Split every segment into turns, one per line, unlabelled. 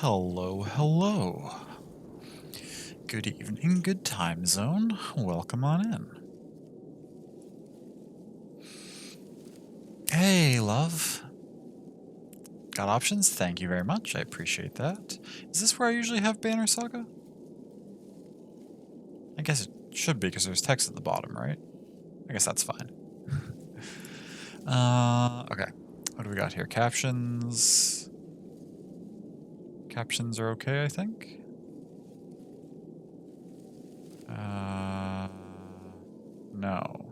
Hello, hello. Good evening, good time zone. Welcome on in. Hey, love. Got options? Thank you very much. I appreciate that. Is this where I usually have Banner Saga? I guess it should be because there's text at the bottom, right? I guess that's fine. Okay. What do we got here? Captions. Captions are okay, I think. No.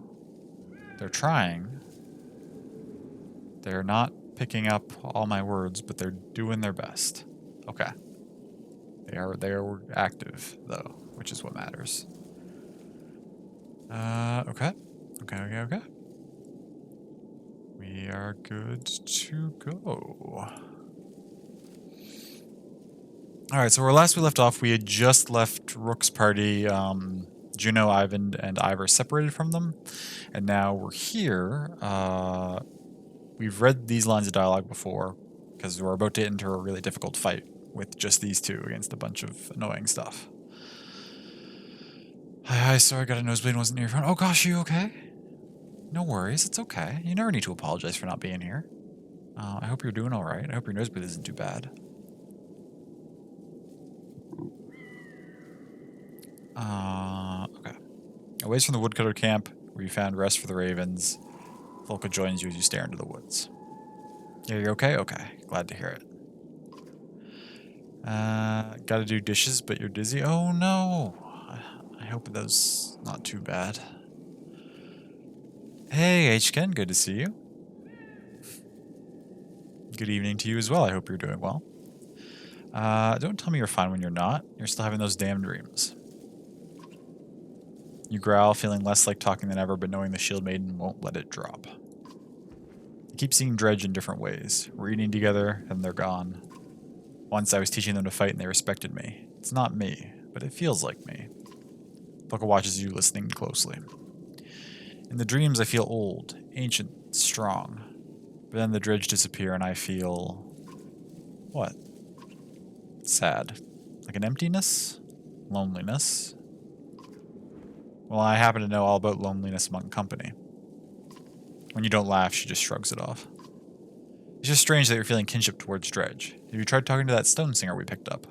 They're trying. They're not picking up all my words, but they're doing their best. Okay. They are active, though, which is what matters. Okay. Okay. We are good to go. Alright, so where last we left off, we had just left Rook's party. Juno, Ivan, and Ivor separated from them. And now we're here. We've read these lines of dialogue before, because we're about to enter a really difficult fight with just these two against a bunch of annoying stuff. Hi, sorry, I got a nosebleed, wasn't near your phone. Oh gosh, you okay? No worries, it's okay. You never need to apologize for not being here. I hope you're doing alright. I hope your nosebleed isn't too bad. Okay. Away from the woodcutter camp, where you found rest for the ravens, Volka joins you as you stare into the woods. Yeah, you're okay? Okay. Glad to hear it. Gotta do dishes, but you're dizzy? Oh no! I hope that's not too bad. Hey, Hken, good to see you. Good evening to you as well. I hope you're doing well. Don't tell me you're fine when you're not. You're still having those damn dreams. You growl, feeling less like talking than ever, but knowing the Shield Maiden won't let it drop. You keep seeing Dredge in different ways. We're eating together, and they're gone. Once I was teaching them to fight and they respected me. It's not me, but it feels like me. Volka watches you, listening closely. In the dreams, I feel old, ancient, strong. But then the Dredge disappear and I feel... what? Sad. Like an emptiness? Loneliness? Well, I happen to know all about loneliness among company. When you don't laugh, she just shrugs it off. It's just strange that you're feeling kinship towards Dredge. Have you tried talking to that stone singer we picked up?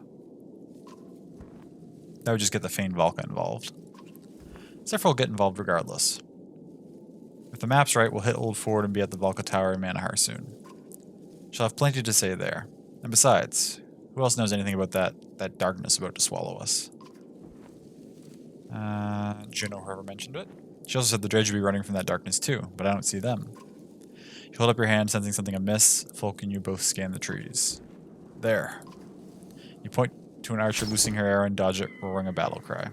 That would just get the famed Volka involved. Zephyr will get involved regardless. If the map's right, we'll hit Old Ford and be at the Volka Tower in Manahar soon. She'll have plenty to say there. And besides, who else knows anything about that darkness about to swallow us? Juno, whoever mentioned it. She also said the Dredge would be running from that darkness too, but I don't see them. You hold up your hand, sensing something amiss. Folk and you both scan the trees. There. You point to an archer loosing her arrow and dodge it, roaring a battle cry.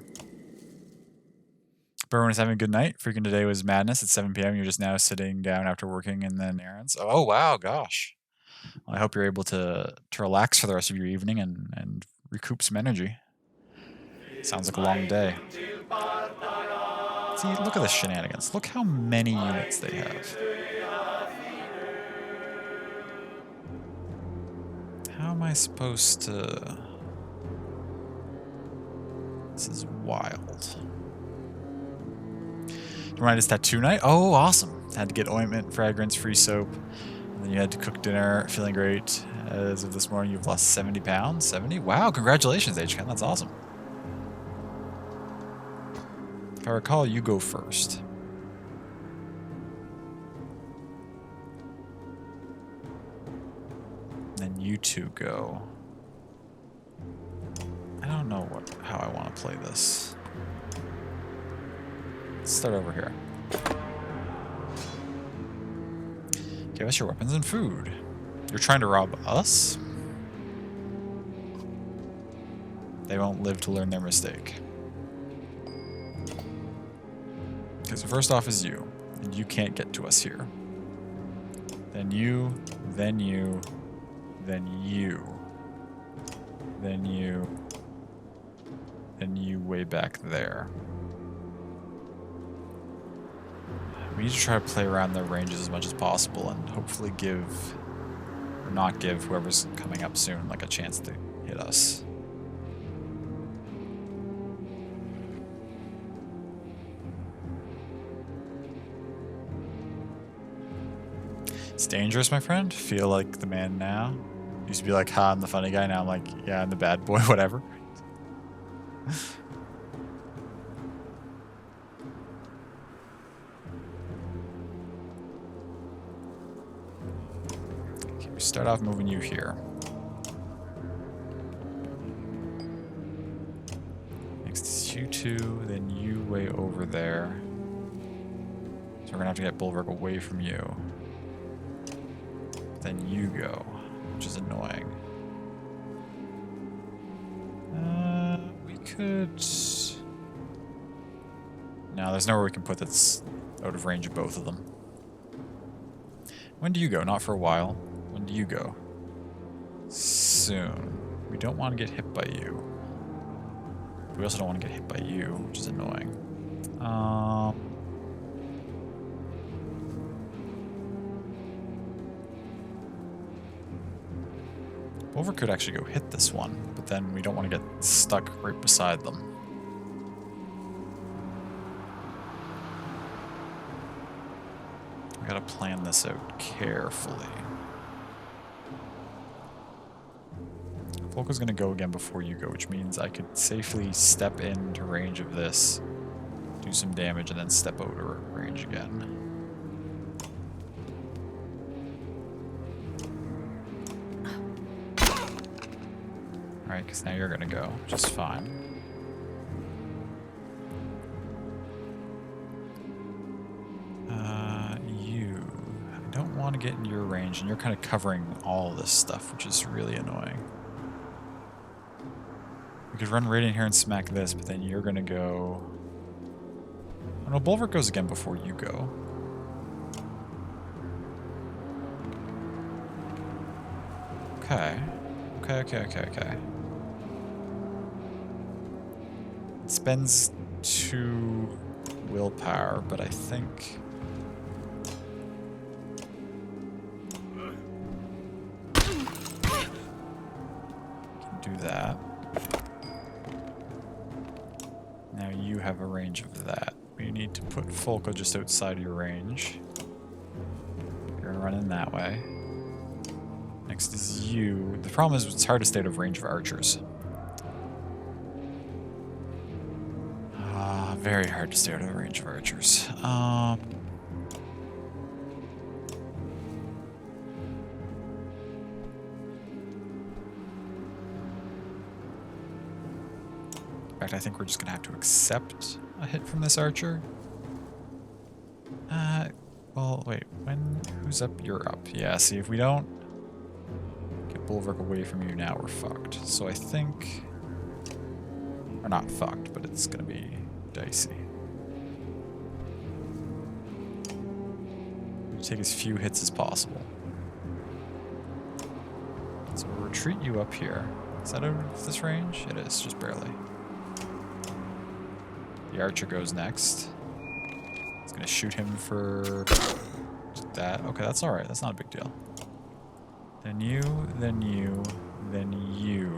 Everyone is having a good night. Freaking today was madness at 7 p.m. You're just now sitting down after working and then errands. Oh, wow, gosh. Well, I hope you're able to relax for the rest of your evening and recoup some energy. Sounds like a long day. See, look at the shenanigans. Look how many units they have. How am I supposed to... This is wild. Remind us tattoo night? Oh, awesome. Had to get ointment, fragrance, free soap. And then you had to cook dinner. Feeling great. As of this morning, you've lost 70 pounds. 70? Wow, congratulations, HCAN. That's awesome. If I recall, you go first. Then you two go. I don't know how I want to play this. Let's start over here. Give us your weapons and food. You're trying to rob us? They won't live to learn their mistake. Because first off is you, and you can't get to us here. Then you, then you, then you, then you, then you way back there. We need to try to play around their ranges as much as possible and hopefully give, or not give, whoever's coming up soon like a chance to hit us. It's dangerous, my friend. Feel like the man now. Used to be like, ha, I'm the funny guy. Now I'm like, yeah, I'm the bad boy, whatever. Okay, we start off moving you here. Next is you two, then you way over there. So we're gonna have to get Bulwark away from you. Then you go, which is annoying. We could... No, there's nowhere we can put that's out of range of both of them. When do you go? Not for a while. When do you go? Soon. We don't want to get hit by you. We also don't want to get hit by you, which is annoying. Bulwark could actually go hit this one, but then we don't want to get stuck right beside them. We gotta plan this out carefully. Volko's gonna go again before you go, which means I could safely step into range of this, do some damage, and then step out of range again. Alright, because now you're gonna go, just fine. I don't want to get into your range, and you're kind of covering all this stuff, which is really annoying. We could run right in here and smack this, but then you're gonna go... Oh no, Bulwark goes again before you go. Okay. Okay. It spends 2 willpower, but I think... can do that. Now you have a range of that. We need to put Folko just outside of your range. You're gonna run in that way. Next is you. The problem is it's hard to stay out of range of archers. Very hard to stay out of range of archers. In fact, I think we're just gonna have to accept a hit from this archer. Well, wait, who's up? You're up. Yeah, see, if we don't get Bulwark away from you now, we're fucked. So I think... We're not fucked, but it's gonna be dicey. We take as few hits as possible. So we'll retreat you up here. Is that out of this range? It is, just barely. The archer goes next. It's gonna shoot him for that. Okay, that's alright. That's not a big deal. Then you, then you, then you.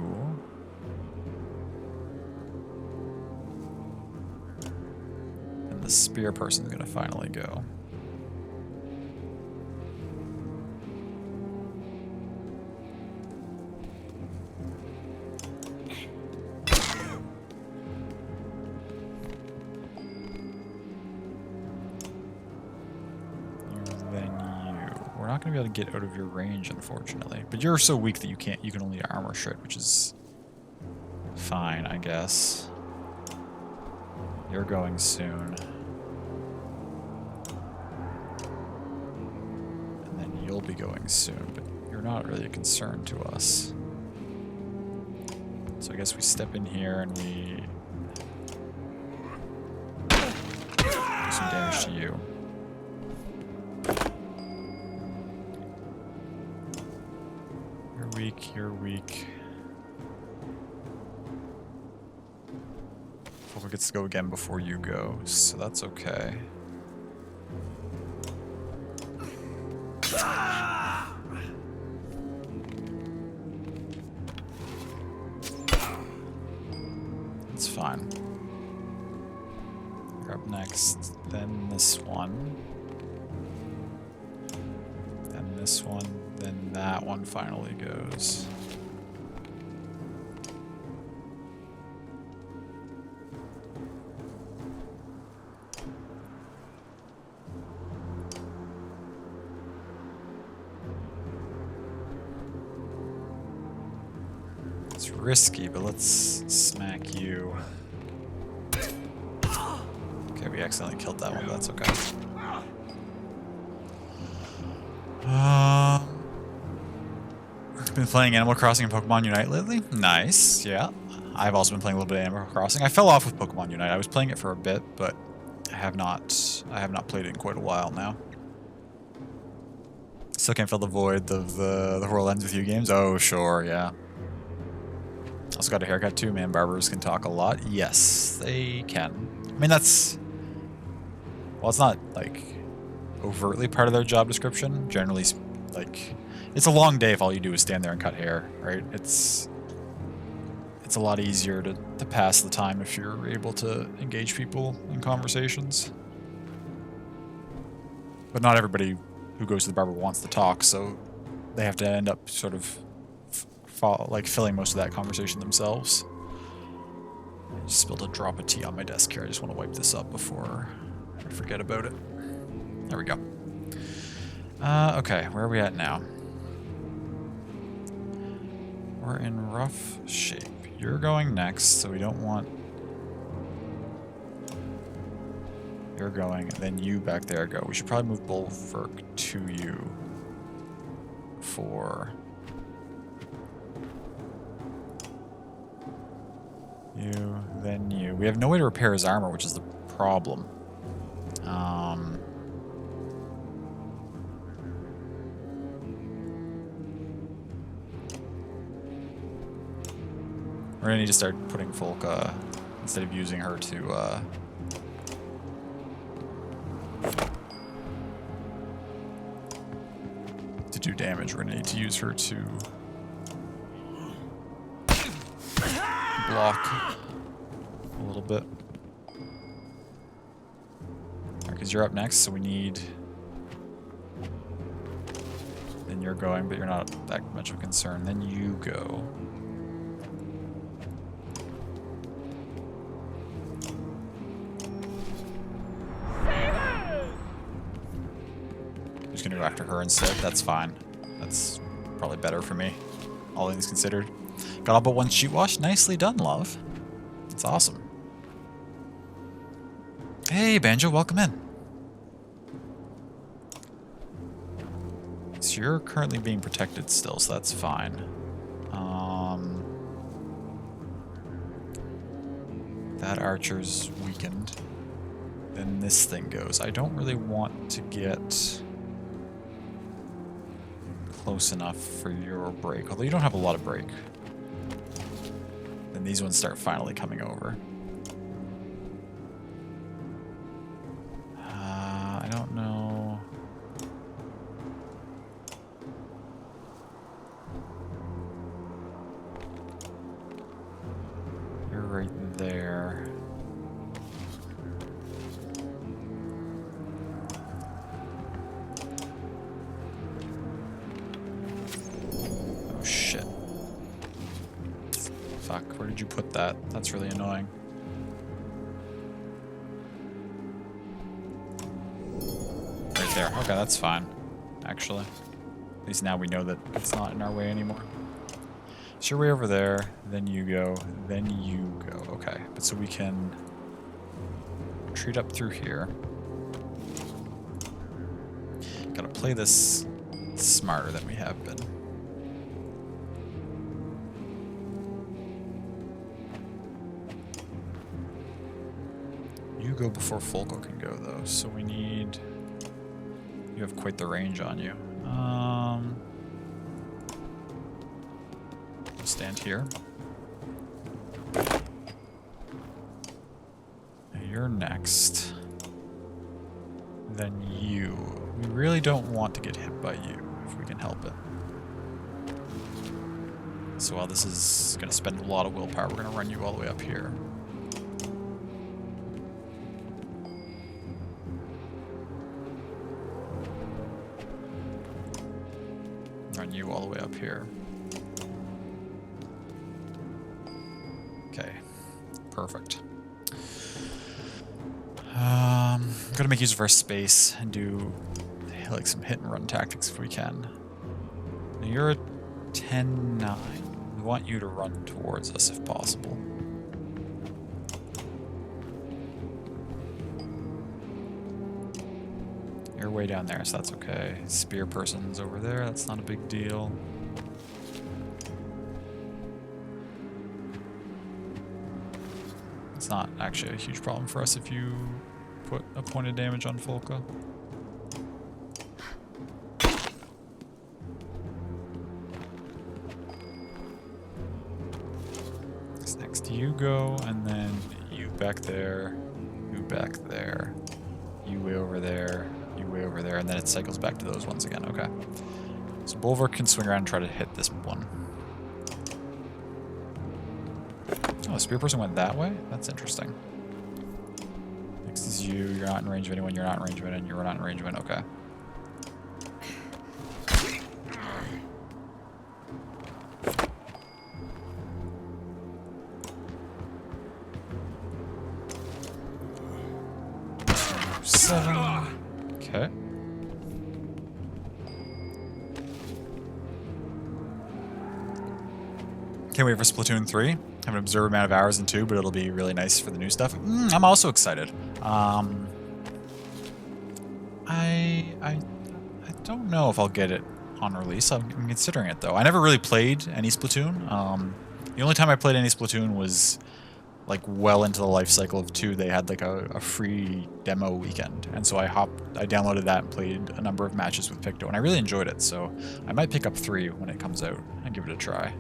And the spear person's gonna finally go. Not gonna be able to get out of your range, unfortunately. But you're so weak that you can't. You can only armor shred, which is fine, I guess. You're going soon, and then you'll be going soon. But you're not really a concern to us. So I guess we step in here and we do some damage to you. You're weak. Fulker gets to go again before you go, so that's okay. next. Then this one. Then this one. Then that one finally goes. It's risky, but let's smack you. Okay, we accidentally killed that one, but that's okay. Been playing Animal Crossing and Pokemon Unite lately? Nice, yeah. I've also been playing a little bit of Animal Crossing. I fell off with Pokemon Unite. I was playing it for a bit, but I have not played it in quite a while now. Still can't fill the void of the world ends with you games. Oh, sure, yeah. Also got a haircut too, man. Barbers can talk a lot. Yes, they can. I mean, that's... Well, it's not, like, overtly part of their job description. Generally, like... It's a long day if all you do is stand there and cut hair, right? It's a lot easier to pass the time if you're able to engage people in conversations. But not everybody who goes to the barber wants to talk, so they have to end up sort of filling most of that conversation themselves. I just spilled a drop of tea on my desk here. I just want to wipe this up before I forget about it. There we go. Okay, where are we at now? We're in rough shape. You're going next, so we don't want... You're going, and then you back there go. We should probably move Bulwark to you for... You, then you. We have no way to repair his armor, which is the problem. We're gonna need to start putting Folka, instead of using her to do damage, we're gonna need to use her to block a little bit. Because you're up next, so we need... Then you're going, but you're not that much of a concern. Then you go. Just gonna go after her instead. That's fine. That's probably better for me, all things considered. Got all but one sheet wash. Nicely done, love. That's awesome. Hey, Banjo, welcome in. So you're currently being protected still, so that's fine. That archer's weakened. Then this thing goes. I don't really want to get close enough for your break, although you don't have a lot of break. Then these ones start finally coming over. I don't know. You're right there. Oh shit. Fuck, where did you put that? That's really annoying. Right there. Okay, that's fine. Actually. At least now we know that it's not in our way anymore. So you're way over there, then you go, then you go. Okay, but so we can retreat up through here. Gotta play this smarter than we have been. You go before Folko can go, though, so we need... You have quite the range on you. Stand here. You're next. Then you. We really don't want to get hit by you, if we can help it. So while this is going to spend a lot of willpower, we're going to run you all the way up here. run you all the way up here. Okay, perfect. Gotta make use of our space and do like some hit and run tactics if we can. Now you're a 10-9. We want you to run towards us if possible. You're way down there, so that's okay. Spear person's over there, that's not a big deal. It's not actually a huge problem for us if you put a point of damage on Folka. Next you go, and then you back there, you back there, you way over there, you way over there, and then it cycles back to those ones again. Okay. So Bulwark can swing around and try to hit this one. Oh, the spear person went that way? That's interesting. Next is you. You're not in range of anyone. You're not in range of anyone. You're not in range of anyone. Okay. Okay. Can't wait for Splatoon 3. Haven't observed amount of hours in 2, but it'll be really nice for the new stuff. I'm also excited. I don't know if I'll get it on release. I'm considering it though. I never really played any Splatoon. The only time I played any Splatoon was like well into the life cycle of 2. They had like a free demo weekend, and so I downloaded that and played a number of matches with Picto, and I really enjoyed it. So I might pick up 3 when it comes out and give it a try.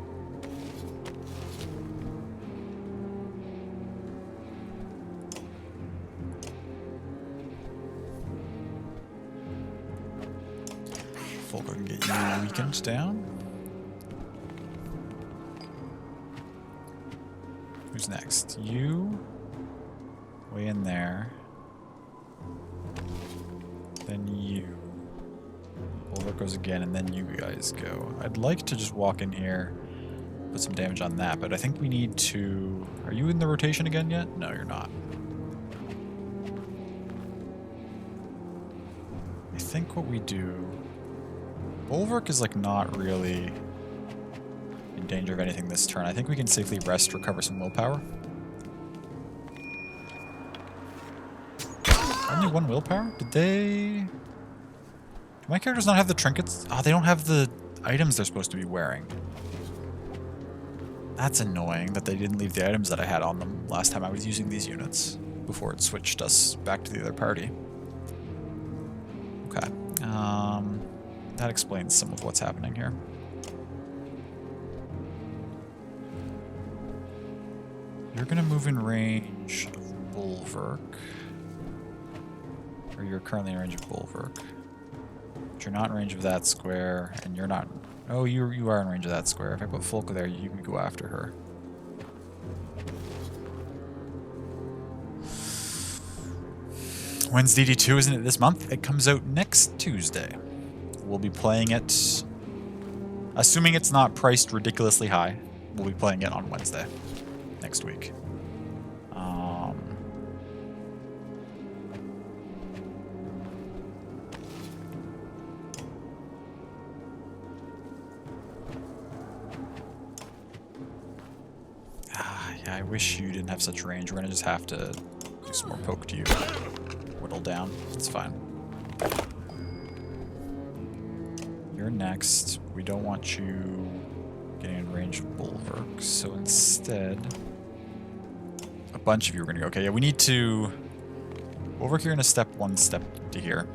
Folka can get you weakened down. Who's next? You. Way in there. Then you. Bulwark goes again, and then you guys go. I'd like to just walk in here, put some damage on that, but I think we need to... Are you in the rotation again yet? No, you're not. I think what we do... Bulwark is like not really in danger of anything this turn. I think we can safely rest, recover some willpower. Only 1 willpower? Did they... Do my characters not have the trinkets? Oh, they don't have the items they're supposed to be wearing. That's annoying that they didn't leave the items that I had on them last time I was using these units before it switched us back to the other party. Okay. That explains some of what's happening here. You're gonna move in range of Bulwark. Or you're currently in range of Bulwark. But you're not in range of that square, and you're not... Oh, you are in range of that square. If I put Folka there, you can go after her. When's DD2? Isn't it this month? It comes out next Tuesday. We'll be playing it... Assuming it's not priced ridiculously high, we'll be playing it on Wednesday. Next week. Yeah, I wish you didn't have such range. We're gonna just have to do some more poke to you. Whittle down. It's fine. You're next. We don't want you getting in range of Bulwark, so instead... A bunch of you are gonna go. Okay, yeah, we need to... Bulwark, you're gonna step 1 step to here.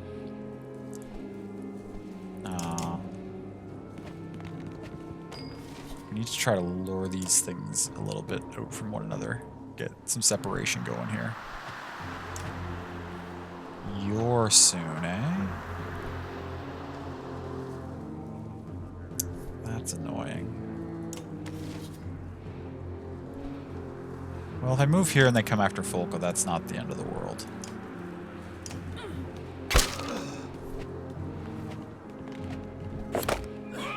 We need to try to lure these things a little bit out from one another. Get some separation going here. You're soon, eh? That's annoying. Well, if I move here and they come after Folka, that's not the end of the world.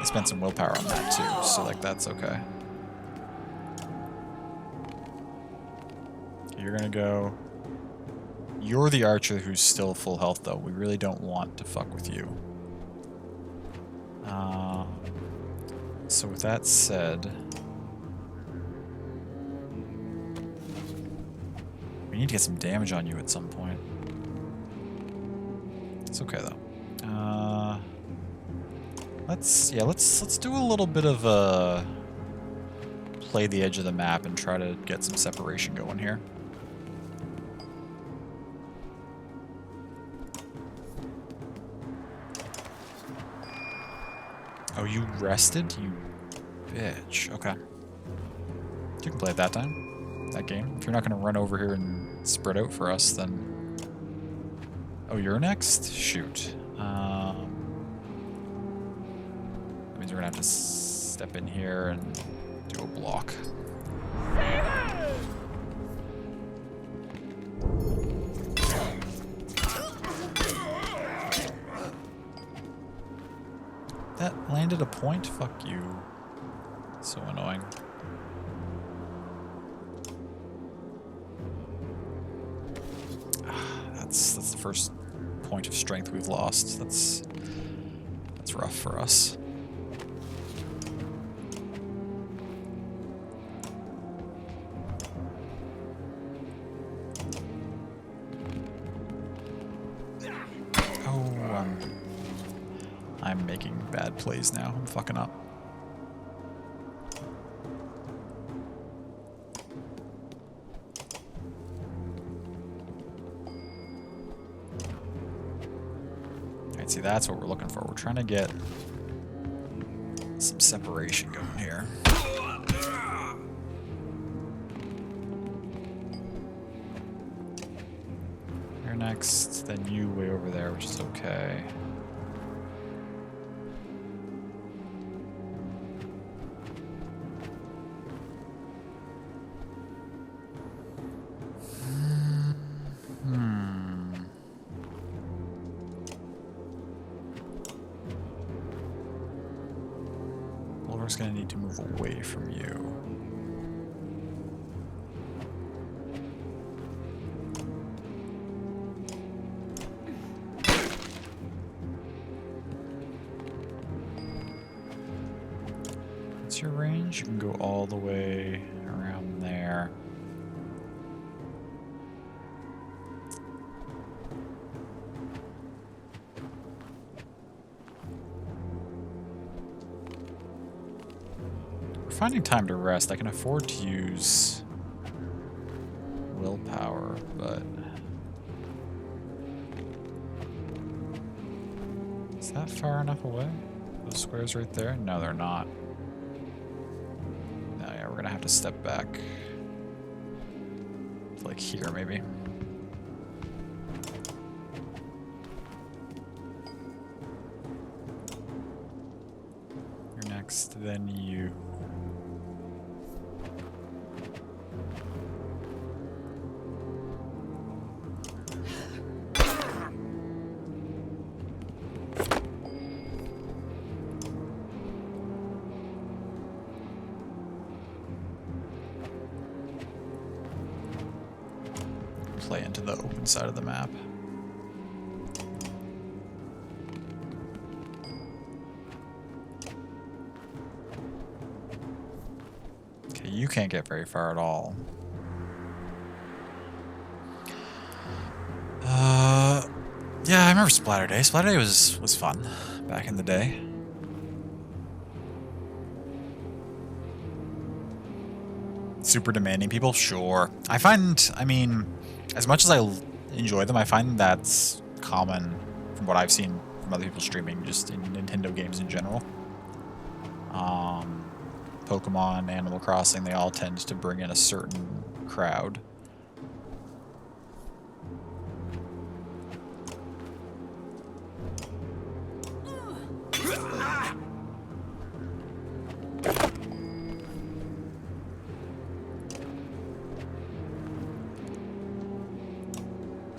I spent some willpower on that too, so like that's okay. You're gonna go. You're the archer who's still full health though. We really don't want to fuck with you. So with that said, we need to get some damage on you at some point. It's okay though. Let's do a little bit of play the edge of the map and try to get some separation going here. Oh, you rested? You bitch. Okay. You can play it that time. That game. If you're not going to run over here and spread out for us, then... Oh, you're next? Shoot. That means we're going to have to step in here and do a block. That landed a point? Fuck you. So annoying. That's the first point of strength we've lost. That's rough for us. Oh, I'm making bad plays now. I'm fucking up. Alright, see, that's what we're looking for. We're trying to get some separation going here. You're next, then you way over there, which is okay. Bulwark's gonna need to move away from you. What's your range? You can go all the way around there. Finding time to rest. I can afford to use willpower, but is that far enough away? Those squares right there? No, they're not. No, yeah, we're gonna have to step back. Like here, maybe. You're next, then you. Play into the open side of the map. Okay, you can't get very far at all. Yeah, I remember Splatter Day. Splatter Day was fun back in the day. Super demanding people? Sure. I mean, as much as I enjoy them, I find that's common from what I've seen from other people streaming, just in Nintendo games in general. Pokemon, Animal Crossing, they all tend to bring in a certain crowd.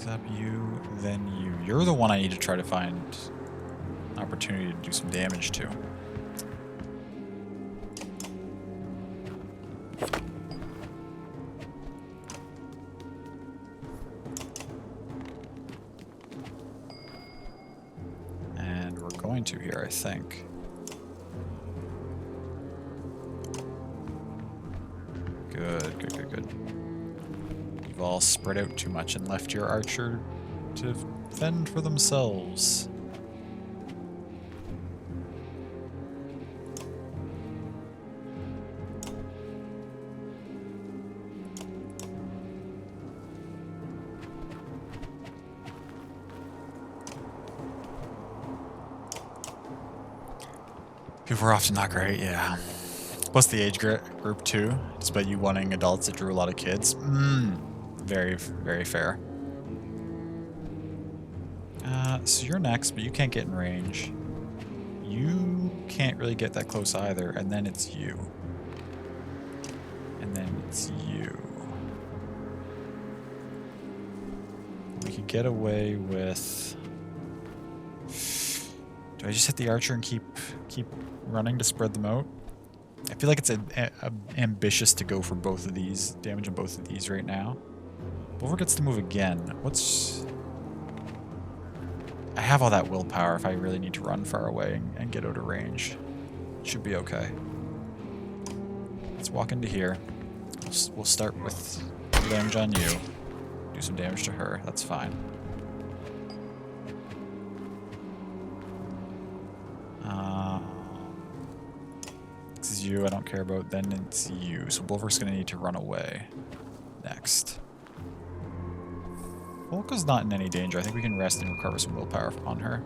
Up you, then you. You're the one I need to try to find an opportunity to do some damage to. going to here, I think. Good, good, good, good. You've all spread out too much and left your archer to fend for themselves. People are often not great, yeah. Plus the age group too, despite you wanting adults that drew a lot of kids. Very, very fair. So you're next, but you can't get in range. You can't really get that close either, and then it's you. And then it's you. We could get away with... Do I just hit the archer and keep running to spread them out? I feel like it's ambitious to go for both of these, damage on both of these right now. Bulwark gets to move again. What's... I have all that willpower if I really need to run far away and get out of range. Should be okay. Let's walk into here. We'll start with damage on you. Do some damage to her. That's fine. This is you I don't care about. Then it's you. So Bulwark's going to need to run away next. Volka's not in any danger. I think we can rest and recover some willpower on her.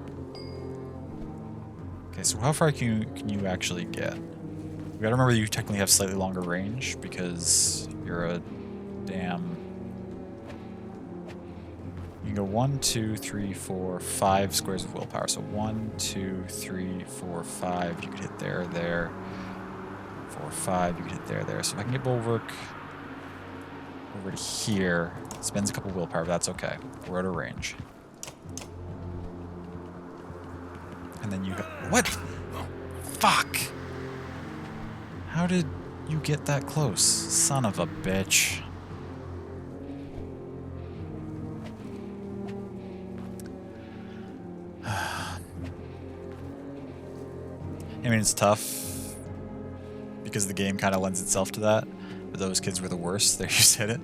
Okay, so how far can you actually get? We gotta remember you technically have slightly longer range because you're a damn... You can go 1, 2, 3, 4, 5 squares of willpower. So 1, 2, 3, 4, 5. You could hit there, there. 4, 5. You could hit there, there. So if I can get Bulwark over to here, spends a couple willpower, but that's okay. We're out of range. And then you go... What? Fuck! How did you get that close? Son of a bitch. I mean, it's tough because the game kind of lends itself to that. But those kids were the worst. There, you said it.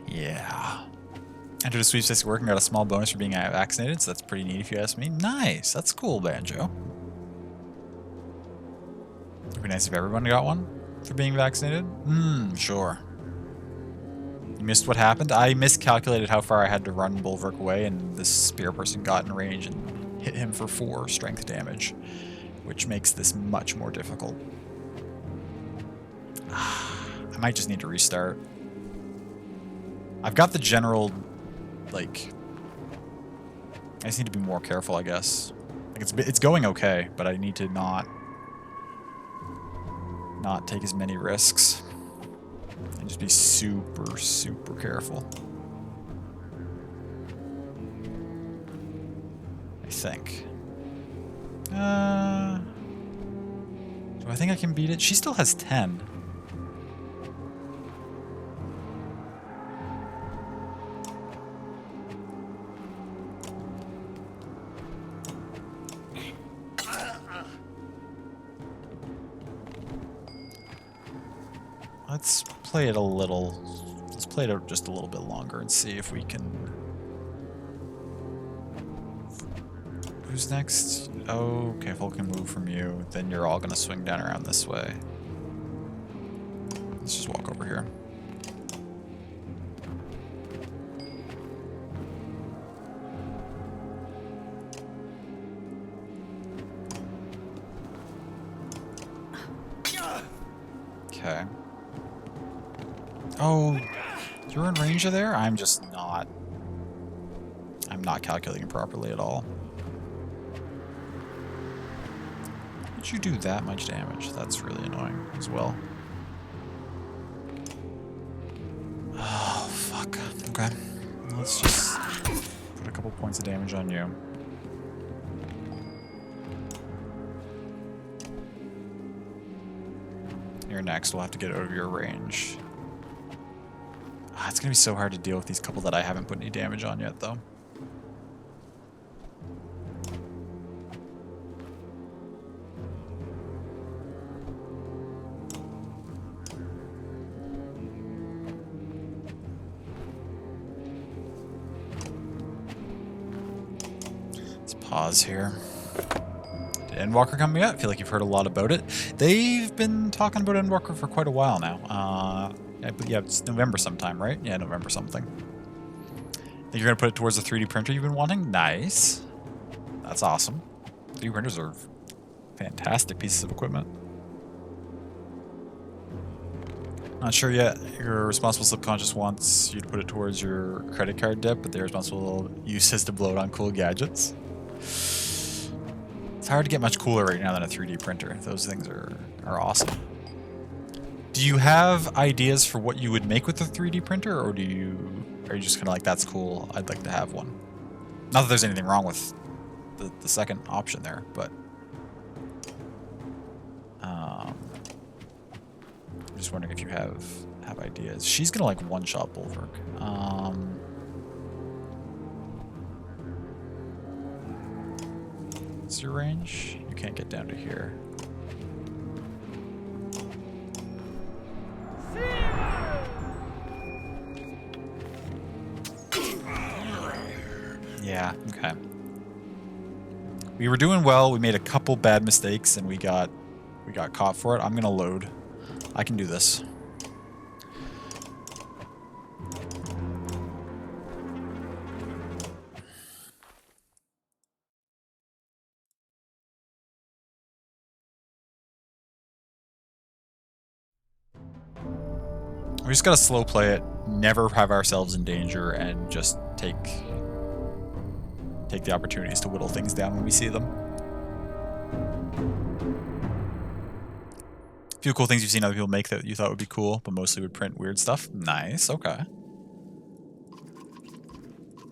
Yeah. Entered a sweepstakes at work and got a small bonus for being vaccinated, so that's pretty neat if you ask me. Nice. That's cool, Banjo. It'd be nice if everyone got one for being vaccinated. Sure. You missed what happened? I miscalculated how far I had to run Bulwark away, and this spear person got in range and hit him for 4 strength damage, which makes this much more difficult. I might just need to restart. I've got the general, like... I just need to be more careful, I guess. Like it's going okay, but I need to not take as many risks. And just be super, super careful. I think. Do I think I can beat it? She still has 10. Let's play it a little. Let's play it out just a little bit longer and see if we can. Who's next? Oh, okay, if I can move from you, then you're all gonna swing down around this way. Let's just walk over here. Okay. Oh, you're in range of there? I'm just not... I'm not calculating properly at all. Did you do that much damage? That's really annoying as well. Oh, fuck. Okay. Let's just put a couple points of damage on you. You're next. We'll have to get out of your range. It's going to be so hard to deal with these couple that I haven't put any damage on yet, though. pause here. Did Endwalker come yet? I feel like you've heard a lot about it. They've been talking about Endwalker for quite a while now. Yeah, it's November sometime, right? Yeah, November something. Think you're gonna put it towards the 3D printer you've been wanting? Nice. That's awesome. 3D printers are fantastic pieces of equipment. Not sure yet. Your responsible subconscious wants you to put it towards your credit card debt, but the responsible use is to blow it on cool gadgets. It's hard to get much cooler right now than a 3D printer. Those things are awesome. Do you have ideas for what you would make with a 3D printer, or are you just kind of like, that's cool, I'd like to have one? Not that there's anything wrong with the second option there, but I'm just wondering if you have ideas. She's gonna like one-shot Bulwark. What's your range? You can't get down to here. Yeah, okay. We were doing well. We made a couple bad mistakes and we got caught for it. I'm gonna load. I can do this. We just gotta slow play it, never have ourselves in danger, and just take the opportunities to whittle things down when we see them. A few cool things you've seen other people make that you thought would be cool, but mostly would print weird stuff. Nice, okay.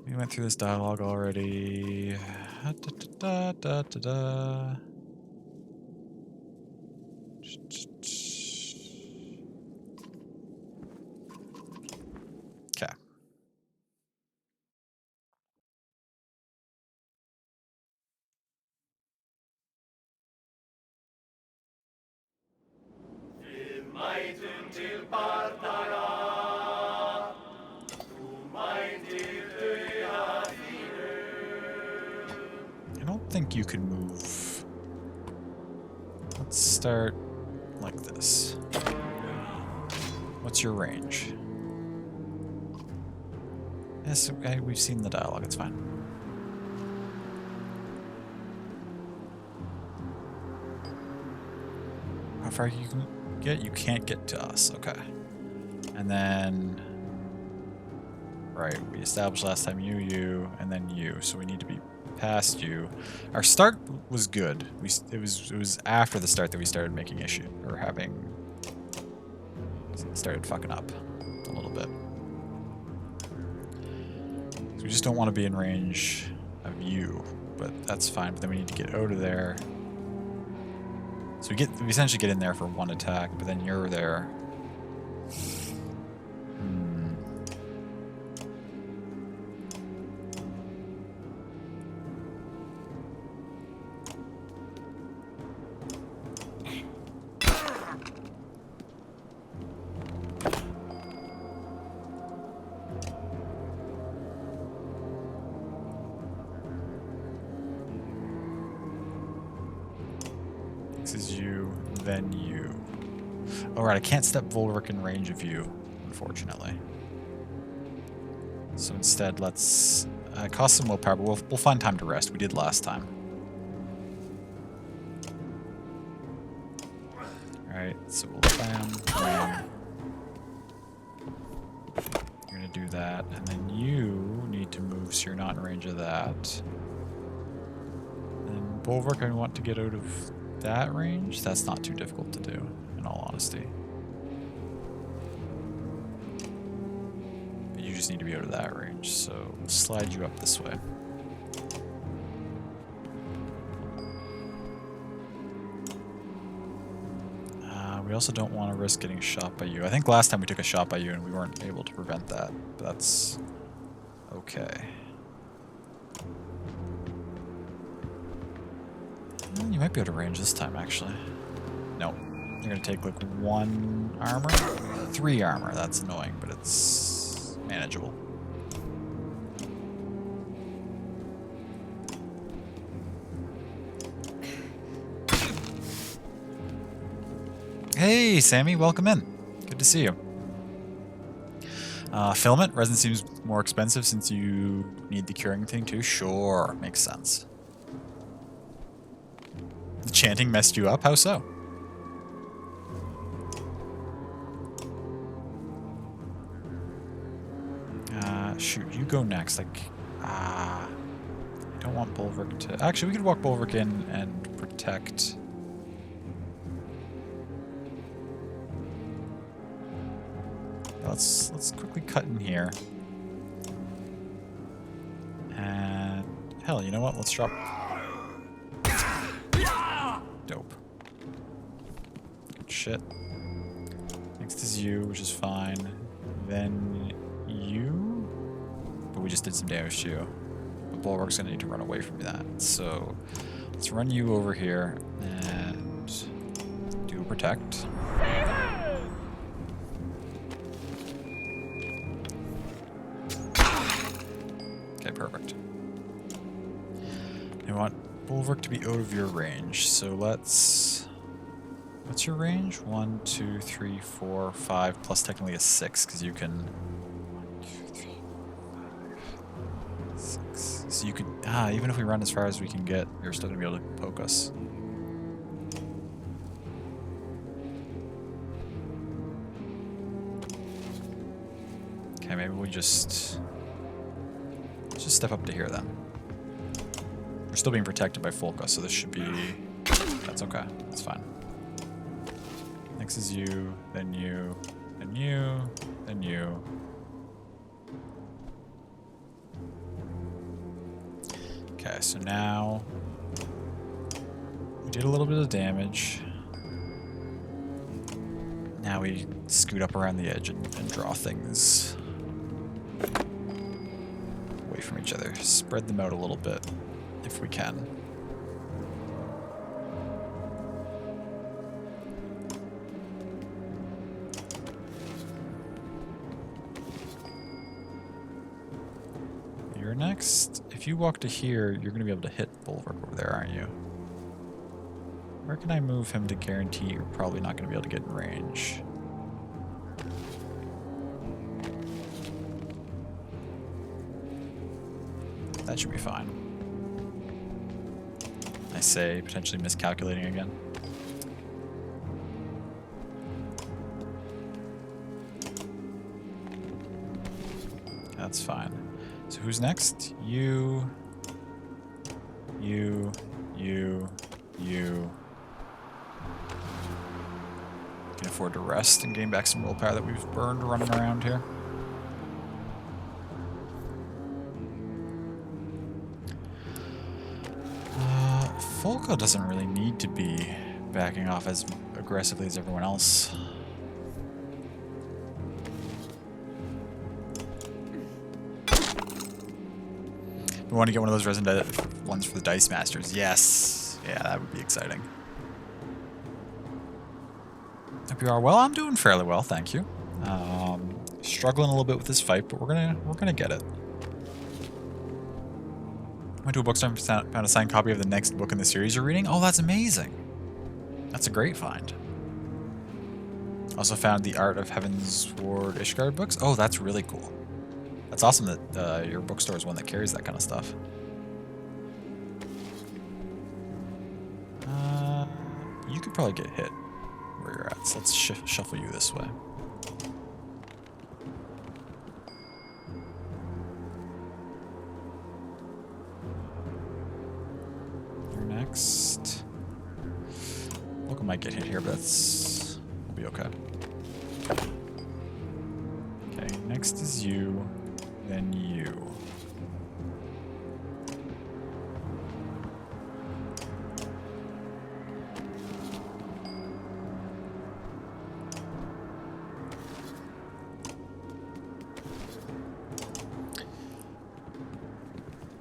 We went through this dialogue already. Okay. I don't think you can move. Let's start like this. What's your range? Yes, okay, we've seen the dialogue, it's fine. How far you can get? You can't get to us, okay. And then, right, we established last time you, and then you, so we need to be past you. Our start was good. It was after the start that we started making issue, or started fucking up a little bit. So we just don't want to be in range of you, but that's fine. But then we need to get out of there. So we essentially get in there for one attack, but then you're there. This is you, then you. Alright, I can't step Volric in range of you, unfortunately. So instead, let's cost some willpower, but we'll find time to rest. We did last time. Alright, so we'll bam. You're gonna do that, and then you need to move so you're not in range of that. And Bulwark, I want to get out of that range. That's not too difficult to do, in all honesty. But you just need to be out of that range, so we'll slide you up this way. We also don't want to risk getting shot by you. I think last time we took a shot by you and we weren't able to prevent that, but that's okay. You might be able to range this time, actually. Nope. You're going to take, like, 1 armor? 3 armor. That's annoying, but it's manageable. Hey, Sammy, welcome in. Good to see you. Filament, resin seems more expensive since you need the curing thing too. Sure, makes sense. The chanting messed you up? How so? Shoot, you go next. Like, I don't want Bulwark to... Actually, we could walk Bulwark in and protect... Let's quickly cut in here. And... Hell, you know what? Let's drop... Dope. Good shit. Next is you, which is fine. Then you... But we just did some damage to you. But Bulwark's gonna need to run away from that. So let's run you over here and do a protect. Okay, perfect. I want Bulwark to be out of your range. So let's... What's your range? 1, 2, 3, 4, 5, plus technically a 6, because you can... So you could, even if we run as far as we can get, you're still going to be able to poke us. Okay, maybe we just step up to here then. We're still being protected by Folka, so this should be, that's okay, that's fine. Next is you, then you, then you, then you. Okay, so now we did a little bit of damage. Now we scoot up around the edge and draw things away from each other. Spread them out a little bit if we can. You're next. If you walk to here, you're going to be able to hit Bulwark over there, aren't you? Where can I move him to guarantee you're probably not going to be able to get in range? That should be fine. I say, potentially miscalculating again. That's fine. So who's next? You. You. Can afford to rest and gain back some willpower that we've burned running around here. Folka doesn't really need to be backing off as aggressively as everyone else. We want to get one of those resin ones for the Dice Masters. Yes. Yeah, that would be exciting. Hope you are well. I'm doing fairly well, thank you. Struggling a little bit with this fight, but we're gonna get it. Went to a bookstore and found a signed copy of the next book in the series you're reading. Oh, that's amazing. That's a great find. Also found the Art of Heavensward Ishgard books. Oh, that's really cool. That's awesome that your bookstore is one that carries that kind of stuff. You could probably get hit where you're at, so let's shuffle you this way. You're next. Look, I might get hit here, but we'll be okay. Okay, next is you. Then you.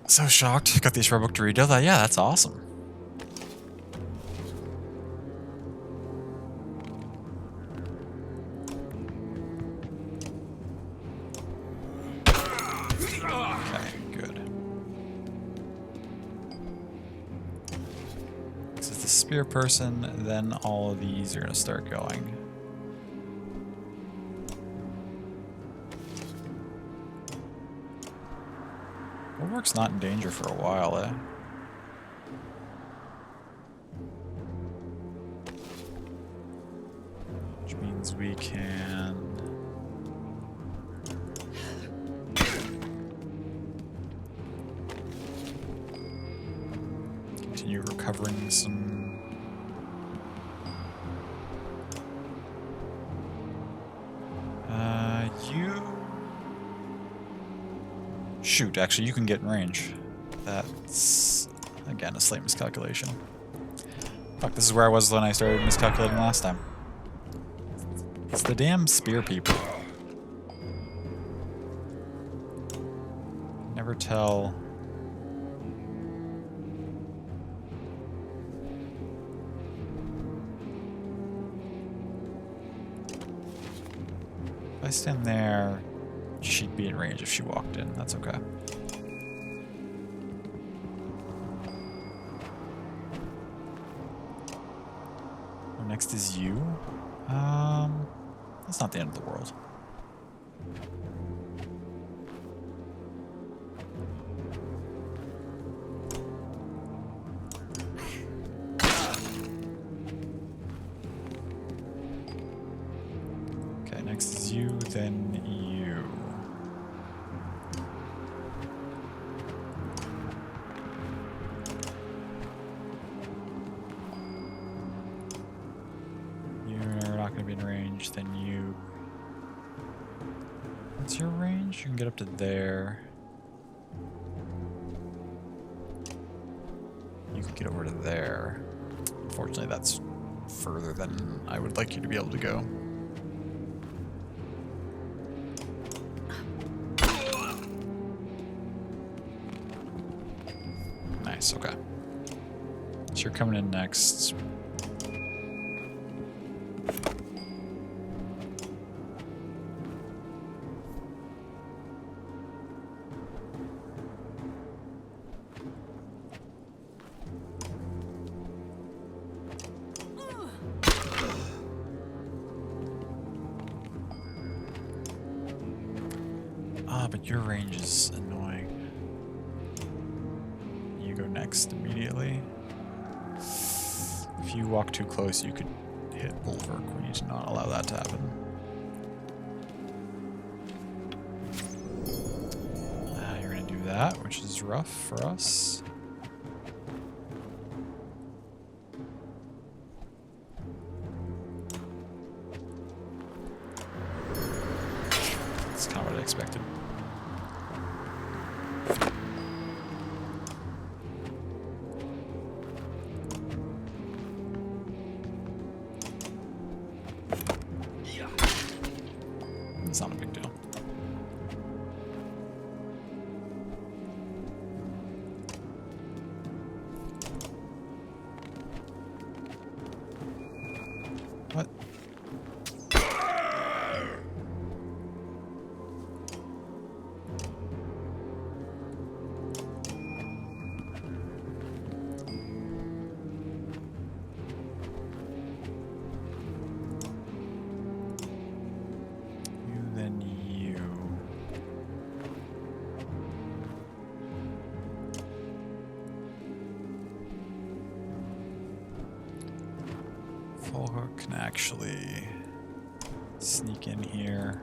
So shocked. Got the Ishra book to read. Oh, yeah, that's awesome. the spear person, then all of these are going to start going. Bulwark's not in danger for a while, eh? Which means we can... continue recovering some... you... Shoot, actually you can get in range. That's, again, a slight miscalculation. Fuck, this is where I was when I started miscalculating last time. It's the damn spear people. Never tell... If I stand there, she'd be in range if she walked in. That's okay. Next is you. That's not the end of the world. Okay, next is you, then you. You're not going to be in range, then you. What's your range? You can get up to there. You can get over to there. Unfortunately, that's further than I would like you to be able to go. Nice, okay. So you're coming in next. But your range is annoying. You go next immediately. If you walk too close, you could hit Bulwark. We need to not allow that to happen. You're going to do that, which is rough for us. That's kind of what I expected. It's not a big deal. What? Hook can actually sneak in here.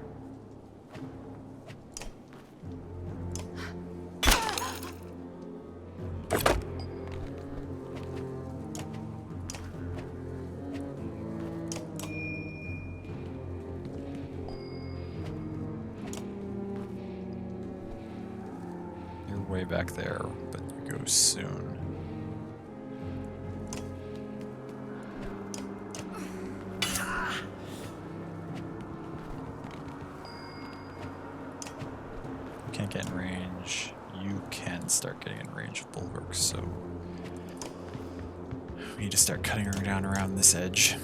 You're way back there, but you go soon. Can't get in range. You can start getting in range of Bulwark, so we need to start cutting her down around this edge.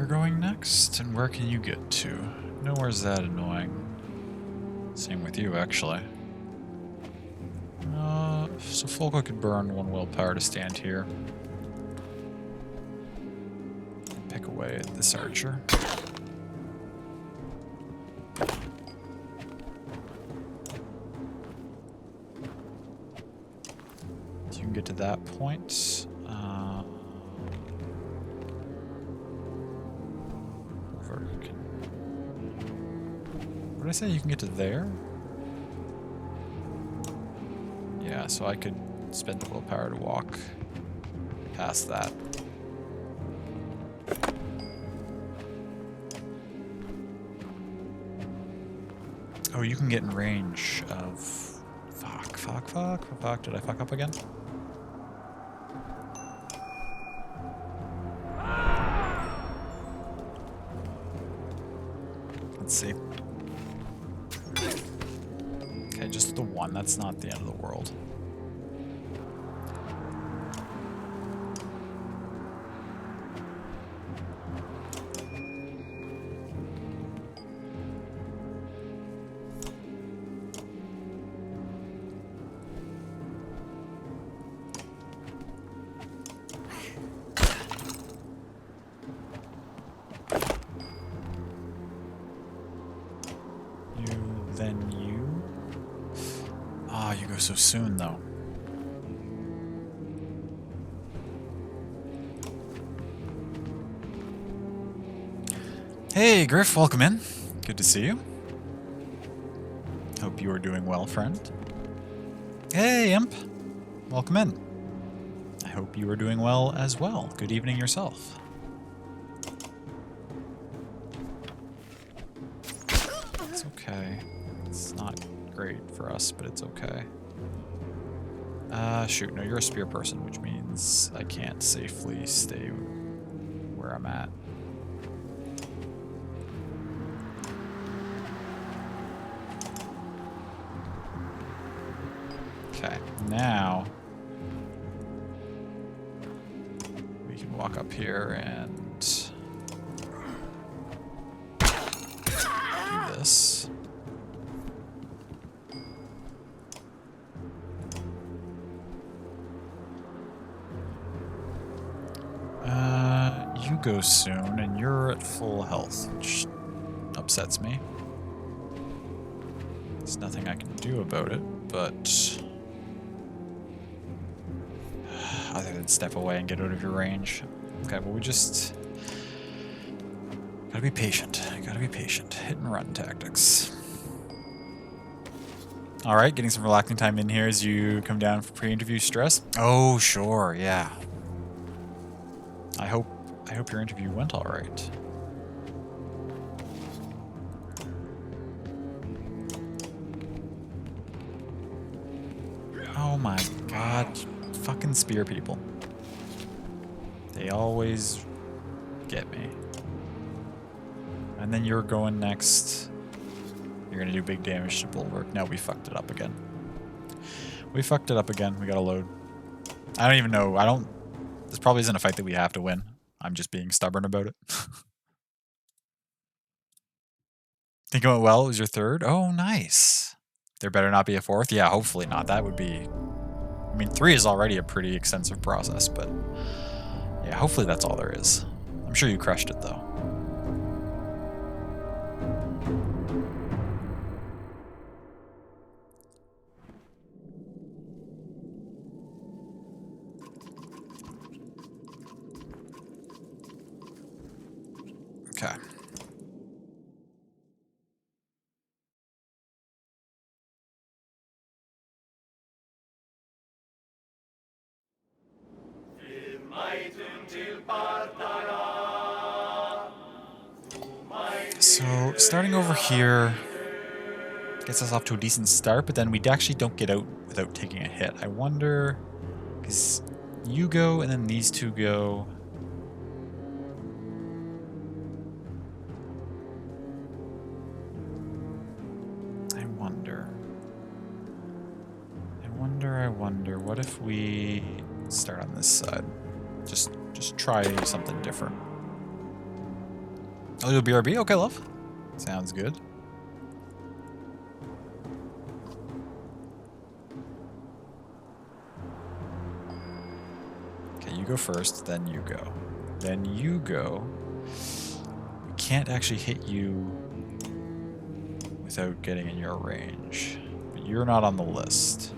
going next, and where can you get to? Nowhere's that annoying. Same with you, actually. So Folko could burn 1 willpower to stand here. Pick away at this archer. You can get to that point. What did I say? You can get to there? Yeah, so I could spend the willpower to walk past that. Oh, you can get in range of... Fuck. Did I fuck up again? Let's see. Okay, just the one. That's not the end of the world. So soon, though. Hey, Griff, welcome in. Good to see you. Hope you are doing well, friend. Hey, Imp. Welcome in. I hope you are doing well as well. Good evening yourself. It's okay. It's not great for us, but it's okay. Shoot, no, you're a spear person, which means I can't safely stay where I'm at. Okay, now we can walk up here and do this. You go soon, and you're at full health, which upsets me. There's nothing I can do about it, but other than step away and get out of your range. Okay, well we just gotta be patient. Gotta be patient. Hit and run tactics. Alright, getting some relaxing time in here as you come down for pre-interview stress. Oh, sure, yeah. I hope your interview went all right. Oh my god, fucking spear people. They always get me. And then you're going next. You're gonna do big damage to Bulwark. No, we fucked it up again. We fucked it up again. We gotta load. I don't even know. This probably isn't a fight that we have to win. I'm just being stubborn about it. Think it went well. It was your third? Oh, nice. There better not be a fourth? Yeah, hopefully not. That would be... I mean, 3 is already a pretty extensive process, but... yeah, hopefully that's all there is. I'm sure you crushed it, though. Okay. So, starting over here gets us off to a decent start, but then we actually don't get out without taking a hit. I wonder, because you go and then these two go. I wonder, what if we start on this side? Just try something different. Oh, you'll BRB? Okay, love. Sounds good. Okay, you go first, then you go. Then you go. We can't actually hit you without getting in your range. But you're not on the list.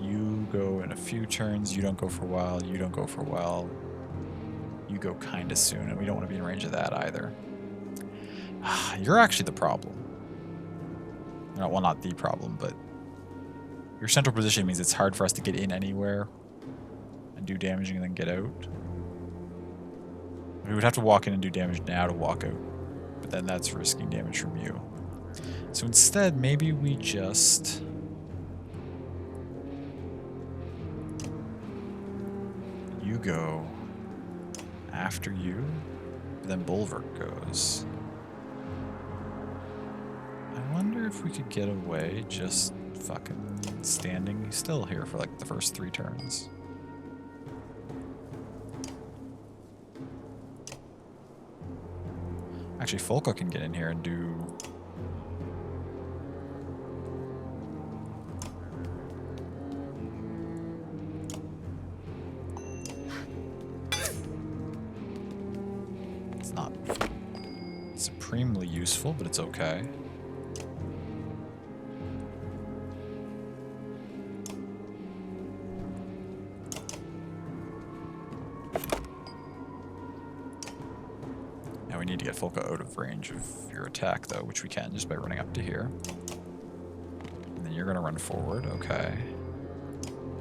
You go in a few turns, you don't go for a while, you don't go for a while. You go kind of soon, and we don't want to be in range of that either. You're actually the problem. No, well, not the problem, but your central position means it's hard for us to get in anywhere and do damage and then get out. We would have to walk in and do damage now to walk out, but then that's risking damage from you. So instead, maybe we just... You go after you, then Bulwark goes. I wonder if we could get away just fucking standing still here for like the first 3 turns. Actually, Folka can get in here and do... It's not supremely useful, but it's okay. Now we need to get Folka out of range of your attack, though, which we can just by running up to here. And then you're going to run forward, okay.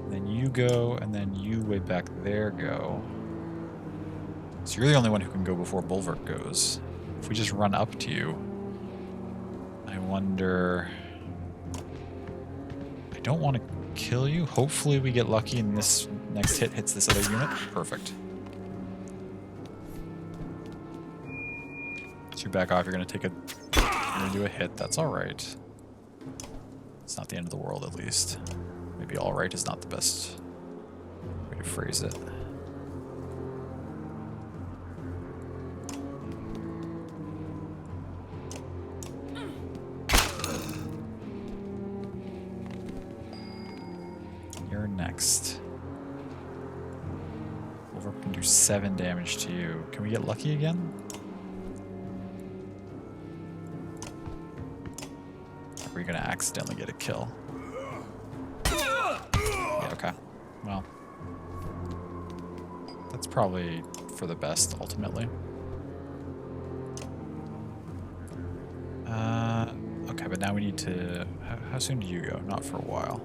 And then you go, and then you way back there go. So you're the only one who can go before Bulwark goes. If we just run up to you, I wonder... I don't want to kill you. Hopefully we get lucky and this next hit hits this other unit. Perfect. So you back off, you're going to take a... You're going to do a hit. That's alright. It's not the end of the world, at least. Maybe alright is not the best way to phrase it. You're next. Wolverine can do 7 damage to you. Can we get lucky again? Or are we gonna accidentally get a kill? Yeah, okay. Well, that's probably for the best, ultimately. Okay, but now we need to... How soon do you go? Not for a while.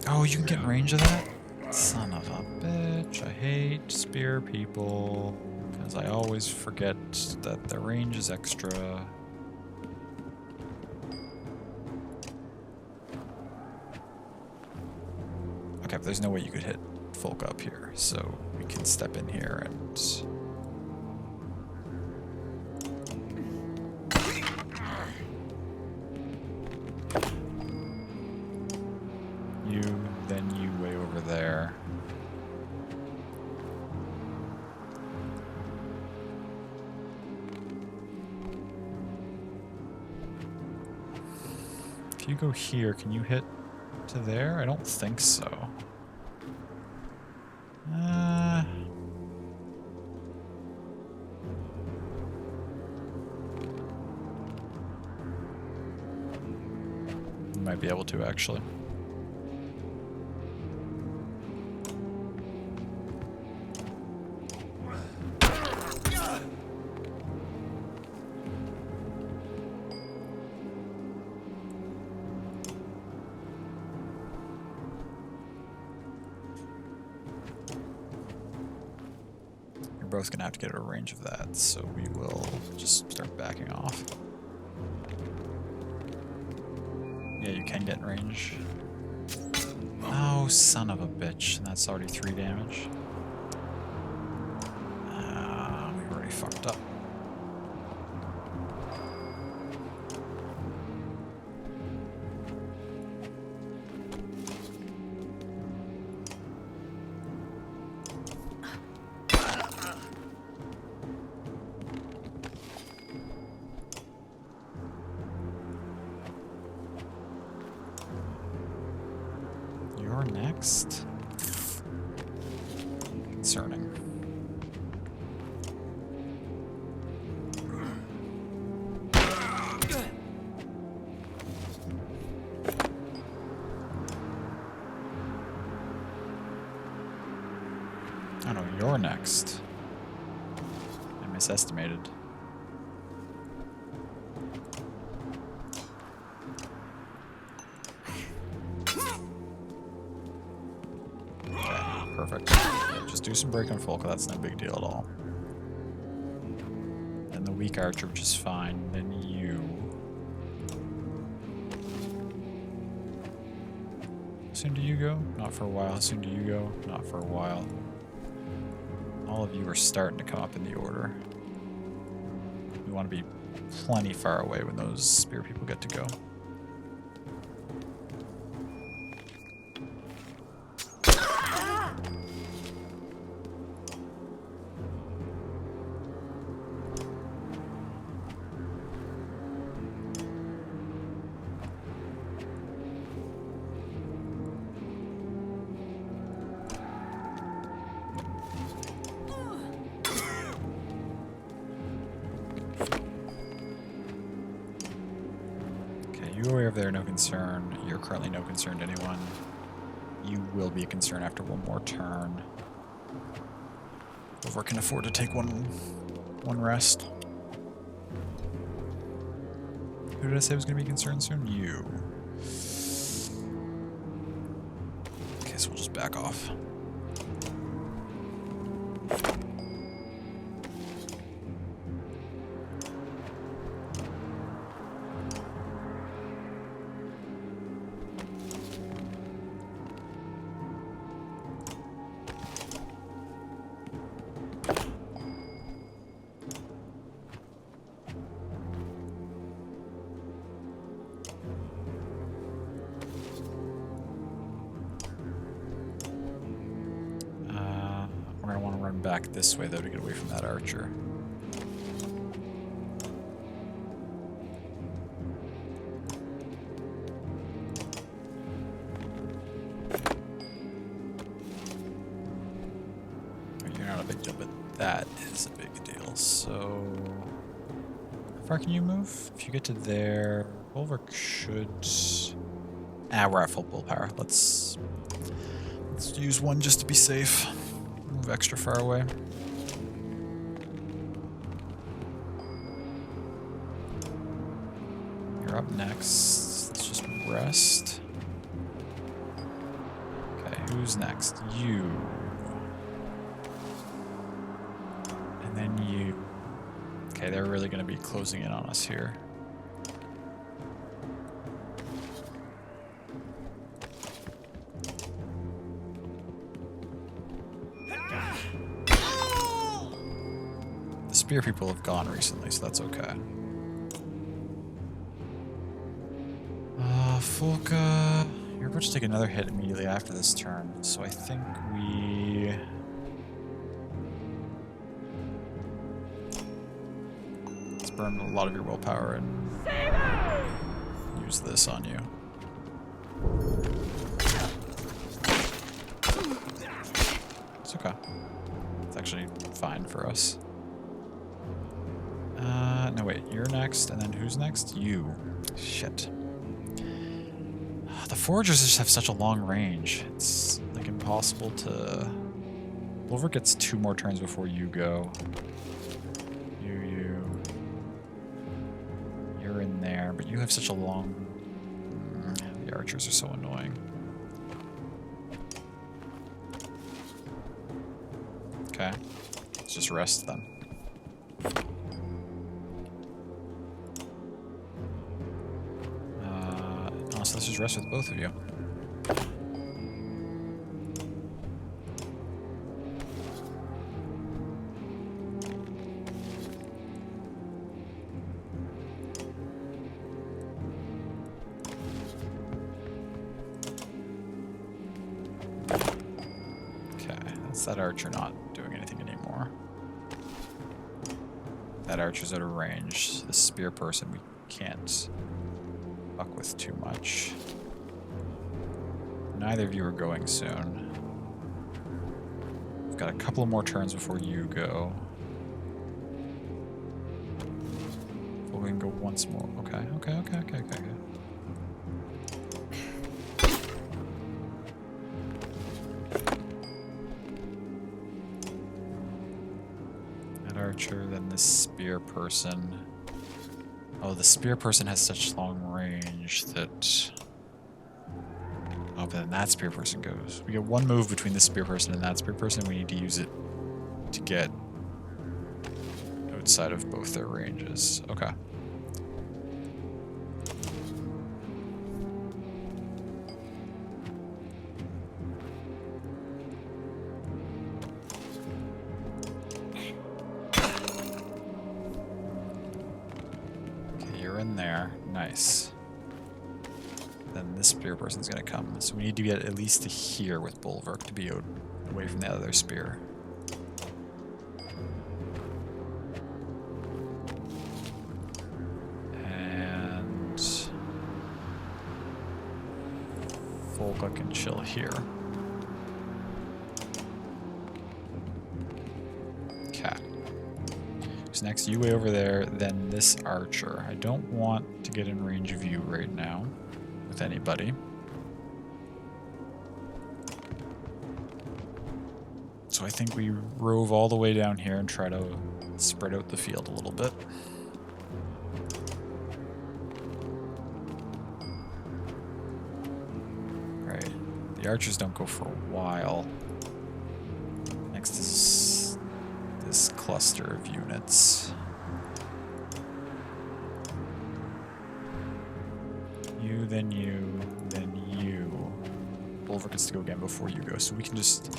Oh, you can get in range of that? Son of a bitch. I hate spear people. Because I always forget that the range is extra. Okay, but there's no way you could hit Folk up here. So we can step in here and... You, then you way over there. If you go here, can you hit to there? I don't think so. You might be able to, actually. We're both going to have to get out of range of that, so we will just start backing off. Yeah, you can get in range. Oh, son of a bitch. And that's already 3 damage. We already fucked up. next? Concerning. Oh no, you're next. I misestimated. Okay, perfect. Yeah, just do some break and folk, that's no big deal at all. Then the weak archer, which is fine. Then you. How soon do you go? Not for a while. How soon do you go? Not for a while. All of you are starting to come up in the order. We want to be plenty far away when those spear people get to go. You are over there, no concern. You're currently no concern to anyone. You will be a concern after one more turn. Over can afford to take one rest. Who did I say was going to be concerned soon? You. Okay, so we'll just back off. We're going to want to run back this way, though, to get away from that archer. You're not a big deal, but that is a big deal. So, how far can you move? If you get to there, Bulwark should... we're at full willpower. Let's use one just to be safe. Move extra far away. You're up next. Let's just rest. Okay, who's next? You. And then you. Okay, they're really going to be closing in on us here. Spear people have gone recently, so that's okay. Folka, you're about to take another hit immediately after this turn, so I think we... Let's burn a lot of your willpower and use this on you. It's okay. It's actually fine for us. No wait, you're next, and then who's next? You. Shit. The foragers just have such a long range. It's like impossible to... Bulwark gets 2 more turns before you go. You're in there, but you have such a long... The archers are so annoying. Okay. Let's just rest then. So let's just rest with both of you. Okay, that's that archer not doing anything anymore. That archer's out of range. The spear person we can't fuck with too much. Neither of you are going soon. We've got a couple of more turns before you go. Well, we can go once more. Okay. That archer, then this spear person. Oh, the spear person has such long range that... Oh, but then that spear person goes. We get one move between this spear person and that spear person. We need to use it to get outside of both their ranges. Okay. Okay, you're in there. Nice. Then this spear person's gonna come. So we need to get at least to here with Bulwark to be away from the other spear. And Volga can chill here. Okay. Who's next? You way over there, then this archer. I don't want to get in range of you right now. With anybody. So I think we rove all the way down here and try to spread out the field a little bit. Right. The archers don't go for a while. Next is this cluster of units. You, then you, then you. Bulwark gets to go again before you go, so we can just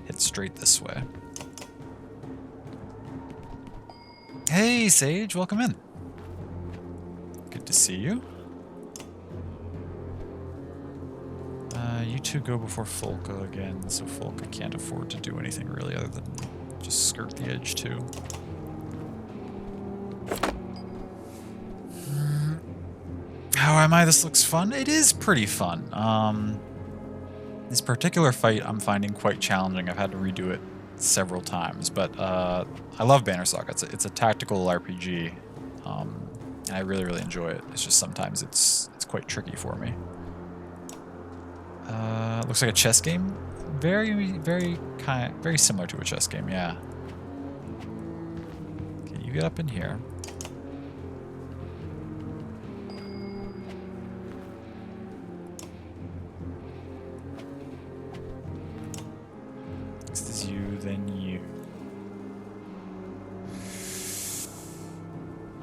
head straight this way. Hey, Sage, welcome in. Good to see you. You two go before Folka again, so Folka can't afford to do anything really other than just skirt the edge too. How am I? This looks fun. It is pretty fun. This particular fight I'm finding quite challenging. I've had to redo it several times, but I love Banner Saga. It's a tactical RPG, and I really enjoy it. It's just sometimes it's quite tricky for me. Looks like a chess game. Very similar to a chess game. Yeah. Okay, you get up in here. Next is you, then you.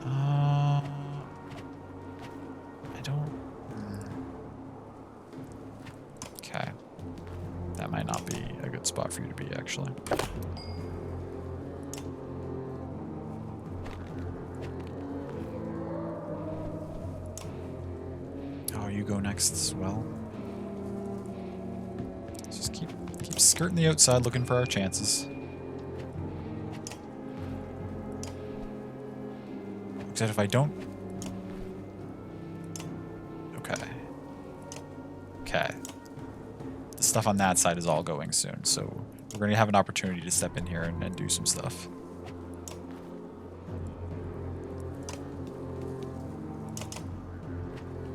I don't... Okay. That might not be a good spot for you to be, actually. Oh, you go next as well. Let's just keep skirting the outside, looking for our chances. Except if I don't... Okay. The stuff on that side is all going soon, so we're going to have an opportunity to step in here and do some stuff.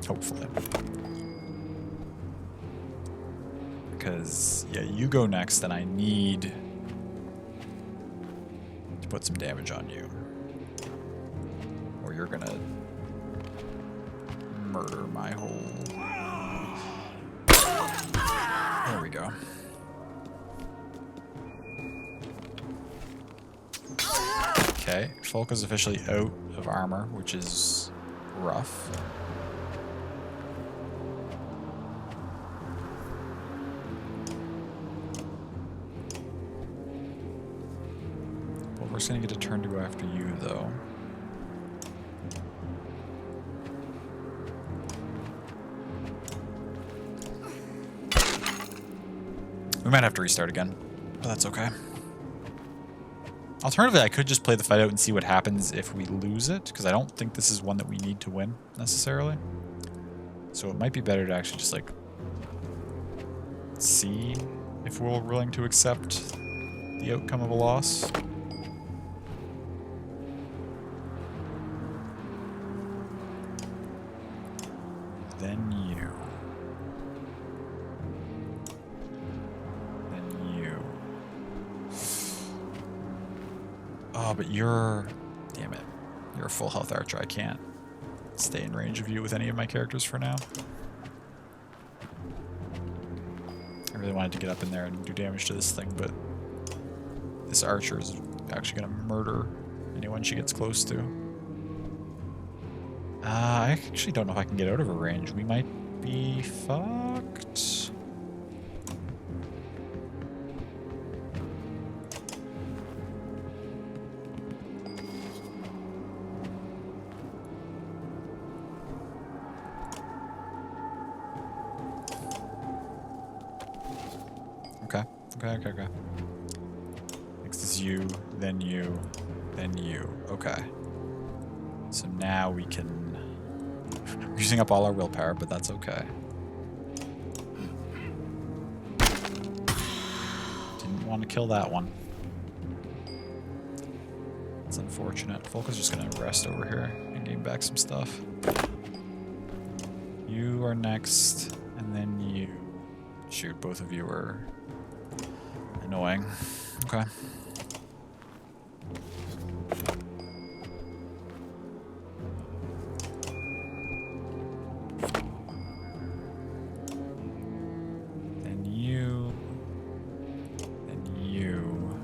Hopefully. Because, yeah, you go next, and I need to put some damage on you. Or you're going to murder my whole... There we go. Okay, Folka's officially out of armor, which is rough. Well, we're just gonna get a turn to go after you, though. We might have to restart again, but that's okay. Alternatively, I could just play the fight out and see what happens if we lose it, because I don't think this is one that we need to win, necessarily. So it might be better to actually just, like, see if we're willing to accept the outcome of a loss. Then you. Then you. Oh, but you're... Damn it. You're a full health archer. I can't stay in range of you with any of my characters for now. I really wanted to get up in there and do damage to this thing, but this archer is actually going to murder anyone she gets close to. I actually don't know if I can get out of her range. We might be fucked. Okay. Next is you, then you, then you. Okay. So now we can... We're using up all our willpower, but that's okay. Didn't want to kill that one. It's unfortunate. Folka's just going to rest over here and gain back some stuff. You are next, and then you... Shoot, both of you are... annoying. Okay. Then you. Then you.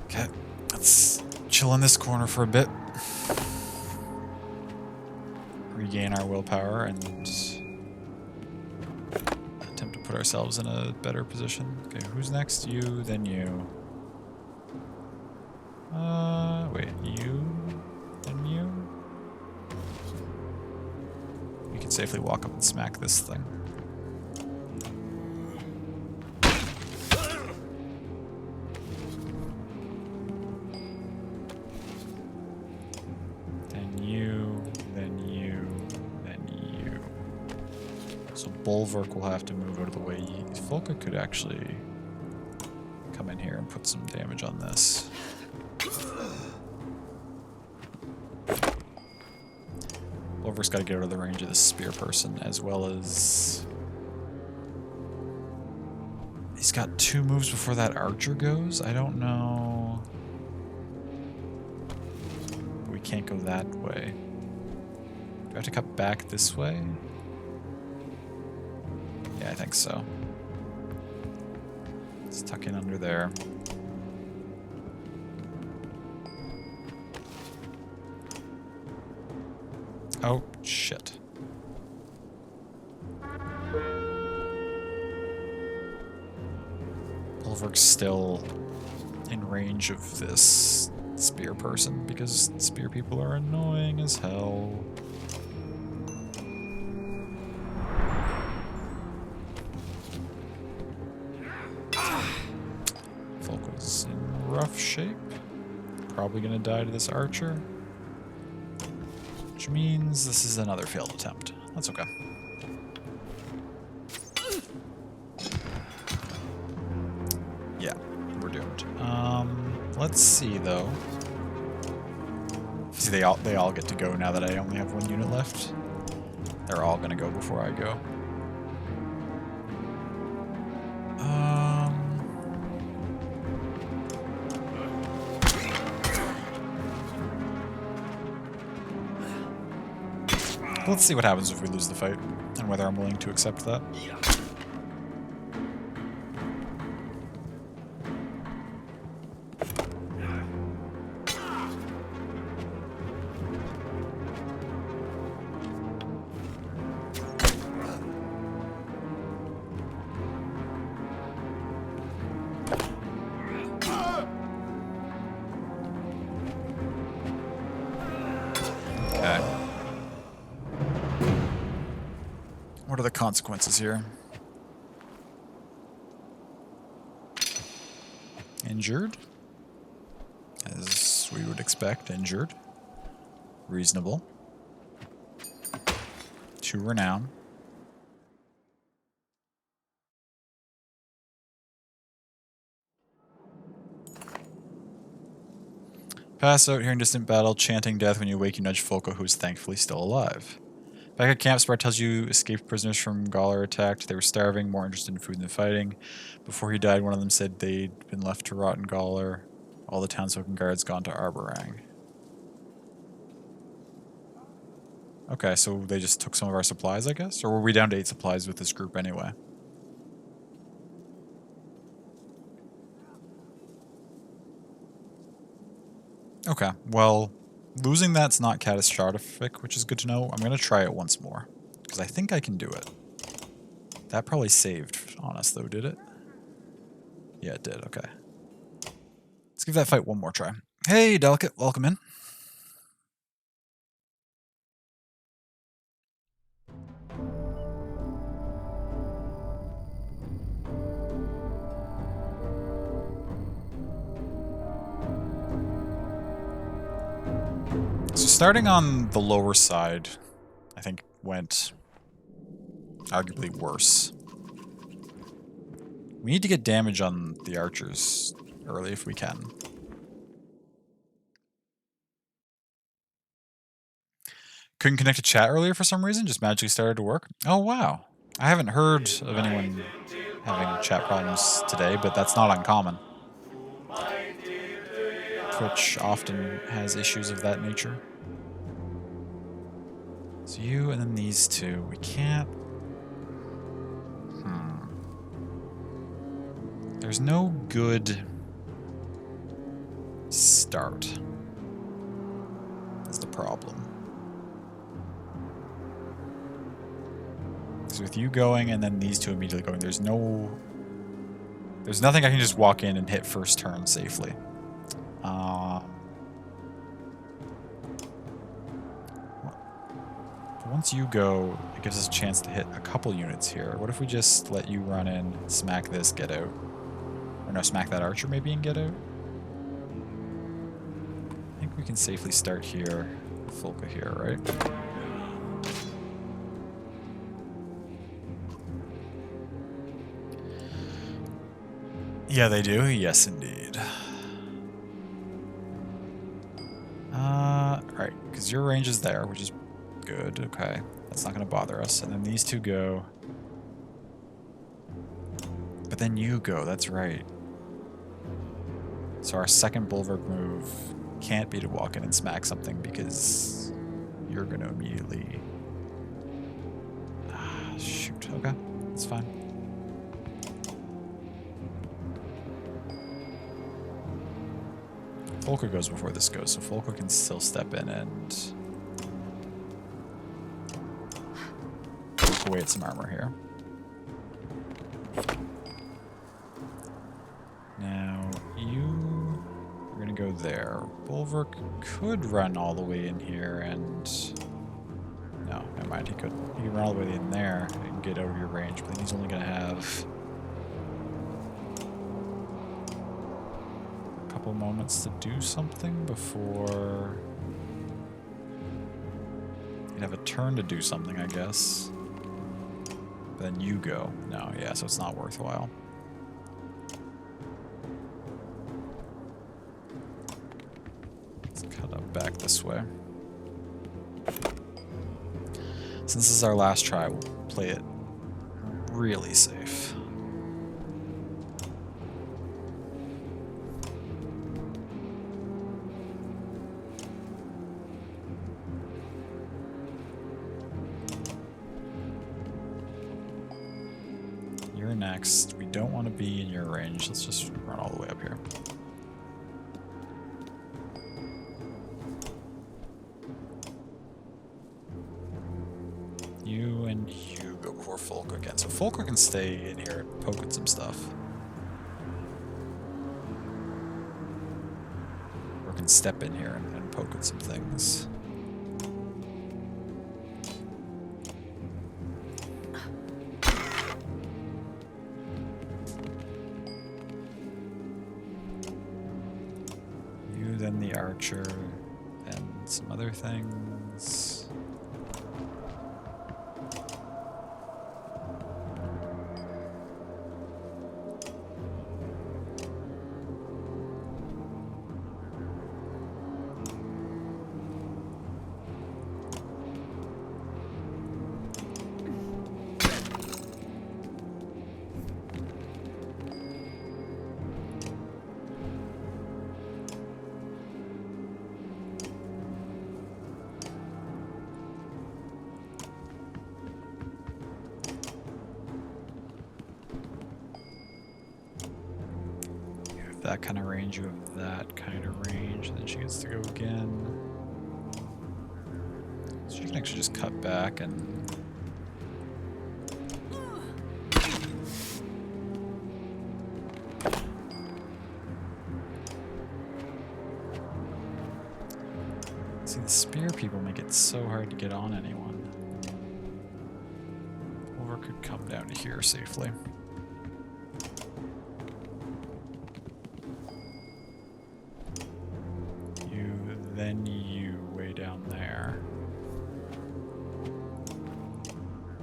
Okay. Let's chill in this corner for a bit. Regain our willpower and put ourselves in a better position. Okay, who's next? You, then you. Wait, you, then you? You can safely walk up and smack this thing. Then you, then you, then you. So Bulwark will have to move out of the way. Folka could actually come in here and put some damage on this. Bulwark's got to get out of the range of the spear person, as well as... He's got 2 moves before that archer goes? I don't know... We can't go that way. Do I have to cut back this way? Yeah, I think so. Let's tuck in under there. Oh, shit. Bulwark's still in range of this spear person because spear people are annoying as hell. Folka's in rough shape. Probably gonna die to this archer. Which means this is another failed attempt. That's okay. Yeah, we're doomed. Let's see though. See, they all get to go now that I only have 1 unit left. They're all gonna go before I go. Let's see what happens if we lose the fight, and whether I'm willing to accept that. What are the consequences here? Injured. As we would expect, injured. Reasonable. 2 renown. Pass out, hearing distant battle, chanting death. When you wake, you nudge Folko, who is thankfully still alive. Back at camp, Spar tells you escaped prisoners from Gaul are attacked. They were starving, more interested in food than fighting. Before he died, one of them said they'd been left to rot in Gaular. All the townsfolk and guards gone to Arborang. Okay, so they just took some of our supplies, I guess? Or were we down to 8 supplies with this group anyway? Okay, well, losing that's not catastrophic, which is good to know. I'm going to try it once more, because I think I can do it. That probably saved on us, though, did it? Yeah, it did, okay. Let's give that fight one more try. Hey, Delicate, welcome in. So starting on the lower side, I think went arguably worse. We need to get damage on the archers early if we can. Couldn't connect to chat earlier for some reason, just magically started to work. Oh wow. I haven't heard of anyone having chat problems today, but that's not uncommon. Twitch often has issues of that nature. So you and then these two. We can't... There's no good start. That's the problem. So with you going and then these two immediately going, there's nothing I can just walk in and hit first turn safely. Once you go, it gives us a chance to hit a couple units here. What if we just let you run in, smack this, get out? Or no, smack that archer maybe and get out? I think we can safely start here, Folka here, right? Yeah, they do. Yes, indeed. Alright, because your range is there, which is good. Okay, that's not going to bother us. And then these two go. But then you go, that's right. So our second bulwark move can't be to walk in and smack something because you're going to immediately... shoot, okay, that's fine. Folka goes before this goes, so Folka can still step in and take away at some armor here. Now, you're gonna go there. Bulwark could run all the way in here and... No, never mind, he could run all the way in there and get out of your range, but then he's only gonna have moments to do something before you'd have a turn to do something, I guess. But then you go. No, yeah, so it's not worthwhile. Let's cut up back this way. Since this is our last try, we'll play it really safe. Next, we don't want to be in your range. Let's just run all the way up here. You and you go before Folka again. So Folka can stay in here and poke at some stuff. Or can step in here and poke at some things. Then the archer and some other things. that kind of range, you have that kind of range, and then she gets to go again. So you can actually just cut back and... See, the spear people make it so hard to get on anyone. Or could come down to here safely. Then you way down there.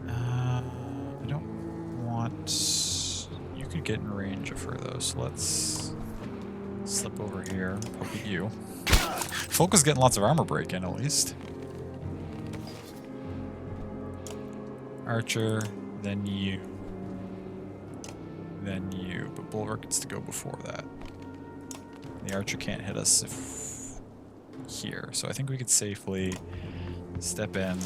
I don't want... You could get in range of her though, so let's slip over here, poke at you. Folka's getting lots of armor break in at least. Archer, then you. Then you, but Bulwark gets to go before that. The Archer can't hit us if... here, so I think we could safely step in,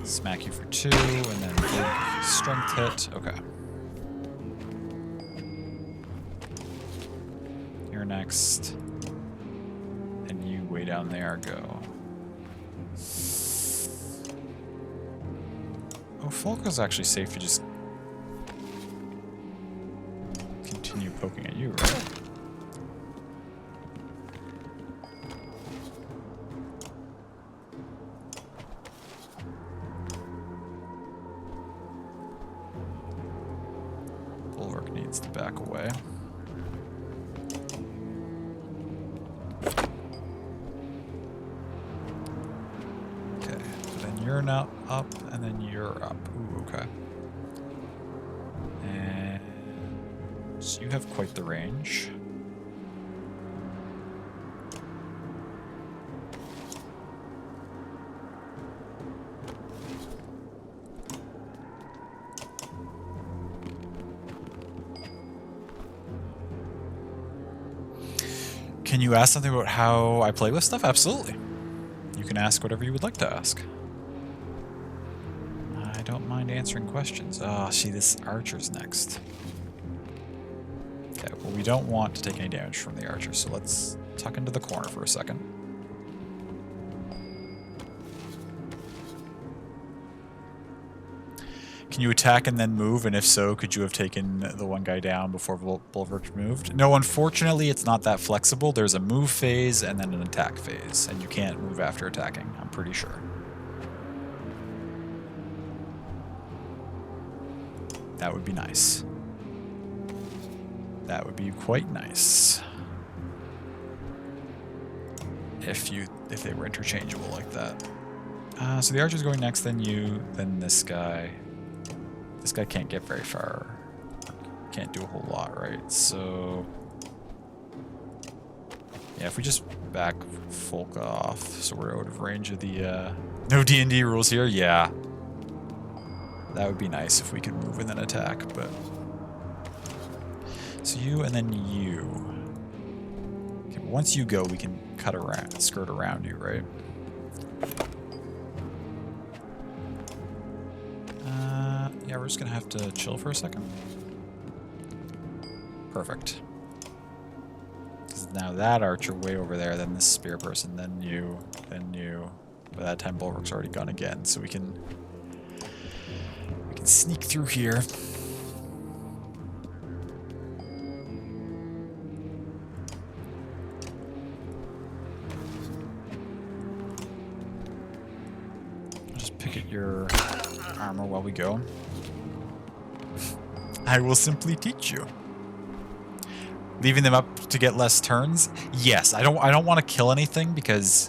smack you for 2, and then big strength hit. Okay. You're next. And you way down there go. Oh, Folka's actually safe to just continue poking at you, right? Bulwark needs to back away. Okay, then you're now up, and then you're up. Ooh, okay. And so you have quite the range. Can you ask something about how I play with stuff? Absolutely. You can ask whatever you would like to ask. I don't mind answering questions. Ah, see, this Archer's next. Okay, well, we don't want to take any damage from the Archer, so let's tuck into the corner for a second. Can you attack and then move? And if so, could you have taken the one guy down before Bulwark moved? No, unfortunately, it's not that flexible. There's a move phase and then an attack phase, and you can't move after attacking, I'm pretty sure. That would be nice. That would be quite nice. If they were interchangeable like that. So the Archer's going next, then you, then this guy. This guy can't get very far. Can't do a whole lot, right? So... yeah, if we just back Folka off, so we're out of range of the... no D&D rules here? Yeah. That would be nice if we could move and then attack, but... so you and then you. Okay, but once you go, we can cut around, skirt around you, right? Yeah, we're just gonna have to chill for a second. Perfect. Because now that Archer way over there, then this spear person, then you, then you. By that time, Bulwark's already gone again, so we can sneak through here. I'll just pick at your armor while we go. I will simply teach you. Leaving them up to get less turns? Yes, I don't want to kill anything because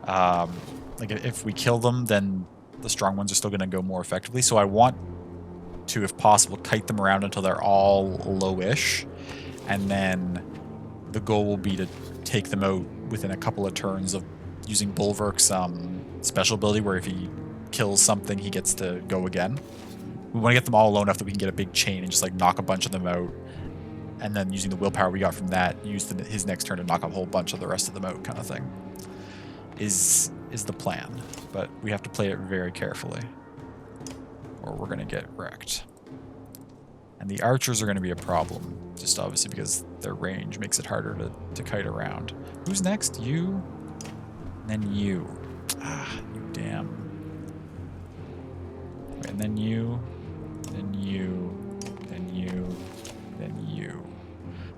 like if we kill them, then the strong ones are still going to go more effectively. So I want to, if possible, kite them around until they're all low-ish, and then the goal will be to take them out within a couple of turns of using Bulwark's special ability, where if he kills something, he gets to go again. We want to get them all low enough that we can get a big chain and just like knock a bunch of them out, and then using the willpower we got from that, use his next turn to knock a whole bunch of the rest of them out, kind of thing. Is the plan, but we have to play it very carefully, or we're gonna get wrecked. And the archers are going to be a problem, just obviously because their range makes it harder to kite around. Who's next? You? And then you. Ah, you damn. And then you. Then you. Then you. Then you.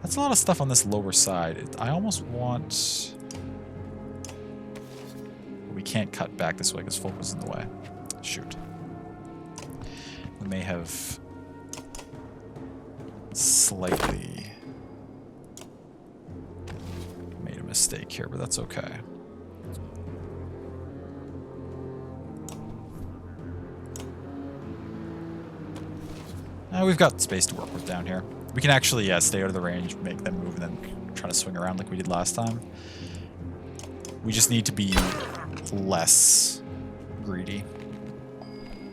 That's a lot of stuff on this lower side. I almost want... We can't cut back this way because folk was in the way. Shoot. We may have slightly made a mistake here, but that's okay. We've got space to work with down here. We can actually, yeah, stay out of the range, make them move, and then try to swing around like we did last time. We just need to be less greedy.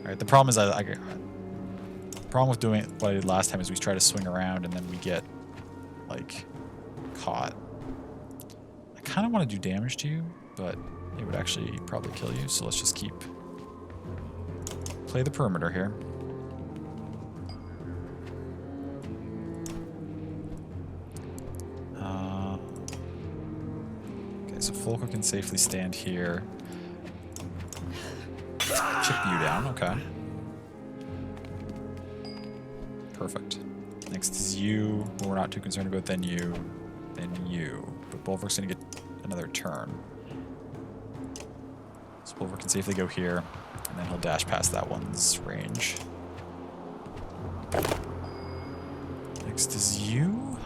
Right? The problem is the problem with doing what I did last time is we try to swing around and then we get like caught. I kind of want to do damage to you, but it would actually probably kill you. So let's just play the perimeter here. Okay, so Folko can safely stand here. Chip you down, okay. Perfect. Next is you, who we're not too concerned about, then you, then you. But Bulwark's gonna get another turn. So Bulwark can safely go here, and then he'll dash past that one's range. Next is you.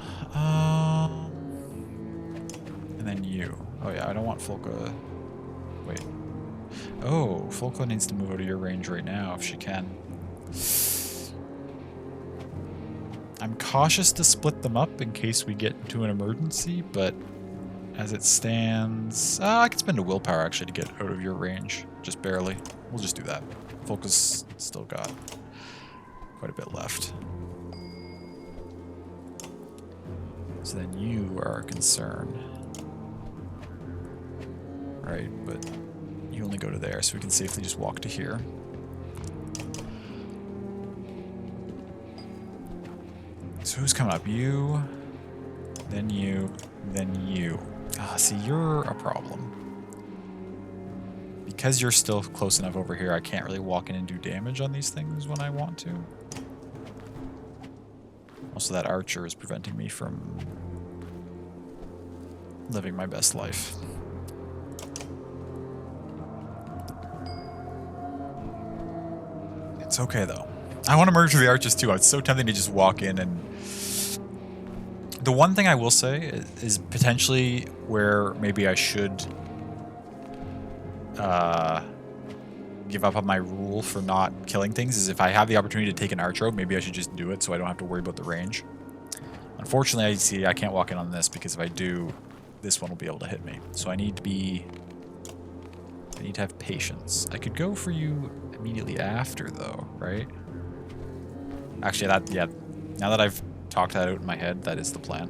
And then you. Oh yeah, I don't want Folko. Wait. Oh, Folko needs to move out of your range right now if she can. I'm cautious to split them up in case we get into an emergency, but as it stands... I could spend a willpower actually to get out of your range. Just barely. We'll just do that. Folko's still got quite a bit left. So then you are a concern. Right, but you only go to there, so we can safely just walk to here. So who's coming up? You, then you, then you. Ah, see, you're a problem. Because you're still close enough over here, I can't really walk in and do damage on these things when I want to. Also, that archer is preventing me from living my best life. It's okay, though. I want to merge with the archers, too. It's so tempting to just walk in and... The one thing I will say is potentially where maybe I should give up on my rule for not killing things is if I have the opportunity to take an archer out, maybe I should just do it so I don't have to worry about the range. Unfortunately, I can't walk in on this because if I do, this one will be able to hit me. So I need to have patience. I could go for you immediately after, though, right? Actually, yeah. Now that I've talked that out in my head, that is the plan.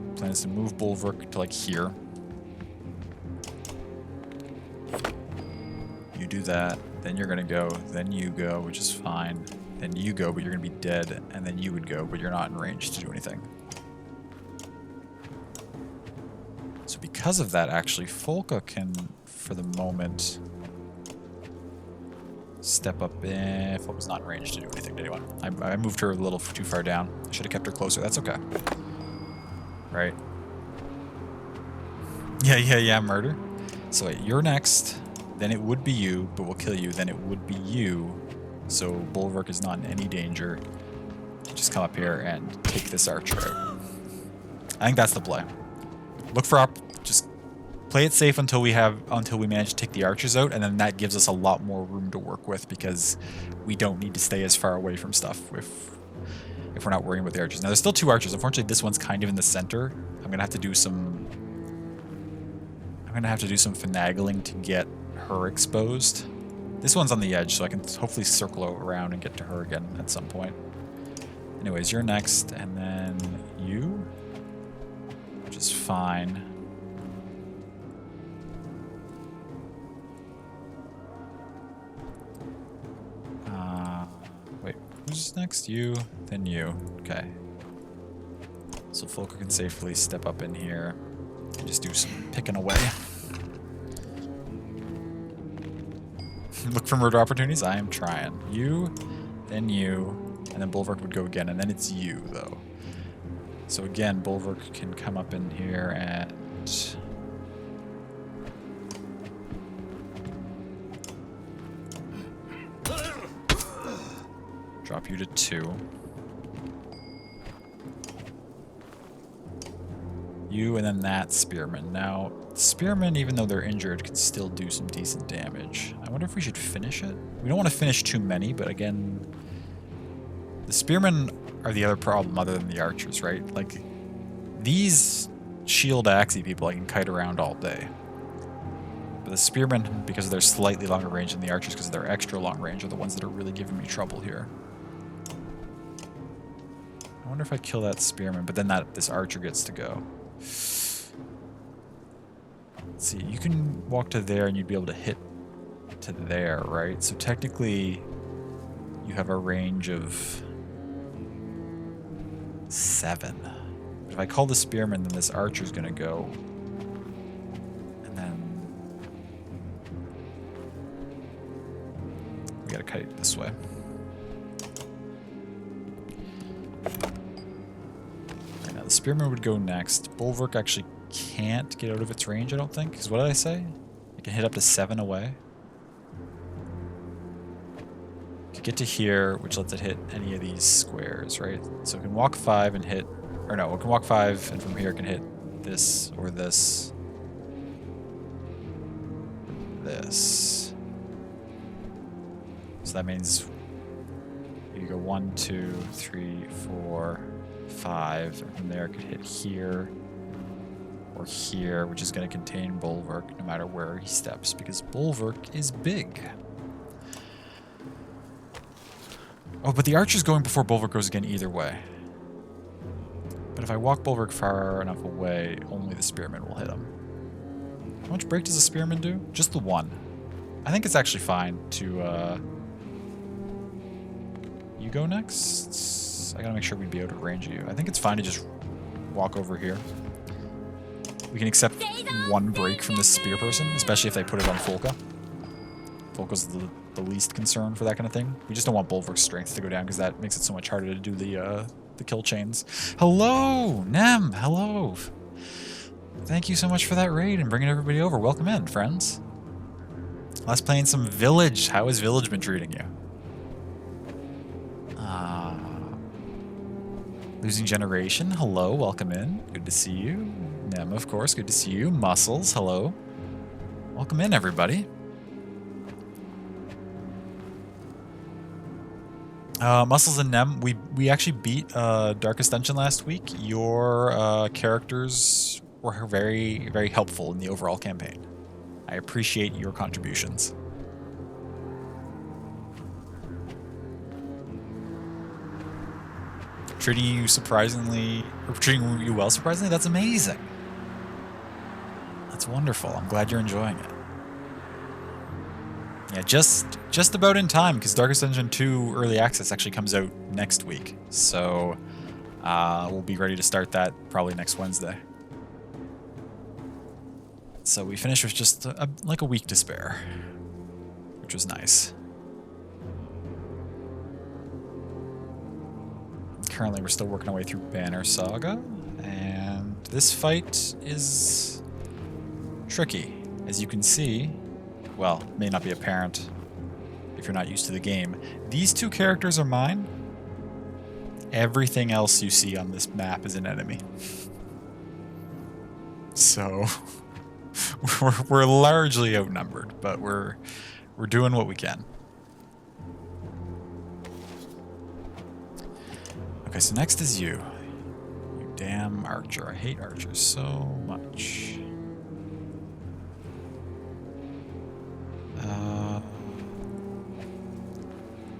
The plan is to move Bulwark to, like, here. You do that, then you're gonna go, then you go, which is fine. Then you go, but you're gonna be dead, and then you would go, but you're not in range to do anything. So because of that, actually, Folka can, for the moment, step up in. Folka's not in range to do anything to anyone. I moved her a little too far down. I should have kept her closer. That's okay. Right? Yeah, murder. So wait, you're next. Then it would be you, but we'll kill you. Then it would be you. So Bulwark is not in any danger. Just come up here and take this archer out. I think that's the play. Look for just play it safe until we manage to take the archers out, and then that gives us a lot more room to work with because we don't need to stay as far away from stuff if we're not worrying about the archers. Now there's still two archers. Unfortunately, this one's kind of in the center. I'm gonna have to do some finagling to get her exposed. This one's on the edge, so I can hopefully circle around and get to her again at some point. Anyways, you're next, and then you, which is fine. Wait, who's Who's next? You, then you. Okay. So Folker can safely step up in here and just do some picking away. Look for murder opportunities? I am trying. You, then you, and then Bulwark would go again, and then it's you, though. So again, Bulwark can come up in here and... drop you to 2. You and then that Spearman. Now, Spearmen, even though they're injured, can still do some decent damage. I wonder if we should finish it? We don't want to finish too many, but again... The Spearmen are the other problem other than the archers, right? Like, these shield axey people I can kite around all day. But the Spearmen, because of their slightly longer range than the archers, because of their extra long range, are the ones that are really giving me trouble here. I wonder if I kill that Spearman, but then this archer gets to go. Let's see, you can walk to there and you'd be able to hit to there, right? So technically, you have a range of 7. But if I call the Spearman, then this archer's gonna go. And then... we gotta cut it this way. Now the Spearman would go next. Bulwark actually can't get out of its range, I don't think. Because what did I say? It can hit up to 7 away. It can get to here, which lets it hit any of these squares, right? So it can walk 5 and hit... or no, it can walk 5 and from here it can hit this or this. This. So that means you go 1, 2, 3, 4, 5, and from there it could hit here or here, which is going to contain Bulwark no matter where he steps, because Bulwark is big. Oh, but the archer's going before Bulwark goes again either way. But if I walk Bulwark far enough away, only the Spearman will hit him. How much break does a Spearman do? Just the 1. I think it's actually fine to, you go next? I gotta make sure we'd be out of range of you. I think it's fine to just walk over here. We can accept 1 break from this spear person, especially if they put it on Folka. Folka's the least concern for that kind of thing. We just don't want Bulwark's strength to go down because that makes it so much harder to do the kill chains. Hello, Nem. Hello. Thank you so much for that raid and bringing everybody over. Welcome in, friends. Let's play in some Village. How has Village been treating you? Losing Generation. Hello, welcome in. Good to see you. Nem, of course, good to see you. Muscles, hello. Welcome in, everybody. Muscles and Nem, we actually beat Darkest Dungeon last week. Your characters were very, very helpful in the overall campaign. I appreciate your contributions. Treating you well surprisingly? That's amazing. That's wonderful. I'm glad you're enjoying it. Yeah, just about in time, because Darkest Dungeon 2 Early Access actually comes out next week. So we'll be ready to start that probably next Wednesday. So we finished with just like a week to spare, which was nice. Currently, we're still working our way through Banner Saga, and this fight is tricky. As you can see, well, may not be apparent if you're not used to the game. These 2 characters are mine. Everything else you see on this map is an enemy. So we're largely outnumbered, but we're doing what we can. Okay, so next is you. You damn archer. I hate archers so much.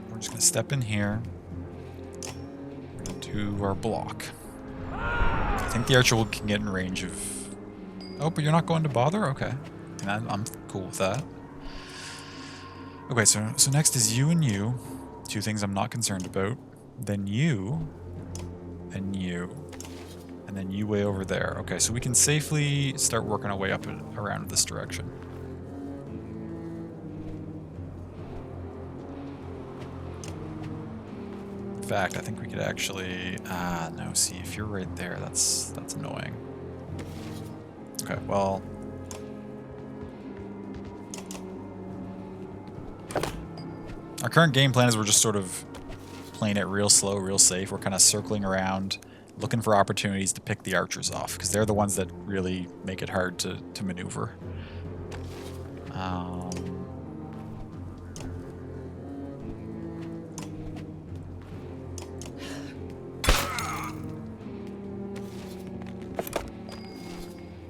We're just gonna step in here. We're gonna do our block. I think the archer can get in range of... Oh, but you're not going to bother? Okay. And I'm cool with that. Okay, so next is you and you. 2 things I'm not concerned about. then you, and you, and then you way over there. Okay, so we can safely start working our way up and around this direction. In fact, I think we could actually... no, see, if you're right there, that's annoying. Okay, well... Our current game plan is we're just sort of playing it real slow, real safe. We're kind of circling around, looking for opportunities to pick the archers off, because they're the ones that really make it hard to maneuver.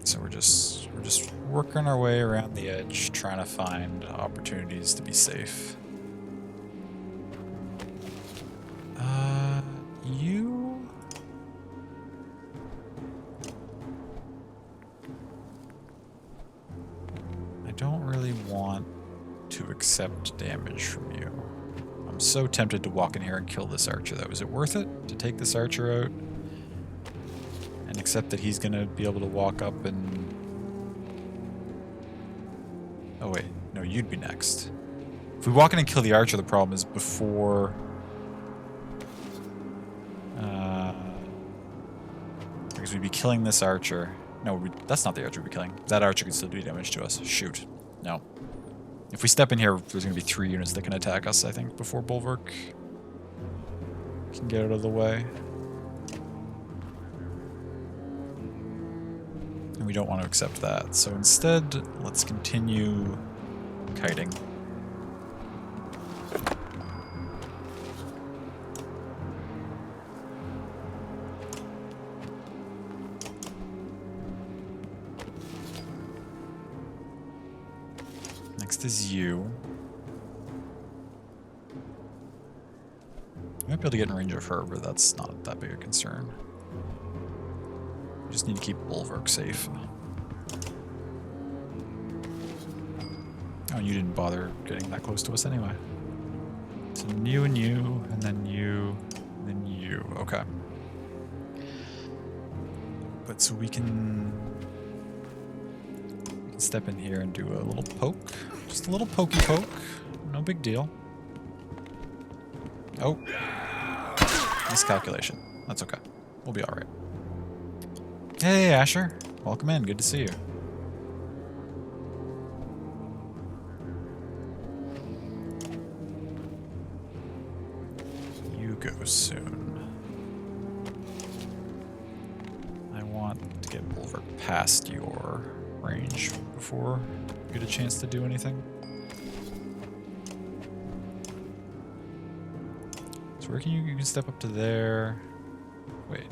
So we're just working our way around the edge, trying to find opportunities to be safe. You... I don't really want to accept damage from you. I'm so tempted to walk in here and kill this archer, though. Is it worth it to take this archer out and accept that he's going to be able to walk up and... Oh, wait. No, you'd be next. If we walk in and kill the archer, the problem is before... because we'd be killing this archer. No, that's not the archer we'd be killing. That archer can still do damage to us. Shoot. No. If we step in here, there's going to be 3 units that can attack us, I think, before Bulwark can get out of the way. And we don't want to accept that. So instead, let's continue kiting. Next is you. You might be able to get in range of her, but that's not that big a concern. We just need to keep Bulwark safe. Oh, you didn't bother getting that close to us anyway. So you and you, and then you, and then you. Okay. But so we can step in here and do a little poke. Just a little pokey poke. No big deal. Oh. Miscalculation. That's okay. We'll be alright. Hey, Asher. Welcome in. Good to see you. You go soon. I want to get Bulwark past your range before you get a chance to do anything. So where can you can step up to there? Wait.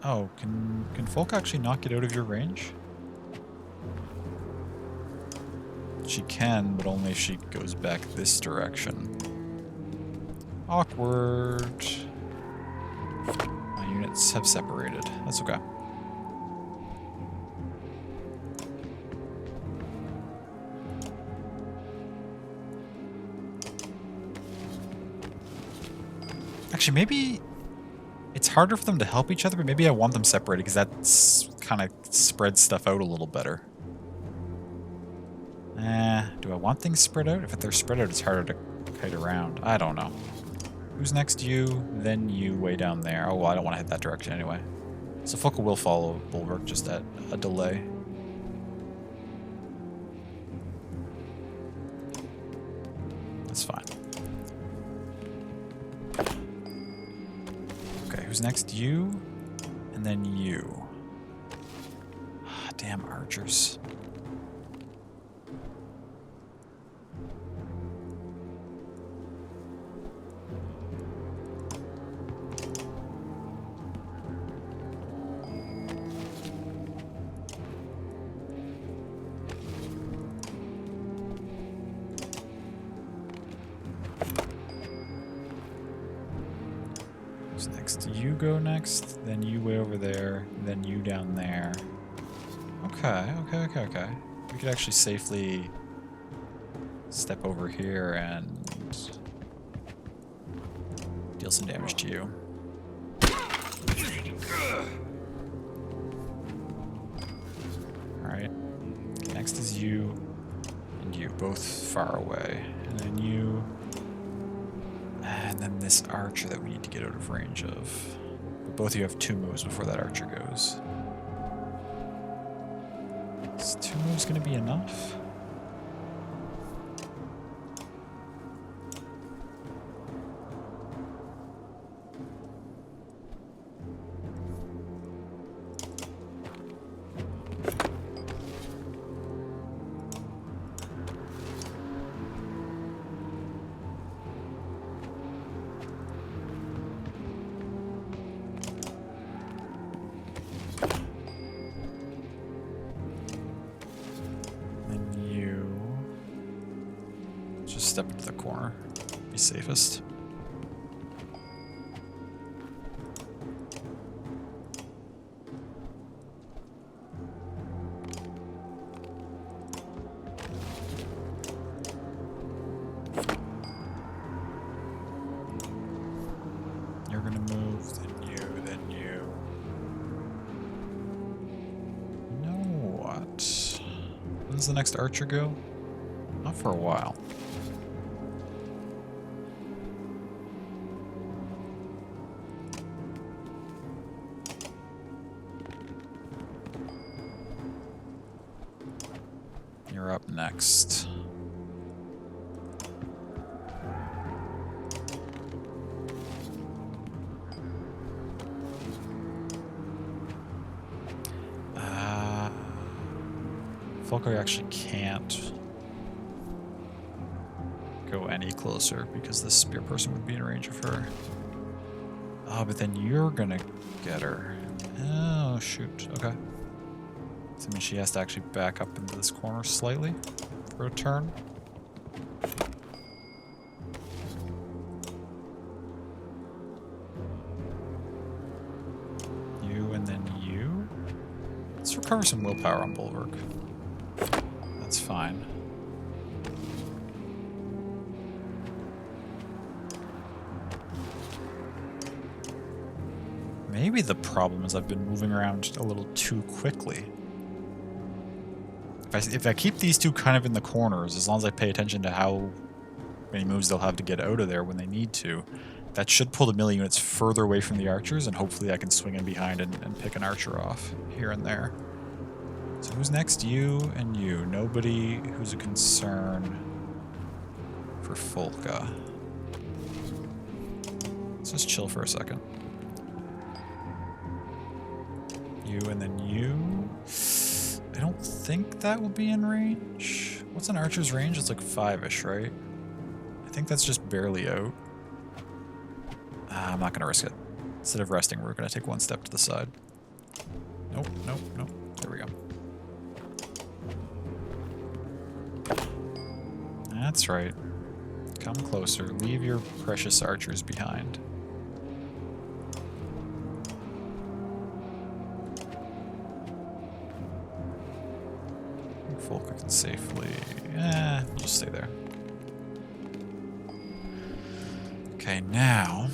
Oh, can Folk actually knock it out of your range? She can, but only if she goes back this direction. Awkward. My units have separated. That's okay. Actually, maybe it's harder for them to help each other, but maybe I want them separated because that's kind of spreads stuff out a little better. Do I want things spread out? If they're spread out, it's harder to kite around. I don't know. Who's next to you? Then you way down there. Oh, well, I don't want to head that direction anyway. So Focal will follow Bulwark, just at a delay. That's fine. Okay, who's next? You, and then you. Ah, damn archers. Next, you go next, then you way over there, then you down there. Okay. We could actually safely step over here and deal some damage to you. Alright. Next is you and you, both far away. And then you. And then this archer that we need to get out of range of. But both of you have 2 moves before that archer goes. Is 2 moves going to be enough? Step into the corner. Be safest. You're gonna move, then you, then you. You know what? When does the next archer go? Not for a while. You're up next. Falco actually can't go any closer because the spear person would be in range of her. Oh, but then you're gonna get her. Oh, shoot. Okay. So, I mean, she has to actually back up into this corner slightly for a turn. You and then you. Let's recover some willpower on Bulwark. That's fine. Maybe the problem is I've been moving around a little too quickly. If I keep these two kind of in the corners, as long as I pay attention to how many moves they'll have to get out of there when they need to, that should pull the melee units further away from the archers, and hopefully I can swing in behind and pick an archer off here and there. So who's next? You and you. Nobody who's a concern for Folka. Let's just chill for a second. You and then you. I don't think that will be in range. What's an archer's range? It's like 5-ish, right? I think that's just barely out. I'm not going to risk it. Instead of resting, we're going to take one step to the side. Nope, nope, nope. There we go. That's right. Come closer. Leave your precious archers behind. Folka can safely... just stay there. Okay, now...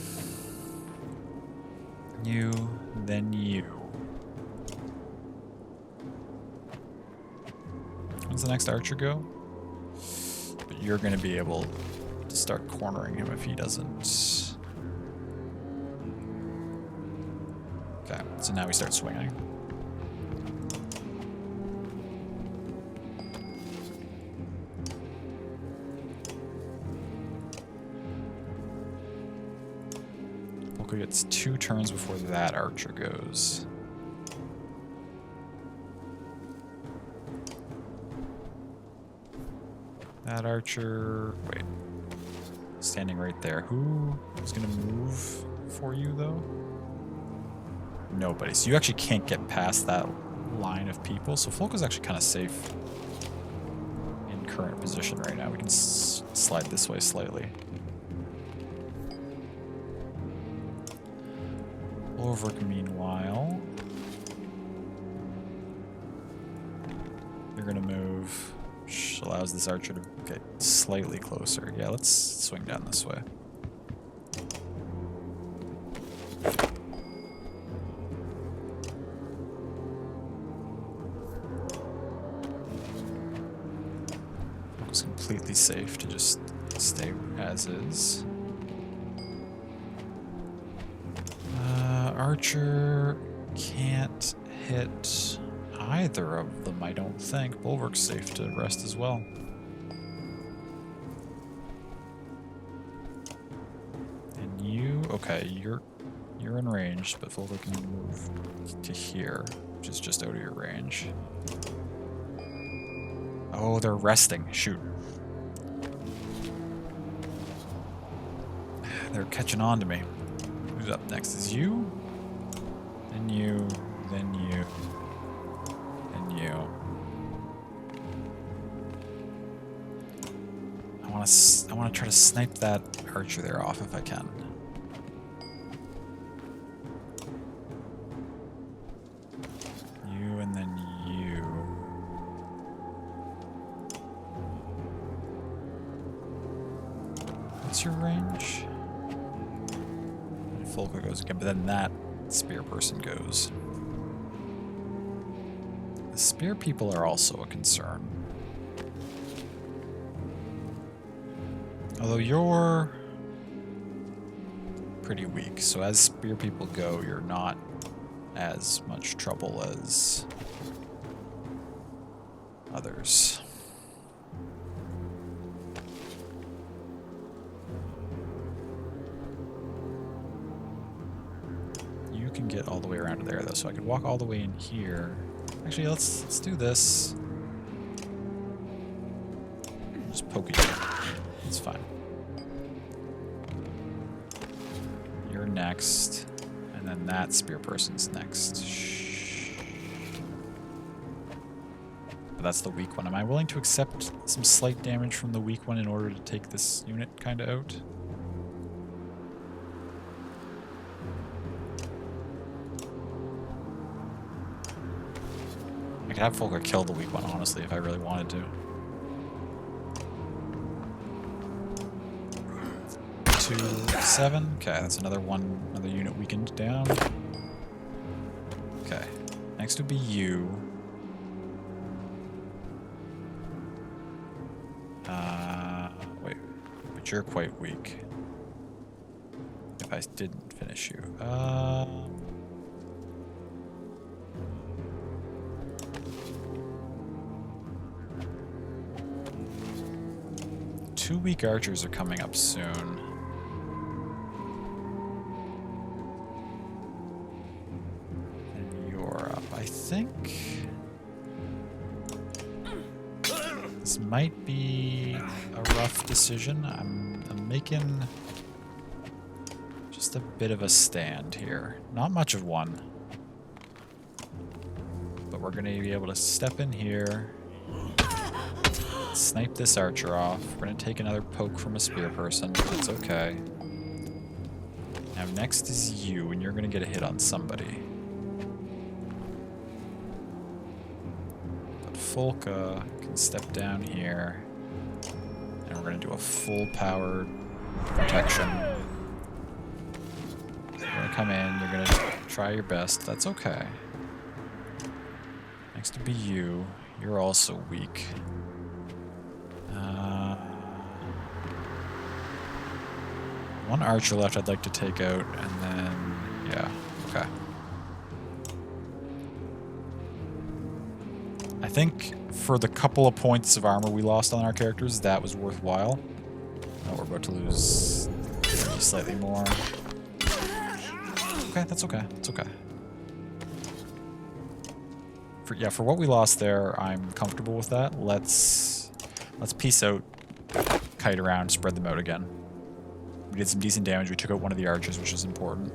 You, then you. When's the next archer go? But you're going to be able to start cornering him if he doesn't. Okay, so now we start swinging. Gets 2 turns before that archer goes. That archer... Wait. Standing right there. Who's going to move for you, though? Nobody. So you actually can't get past that line of people. So Folka's actually kind of safe in current position right now. We can slide this way slightly. Bulwark, meanwhile, you're gonna move, which allows this archer to get slightly closer. Yeah, let's swing down this way. Looks completely safe to just stay as is. Archer can't hit either of them, I don't think. Bulwark's safe to rest as well. And you, okay, you're in range, but Fulver can move to here, which is just out of your range. Oh, they're resting. Shoot. They're catching on to me. Who's up next? Is you? Then you. Then you. Then you. I want to try to snipe that archer there off if I can. You and then you. What's your range? Folka goes again, but then that spear person goes. The spear people are also a concern. Although you're pretty weak, so as spear people go, you're not as much trouble as others. You can get all the way around to there though, so I could walk all the way in here. Actually, let's do this. Just poke at you. It's fine. You're next, and then that spear person's next. But that's the weak one. Am I willing to accept some slight damage from the weak one in order to take this unit kind of out? I could have Folker kill the weak one, honestly, if I really wanted to. 2, 7. Okay, that's another unit weakened down. Okay, next would be you. Wait, but you're quite weak. If I didn't finish you. 2 weak archers are coming up soon. And you're up. I think this might be a rough decision. I'm making just a bit of a stand here. Not much of one. But we're going to be able to step in here. Snipe this archer off. We're going to take another poke from a spear person. That's okay. Now next is you, and you're going to get a hit on somebody. But Folka can step down here. And we're going to do a full-powered protection. You're going to come in. You're going to try your best. That's okay. Next to be you. You're also weak. One archer left I'd like to take out, and then, yeah, okay. I think for the couple of points of armor we lost on our characters, that was worthwhile. Now we're about to lose slightly more. Okay, that's okay, it's okay. For what we lost there, I'm comfortable with that. Let's peace out, kite around, spread them out again. We did some decent damage. We took out one of the archers, which is important.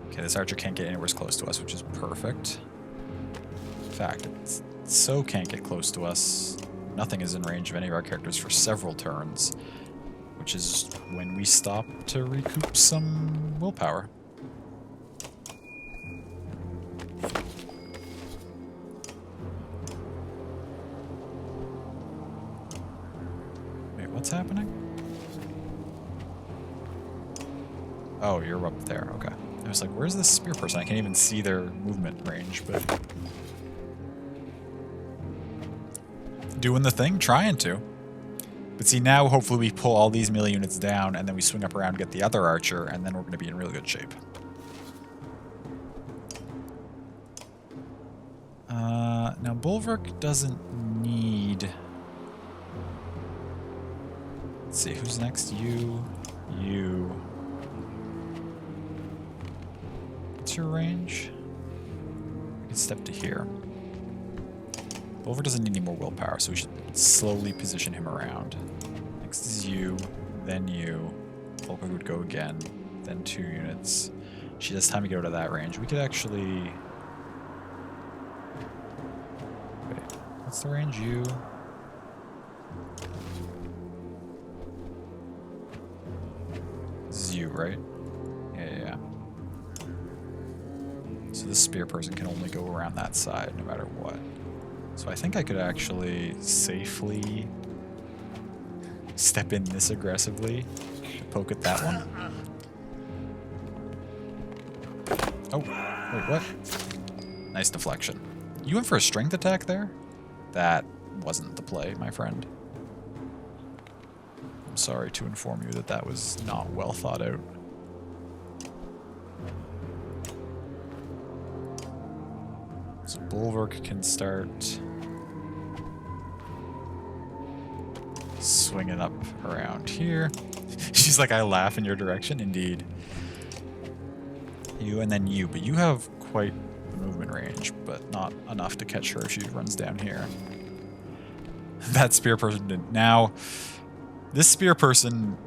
Okay, this archer can't get anywhere close to us, which is perfect. In fact, it so can't get close to us. Nothing is in range of any of our characters for several turns, which is when we stop to recoup some willpower. What's happening? Oh, you're up there. Okay. I was like, where's this spear person? I can't even see their movement range, but... doing the thing, trying to. But see, now hopefully we pull all these melee units down, and then we swing up around and get the other archer, and then we're going to be in really good shape. Now, Bulwark doesn't need... Let's see, who's next? You. What's your range? We can step to here. Bulwark doesn't need any more willpower, so we should slowly position him around. Next is you, then you. Volker would go again, then 2 units. She has time to get out of that range. We could actually... Wait, what's the range? You... This is you, right? Yeah. So this spear person can only go around that side no matter what. So I think I could actually safely step in this aggressively to poke at that one. Oh, wait, what? Nice deflection. You went for a strength attack there? That wasn't the play, my friend. I'm sorry to inform you that that was not well thought out. So Bulwark can start swinging up around here. She's like, I laugh in your direction. Indeed. You and then you, but you have quite the movement range, but not enough to catch her if she runs down here. That spear person didn't. Now, this spear person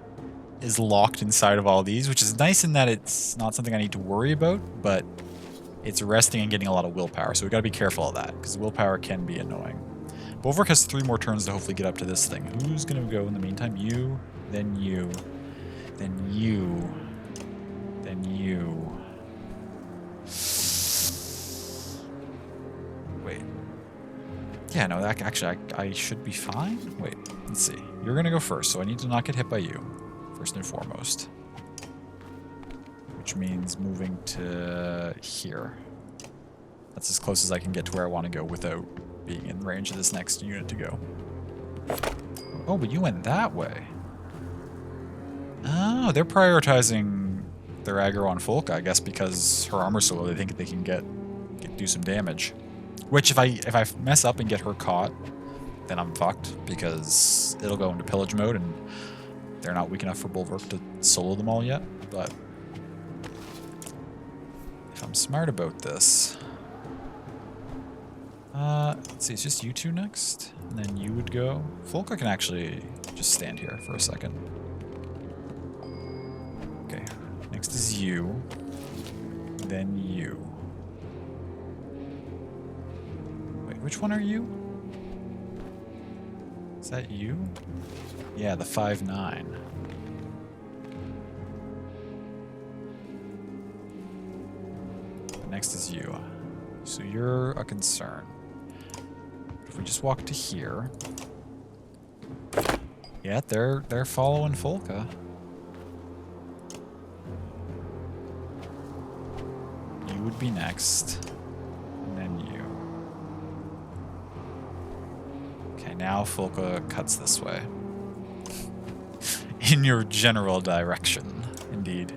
is locked inside of all these, which is nice in that it's not something I need to worry about, but it's resting and getting a lot of willpower, so we gotta be careful of that, because willpower can be annoying. Bulwark has 3 more turns to hopefully get up to this thing. Who's gonna go in the meantime? You, then you, then you, then you. Wait. Yeah, no, that actually, I should be fine. Wait, let's see. You're gonna go first, so I need to not get hit by you, first and foremost. Which means moving to here. That's as close as I can get to where I want to go without being in range of this next unit to go. Oh, but you went that way. Oh, they're prioritizing their aggro on Folka, I guess, because her armor's so low they think they can do some damage. Which, if I mess up and get her caught, then I'm fucked, because it'll go into pillage mode, and they're not weak enough for Bulwark to solo them all yet, but... if I'm smart about this... let's see, it's just you 2 next, and then you would go. Folka can actually just stand here for a second. Okay, next is you, then you. Wait, which one are you? Is that you? Yeah, the 5'9". Next is you. So you're a concern. If we just walk to here. Yeah, they're following Folka. You would be next. And then you. Okay, now Folka cuts this way. In your general direction, indeed.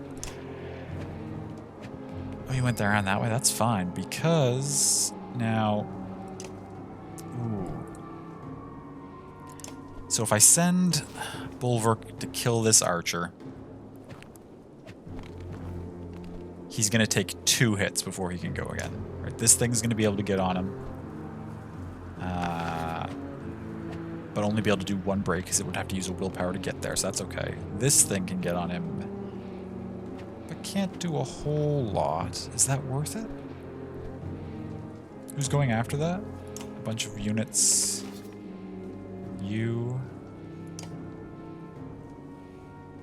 Oh, you went around that way? That's fine, because now... Ooh. So if I send Bulwark to kill this archer, he's going to take 2 hits before he can go again. Right? This thing's going to be able to get on him. But only be able to do 1 break, because it would have to use a willpower to get there, so that's okay. This thing can get on him, but can't do a whole lot. Is that worth it? Who's going after that? A bunch of units. You.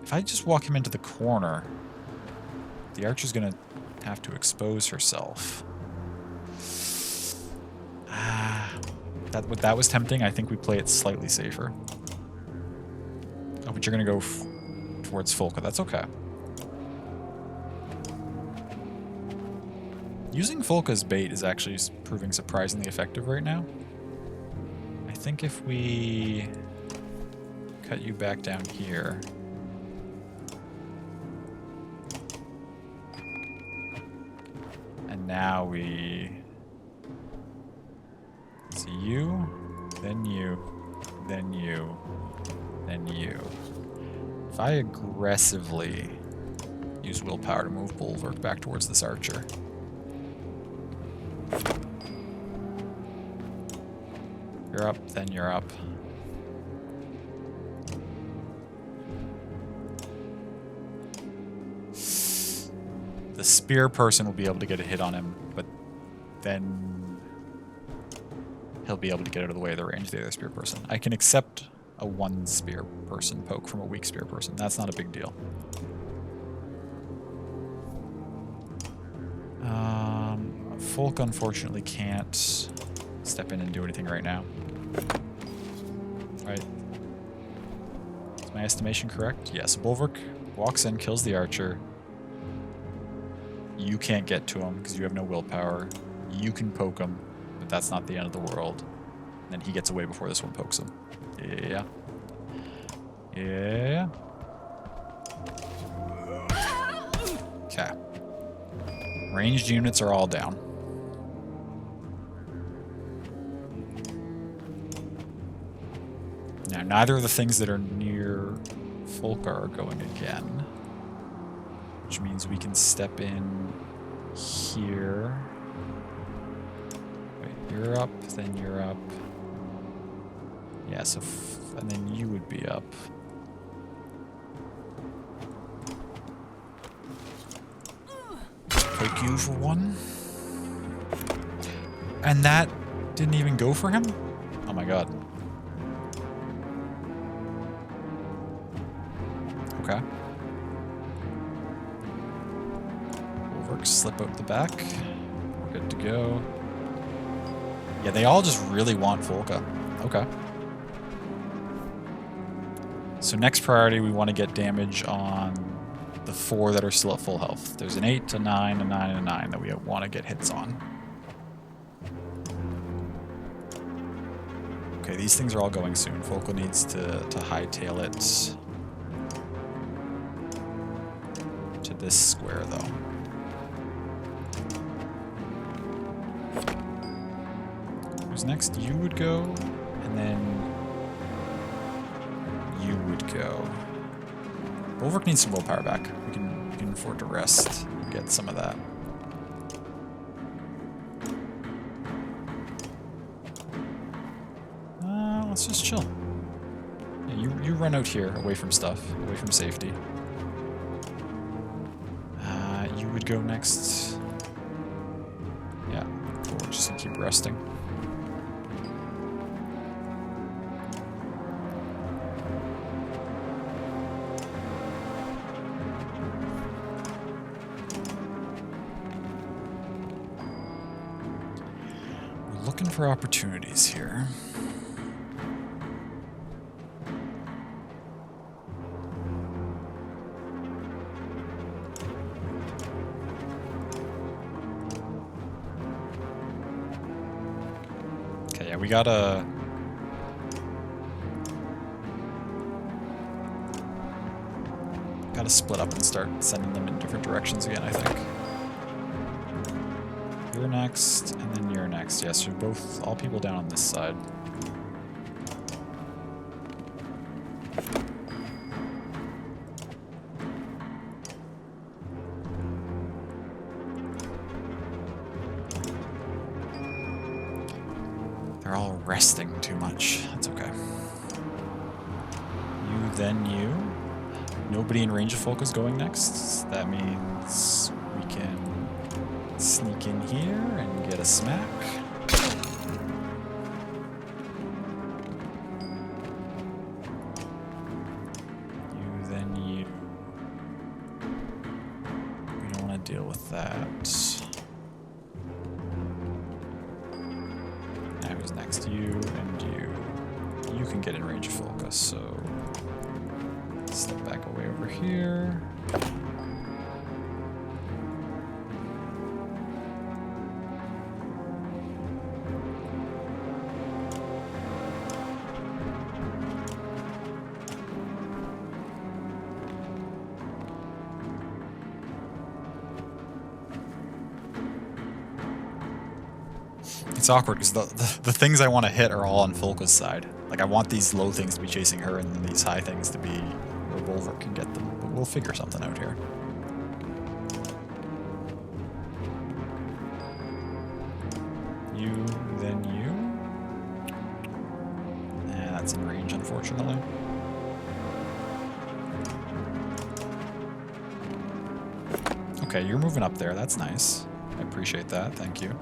If I just walk him into the corner, the archer's gonna have to expose herself. That was tempting. I think we play it slightly safer. Oh, but you're gonna go towards Folka. That's okay. Using Volk as bait is actually proving surprisingly effective right now. I think if we cut you back down here. And now we see you, then you, then you, then you. If I aggressively use willpower to move Bulwark back towards this archer. You're up, then you're up. The spear person will be able to get a hit on him, but then he'll be able to get out of the way of the range of the other spear person. I can accept a one spear person poke from a weak spear person. That's not a big deal. Folk unfortunately can't step in and do anything right now. Right? Is my estimation correct? Yes, Bulwark walks in, kills the archer. You can't get to him because you have no willpower. You can poke him, but that's not the end of the world. And then he gets away before this one pokes him. Yeah. Yeah. Okay. Ranged units are all down. Now, neither of the things that are near Folkar are going again. Which means we can step in here. Wait, you're up, then you're up. Yeah, so and then you would be up. Poke you for one. And that didn't even go for him? Oh my god. Okay. Bulwark, slip out the back. We're good to go. Yeah, they all just really want Volka. Okay. So next priority, we want to get damage on the 4 that are still at full health. There's an 8, a 9, a 9, and a 9 that we want to get hits on. Okay, these things are all going soon. Volka needs to hightail it to this square, though. Who's next? You would go, and then you would go. Bulwark needs some willpower back. We can afford to rest and get some of that. Let's just chill. Yeah, you run out here, away from stuff, away from safety. You would go next. Yeah, cool. We're just gonna keep resting. We're looking for opportunities here. We gotta split up and start sending them in different directions again, I think. You're next, and then you're next. Yes, you're both all people down on this side. They're all resting too much. That's okay. You, then you. Nobody in range of folk is going next. That means we can sneak in here and get a smack. You, then you. We don't want to deal with that. Next, you and you. You can get in range of focus, so step back away over here. It's awkward because the things I want to hit are all on Folka's side. Like, I want these low things to be chasing her and then these high things to be where Bulwark can get them. But we'll figure something out here. You, then you. And that's in range, unfortunately. Okay, you're moving up there. That's nice. I appreciate that. Thank you.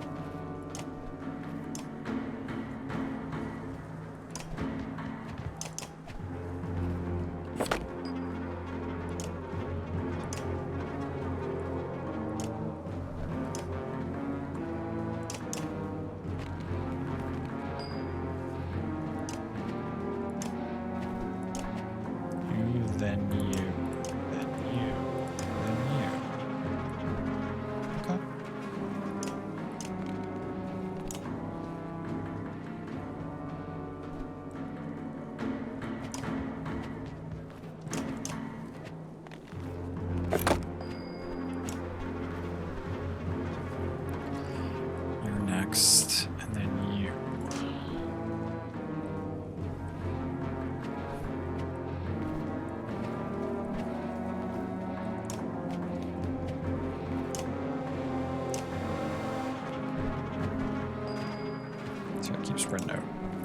Keep spreading out.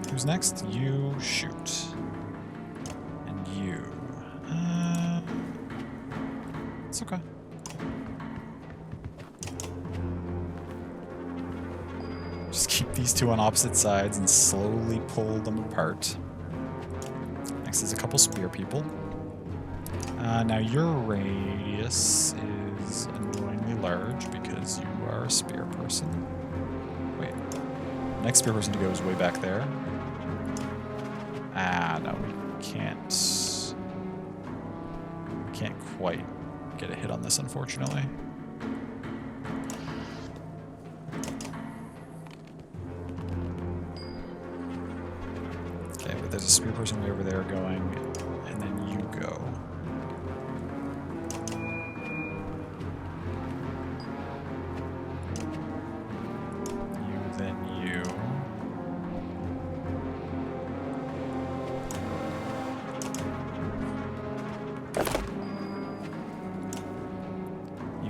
Who's next? You shoot. And you. It's okay. Just keep these two on opposite sides and slowly pull them apart. Next is a couple spear people. Now your radius is annoyingly large because you are a spear person. Wait. Next spear person to go is way back there. No, we can't. We can't quite get a hit on this, unfortunately. Okay, but there's a spear person way over there going, and then you go.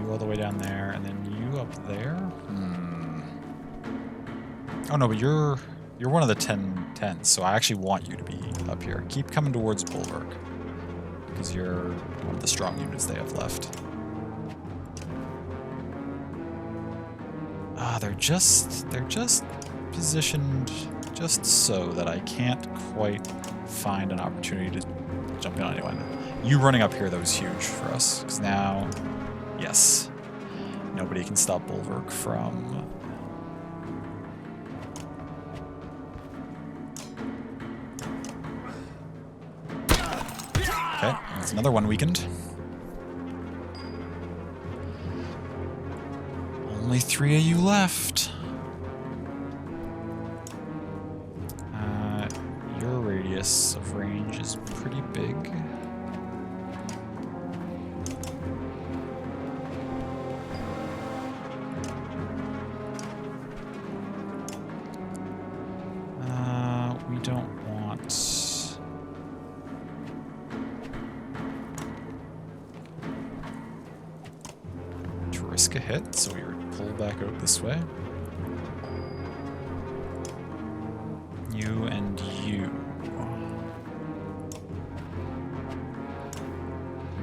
All the way down there, and then you up there? Oh no, but you're one of the 10-10s, so I actually want you to be up here. Keep coming towards Bulwark, because you're one of the strong units they have left. They're just positioned just so that I can't quite find an opportunity to jump in on anyone. You running up here, though, is huge for us, because now... Yes. Nobody can stop Bulwark from... Okay, that's another one weakened. Only 3 of you left. Your radius of range is pretty big. We don't want... to risk a hit, so we pull back out this way. You and you.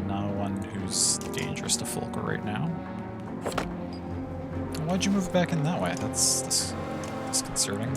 No one who's dangerous to Folka right now. Why'd you move back in that way? That's disconcerting.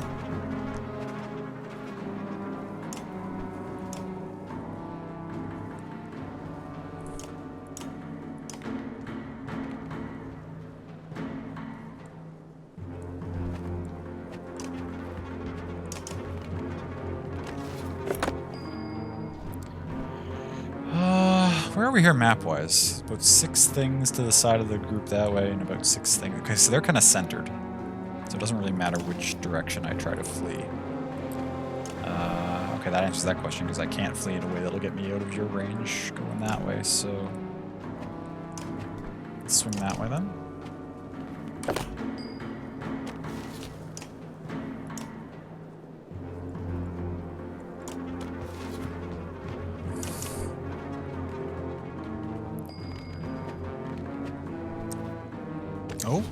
Where are we here map-wise? About 6 things to the side of the group that way, and about 6 things... Okay, so they're kind of centered. So it doesn't really matter which direction I try to flee. Okay, that answers that question, because I can't flee in a way that'll get me out of your range going that way, so... Let's swing that way, then. Oh,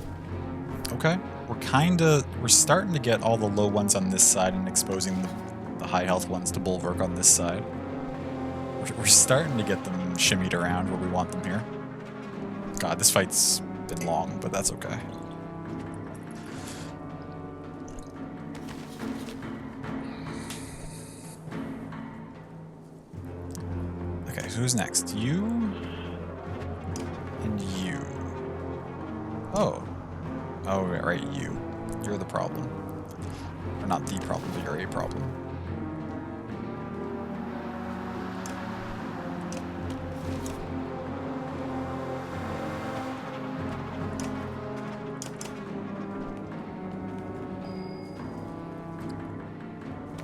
okay. We're starting to get all the low ones on this side and exposing the high health ones to Bulwark on this side. We're starting to get them shimmied around where we want them here. God, this fight's been long, but that's okay. Okay, so who's next? You and you. Oh. Oh, right, you. You're the problem. Or not the problem, but you're a problem.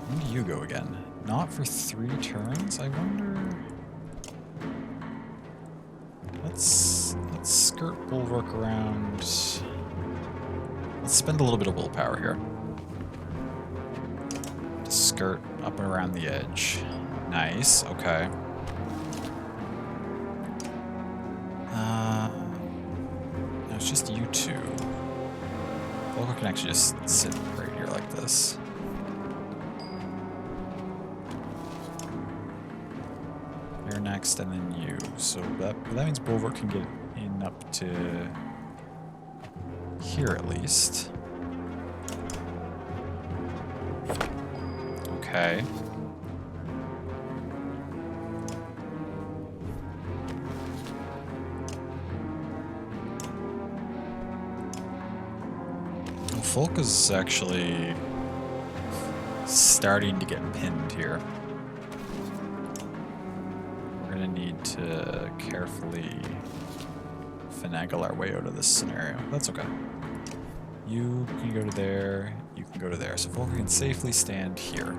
When do you go again? Not for 3 turns? I wonder... Let's skirt Bulwark around... Let's spend a little bit of willpower here. Skirt up and around the edge. Nice, okay. No, it's just you two. Bulwark can actually just sit right here like this. You're next, and then you. So that means Bulwark can get in up to here at least. Okay. Well, Folk is actually starting to get pinned here. We're gonna need to carefully finagle our way out of this scenario. That's okay. You can go to there, you can go to there. So Volker can safely stand here.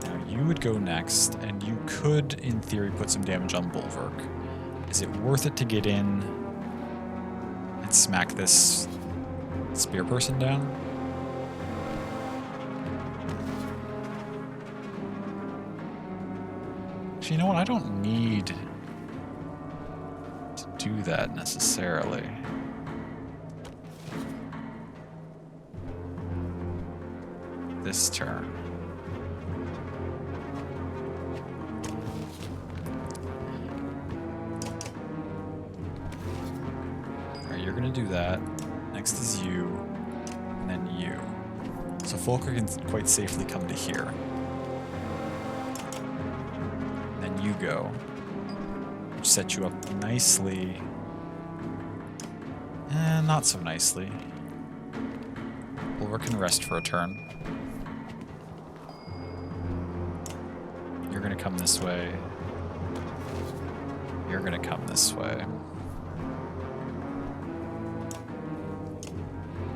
Now you would go next, and you could, in theory, put some damage on Bulwark. Is it worth it to get in and smack this spear person down? Actually, you know what? I don't need to do that necessarily. This turn. Alright, you're gonna do that. Next is you, and then you. So Volker can quite safely come to here. You go, which sets you up nicely, and not so nicely. Bulwark can rest for a turn. You're gonna come this way. You're gonna come this way.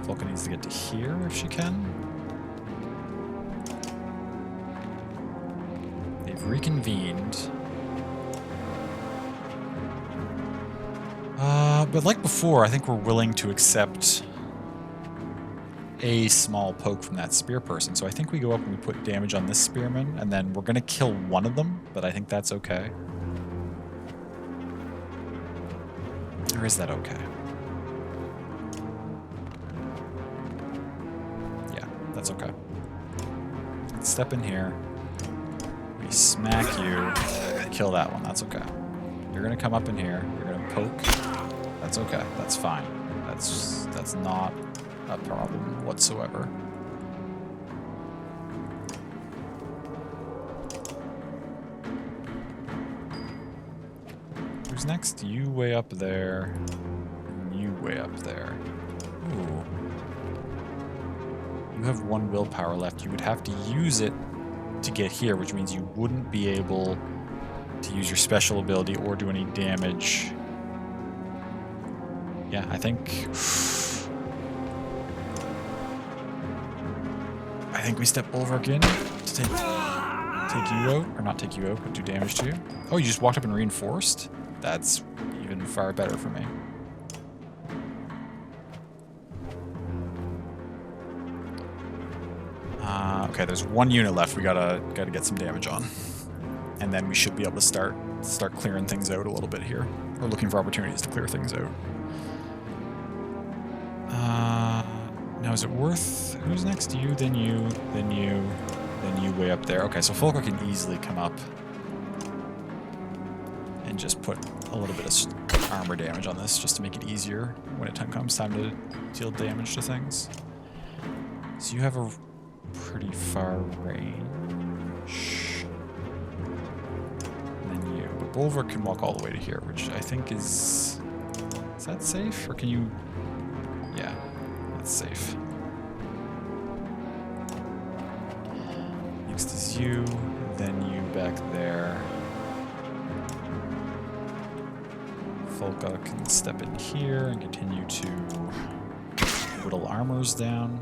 Vulcan needs to get to here if she can. They've reconvened. But like before, I think we're willing to accept a small poke from that spear person. So I think we go up and we put damage on this spearman, and then we're going to kill one of them, but I think that's okay. Or is that okay? Yeah, that's okay. Let's step in here. We smack you. Kill that one. That's okay. You're going to come up in here. You're going to poke. That's okay. That's fine. That's not a problem whatsoever. Who's next? You way up there. And you way up there. Ooh. You have 1 willpower left. You would have to use it to get here, which means you wouldn't be able to use your special ability or do any damage. Yeah, I think we step Bulwark in to take you out, or not take you out, but do damage to you. Oh, you just walked up and reinforced? That's even far better for me. Okay, there's 1 unit left we gotta get some damage on. And then we should be able to start start clearing things out a little bit here. Or looking for opportunities to clear things out. Now is it worth... Who's next? You, then you, then you, then you way up there. Okay, so Folka can easily come up and just put a little bit of armor damage on this just to make it easier when it comes time to deal damage to things. So you have a pretty far range. And then you. But Bulwark can walk all the way to here, which I think is... Is that safe? Or can you... Yeah, that's safe. Next is you, then you back there. Folka can step in here and continue to whittle armors down.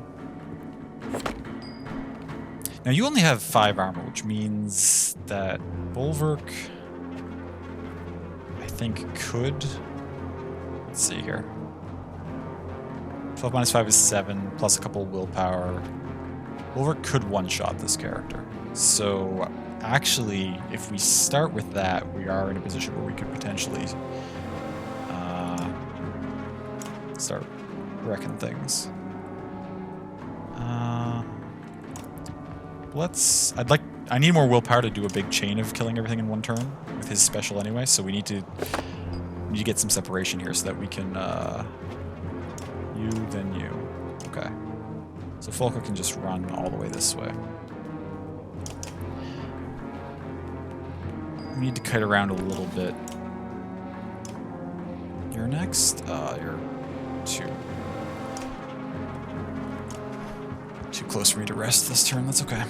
Now you only have 5 armor, which means that Bulwark, I think, could... Let's see here. 12 minus 5 is 7, plus a couple willpower. Bulwark could one-shot this character. So, actually, if we start with that, we are in a position where we could potentially start wrecking things. I need more willpower to do a big chain of killing everything in one turn with his special anyway, so we need to get some separation here so that we can you, then you. Okay. So Folka can just run all the way this way. We need to kite around a little bit. You're next? You're too close for me to rest this turn. That's okay.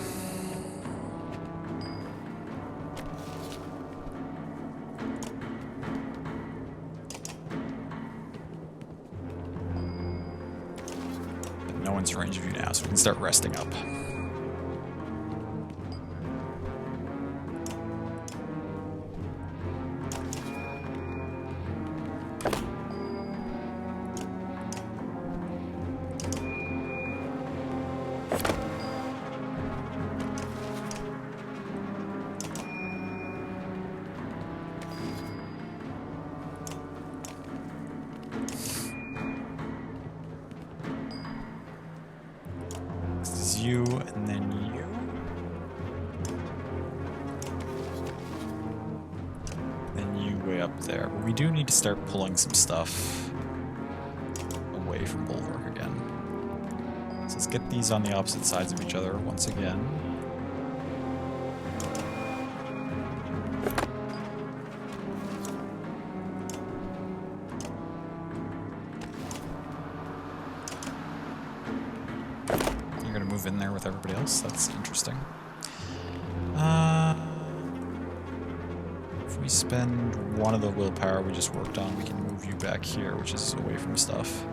But no one's in range of you now, so we can start resting up. You, and then you. Then you way up there. But we do need to start pulling some stuff away from Bulwark again. So let's get these on the opposite sides of each other once again. In there with everybody else. That's interesting. If we spend one of the willpower we just worked on, we can move you back here, which is away from stuff.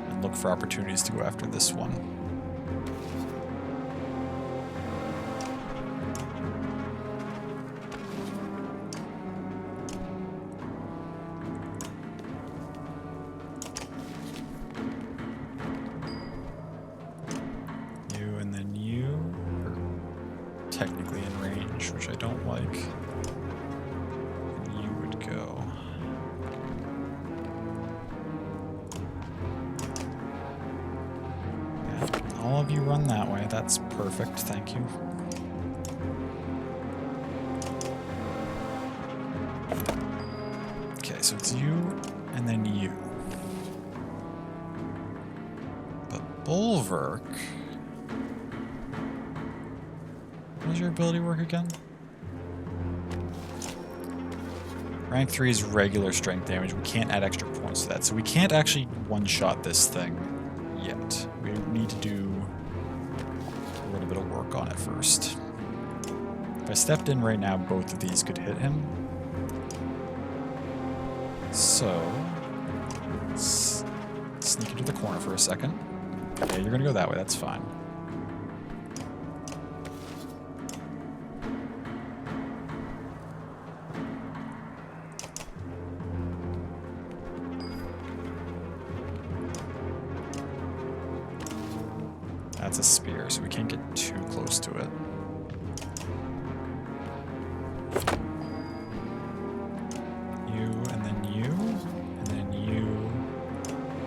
And look for opportunities to go after this one. Technically in range, which I don't like. And you would go. Yeah, all of you run that way. That's perfect, thank you. Okay, so it's you, and then you. But Bulwark... How does your ability work again? Rank 3 is regular strength damage. We can't add extra points to that. So we can't actually one-shot this thing yet. We need to do a little bit of work on it first. If I stepped in right now, both of these could hit him. So, let's sneak into the corner for a second. Yeah, you're gonna go that way, that's fine. That's a spear, so we can't get too close to it. You, and then you, and then you,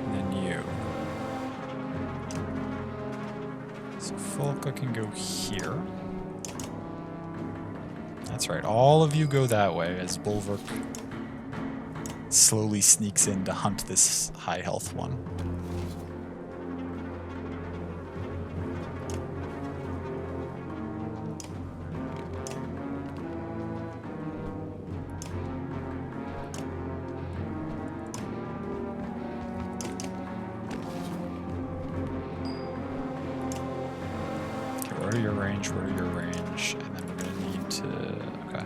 and then you. So Folka can go here. That's right, all of you go that way as Bulwark slowly sneaks in to hunt this high health one. Okay, what are your range? What are your range? And then we're gonna need to. Okay.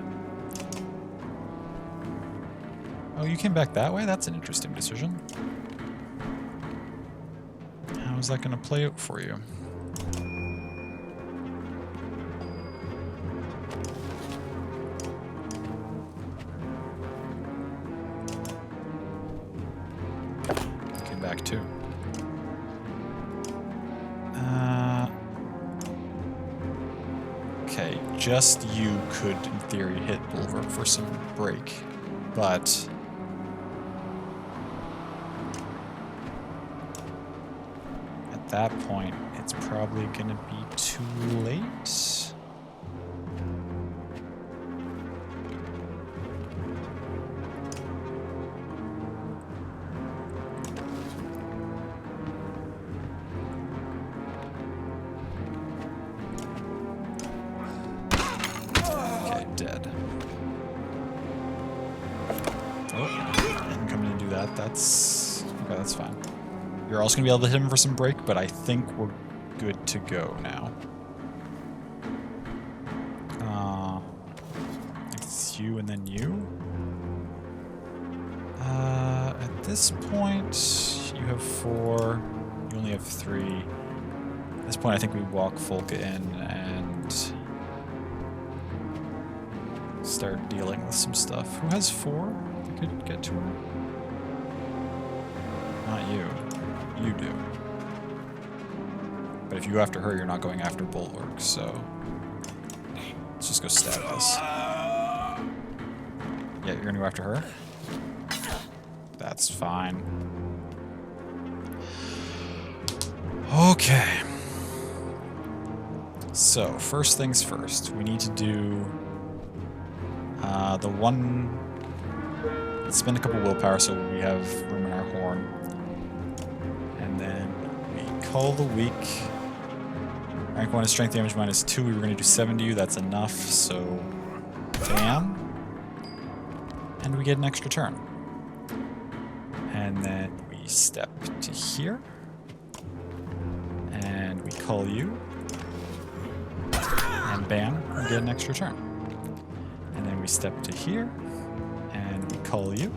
Oh, you came back that way? That's an interesting decision. How is that going to play out for you? You came back too. Okay, just you could, in theory, hit Bulwark for some break, but at that point, it's probably going to be too late. Okay, dead. Oh, I'm coming to do that. That's okay, that's fine. You're also going to be able to hit him for some break, but I think we're good to go now. It's you and then you. At this point, you have 4. You only have 3. At this point, I think we walk Folka in and start dealing with some stuff. Who has 4? We could get to her. Not you. You do. But if you go after her, you're not going after Bulwark, so let's just go stab this. Yeah, you're gonna go after her? That's fine. Okay. So, first things first. We need to do the one... Let's spend a couple willpower so we have room in our horn. And then we call the weak. Rank 1 is strength damage -2. We were going to do 7 to you. That's enough, so... Bam. And we get an extra turn. And then we step to here. And we call you. And bam, we get an extra turn. And then we step to here. And we call you.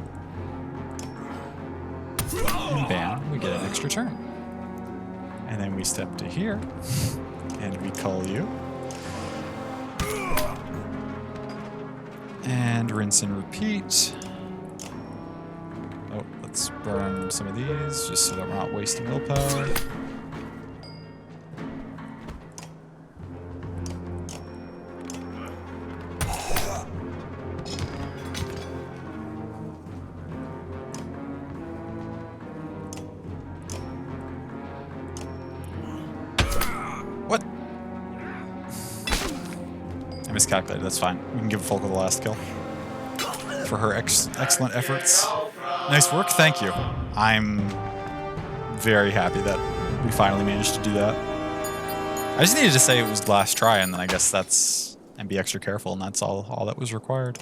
And bam, we get an extra turn. And then we step to here. And we call you. And rinse and repeat. Oh, let's burn some of these just so that we're not wasting willpower. What? I miscalculated, that's fine. We can give Folka the last kill. For her excellent efforts. Nice work, thank you. I'm very happy that we finally managed to do that. I just needed to say it was last try, and then I guess that's... and be extra careful, and that's all that was required.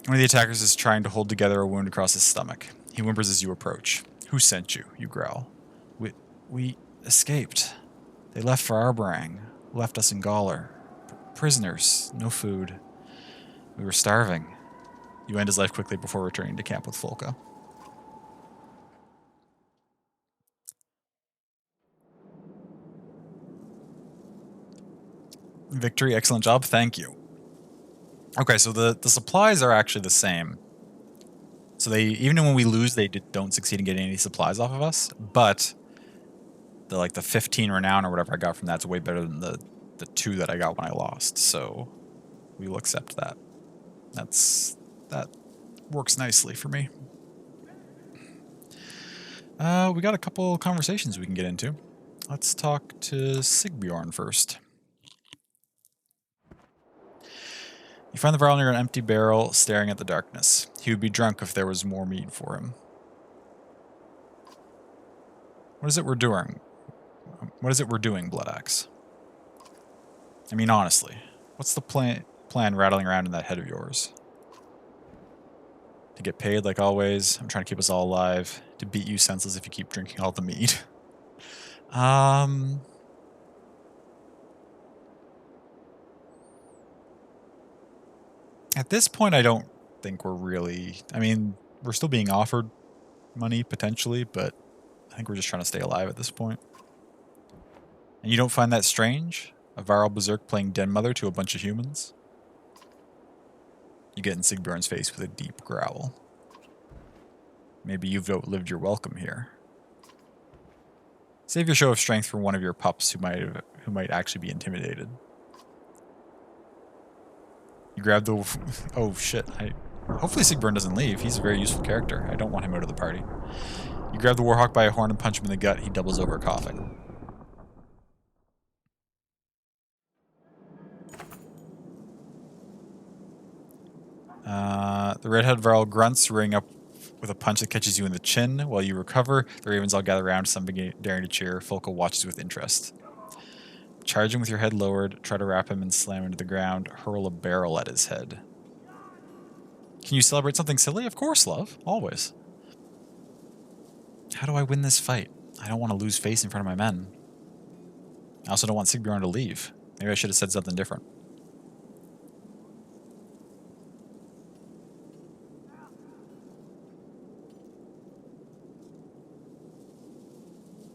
One of the attackers is trying to hold together a wound across his stomach. He whimpers as you approach. Who sent you? You growl. We escaped. They left for Arbrang. Left us in Gawler. Prisoners. No food. We were starving. You end his life quickly before returning to camp with Folka. Victory, excellent job, thank you. Okay, so the supplies are actually the same. So they, even when we lose, they don't succeed in getting any supplies off of us. But the 15 renown or whatever I got from that's way better than the 2 that I got when I lost. So we will accept that. That works nicely for me. We got a couple conversations we can get into. Let's talk to Sigbjorn first. You find the Varl near an empty barrel, staring at the darkness. He would be drunk if there was more meat for him. What is it we're doing? What is it we're doing, Bloodaxe? I mean, honestly, what's the plan rattling around in that head of yours? To get paid like always. I'm trying to keep us all alive. To beat you senseless if you keep drinking all the meat. At this point, I don't think we're really... I mean, we're still being offered money, potentially, but I think we're just trying to stay alive at this point. And you don't find that strange? A Varl Berserk playing Den Mother to a bunch of humans? You get in Sigbjorn's face with a deep growl. Maybe you've outlived your welcome here. Save your show of strength for one of your pups who might actually be intimidated. You grab the... Oh, shit. Hopefully Sigbjorn doesn't leave. He's a very useful character. I don't want him out of the party. You grab the Warhawk by a horn and punch him in the gut. He doubles over coughing. The redhead Varl grunts, rearing up with a punch that catches you in the chin. While you recover, the ravens all gather around, some daring to cheer. Folko watches with interest. Charge him with your head lowered, try to wrap him and slam him to the ground, hurl a barrel at his head. Can you celebrate something silly? Of course, love. Always. How do I win this fight? I don't want to lose face in front of my men. I also don't want Sigbjorn to leave. Maybe I should have said something different.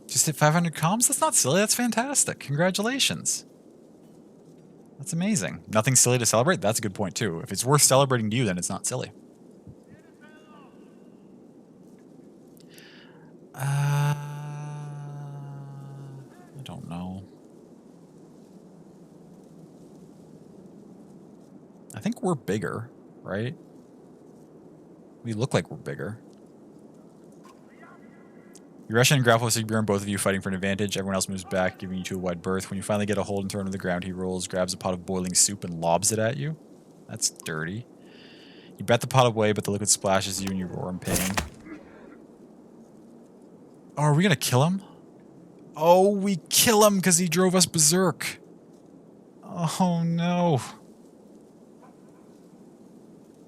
Just hit 500 comms? That's not silly. That's fantastic. Congratulations. That's amazing. Nothing silly to celebrate? That's a good point, too. If it's worth celebrating to you, then it's not silly. I don't know. I think we're bigger, right? We look like we're bigger. You rush in and grapple with Sigbjorn, both of you fighting for an advantage. Everyone else moves back, giving you two a wide berth. When you finally get a hold and throw him to the ground, he rolls, grabs a pot of boiling soup, and lobs it at you. That's dirty. You bat the pot away, but the liquid splashes you and you roar in pain. Oh, are we gonna kill him? Oh, we kill him because he drove us berserk. Oh, no.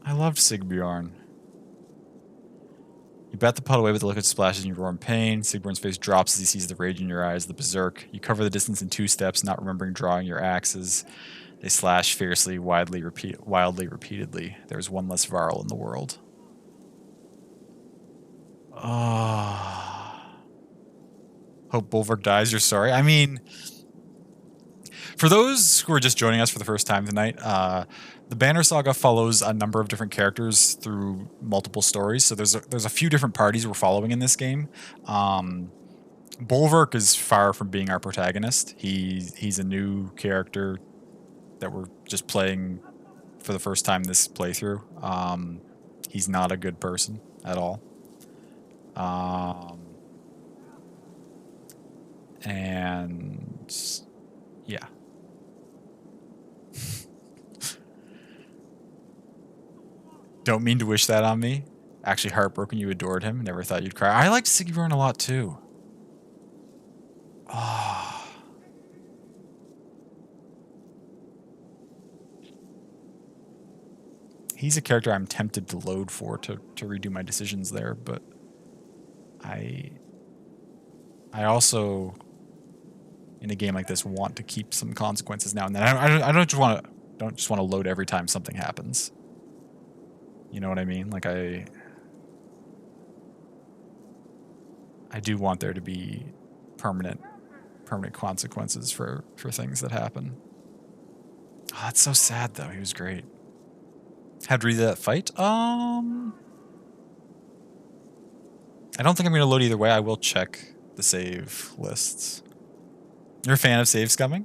I loved Sigbjorn. You bat the pot away, but the liquid splashes and you roar in pain. Sigbjorn's face drops as he sees the rage in your eyes, the berserk. You cover the distance in 2 steps, not remembering drawing your axes. They slash fiercely, wildly, repeatedly. There's one less Varl in the world. Hope Bulwark dies, you're sorry. I mean, for those who are just joining us for the first time tonight, the Banner Saga follows a number of different characters through multiple stories. So there's a few different parties we're following in this game. Bulwark is far from being our protagonist. He's a new character that we're just playing for the first time this playthrough. He's not a good person at all. And yeah. Don't mean to wish that on me. Actually heartbroken you adored him. Never thought you'd cry. I liked Sigbjorn a lot too. He's a character I'm tempted to load for to redo my decisions there, but I also, in a game like this, want to keep some consequences now and then. I don't just want to load every time something happens. You know what I mean? Like I do want there to be permanent consequences for things that happen. Oh, that's so sad though. He was great. How'd you read that fight? I don't think I'm going to load either way. I will check the save lists. You're a fan of save scumming?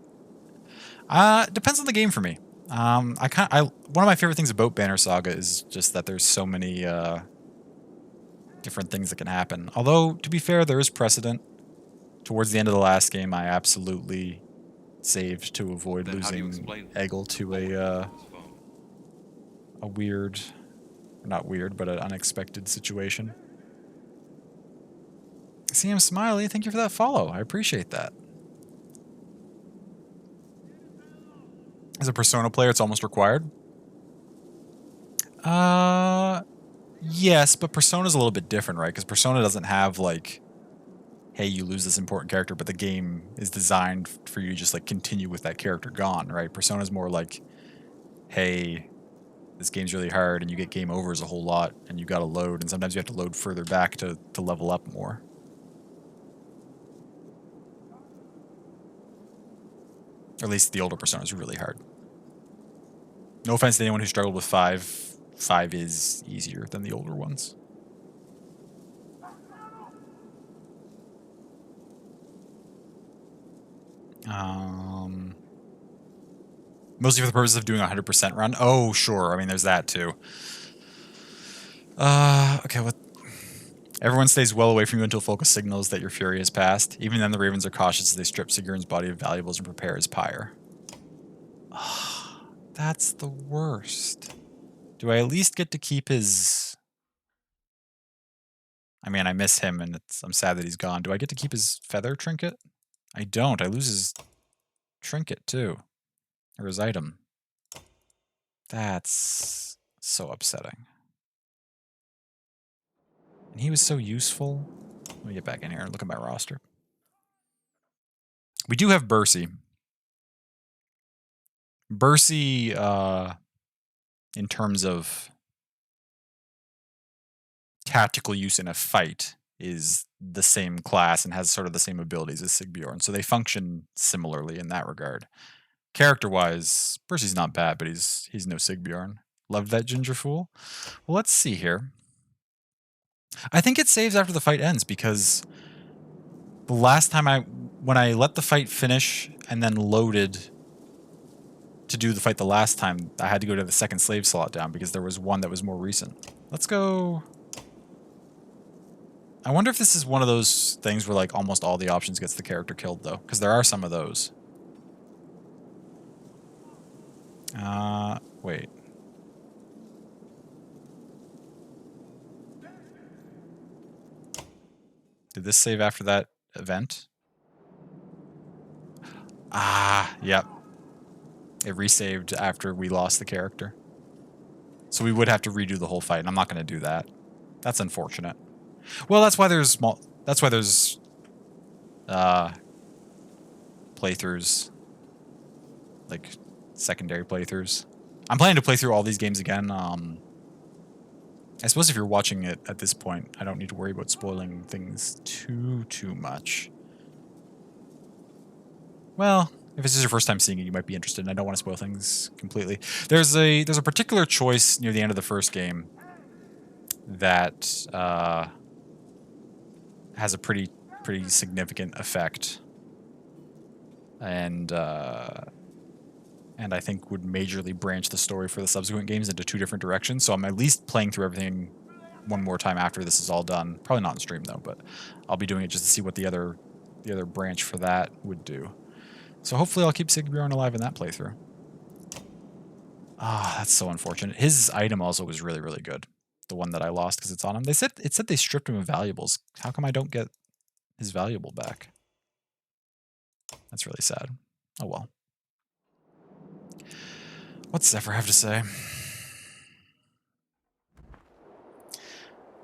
Depends on the game for me. One of my favorite things about Banner Saga is just that there's so many different things that can happen. Although, to be fair, there is precedent. Towards the end of the last game, I absolutely saved to avoid losing Eggle to a weird, not weird, but an unexpected situation. CM Smiley, thank you for that follow. I appreciate that. As a Persona player, it's almost required. Yes, but Persona's a little bit different, right? Because Persona doesn't have, like, hey, you lose this important character, but the game is designed for you to just, like, continue with that character gone, right? Persona's more like, hey, this game's really hard, and you get game overs a whole lot, and you gotta load, and sometimes you have to load further back to level up more. Or at least the older Persona's really hard. No offense to anyone who struggled with 5. 5 is easier than the older ones. Mostly for the purpose of doing a 100% run. Oh, sure. I mean, there's that too. Okay, what? Everyone stays well away from you until Focus signals that your fury has passed. Even then, the Ravens are cautious as they strip Sigurn's body of valuables and prepare his pyre. That's the worst. Do I at least get to keep his... I mean, I miss him, and I'm sad that he's gone. Do I get to keep his feather trinket? I don't. I lose his trinket, too. Or his item. That's so upsetting. And he was so useful. Let me get back in here and look at my roster. We do have Bercy. Bercy, in terms of tactical use in a fight, is the same class and has sort of the same abilities as Sigbjorn. So they function similarly in that regard. Character-wise, Bercy's not bad, but he's no Sigbjorn. Loved that ginger fool. Well, let's see here. I think it saves after the fight ends because the last time when I let the fight finish and then loaded to do the fight the last time, I had to go to the second slave slot down because there was one that was more recent. Let's go... I wonder if this is one of those things where like almost all the options gets the character killed though, because there are some of those. Wait. Did this save after that event? Yep. It resaved after we lost the character. So we would have to redo the whole fight, and I'm not going to do that. That's unfortunate. Well, that's why there's playthroughs, like secondary playthroughs. I'm planning to play through all these games again. I suppose if you're watching it at this point, I don't need to worry about spoiling things too much. Well, if it's just your first time seeing it, you might be interested, and I don't want to spoil things completely. There's a particular choice near the end of the first game that has a pretty significant effect, and I think would majorly branch the story for the subsequent games into 2 different directions. So I'm at least playing through everything one more time after this is all done. Probably not on stream though, but I'll be doing it just to see what the other branch for that would do. So hopefully I'll keep Sigbjorn alive in that playthrough. That's so unfortunate. His item also was really good. The one that I lost because it's on him. It said they stripped him of valuables. How come I don't get his valuable back? That's really sad. Oh well. What's Zephyr have to say?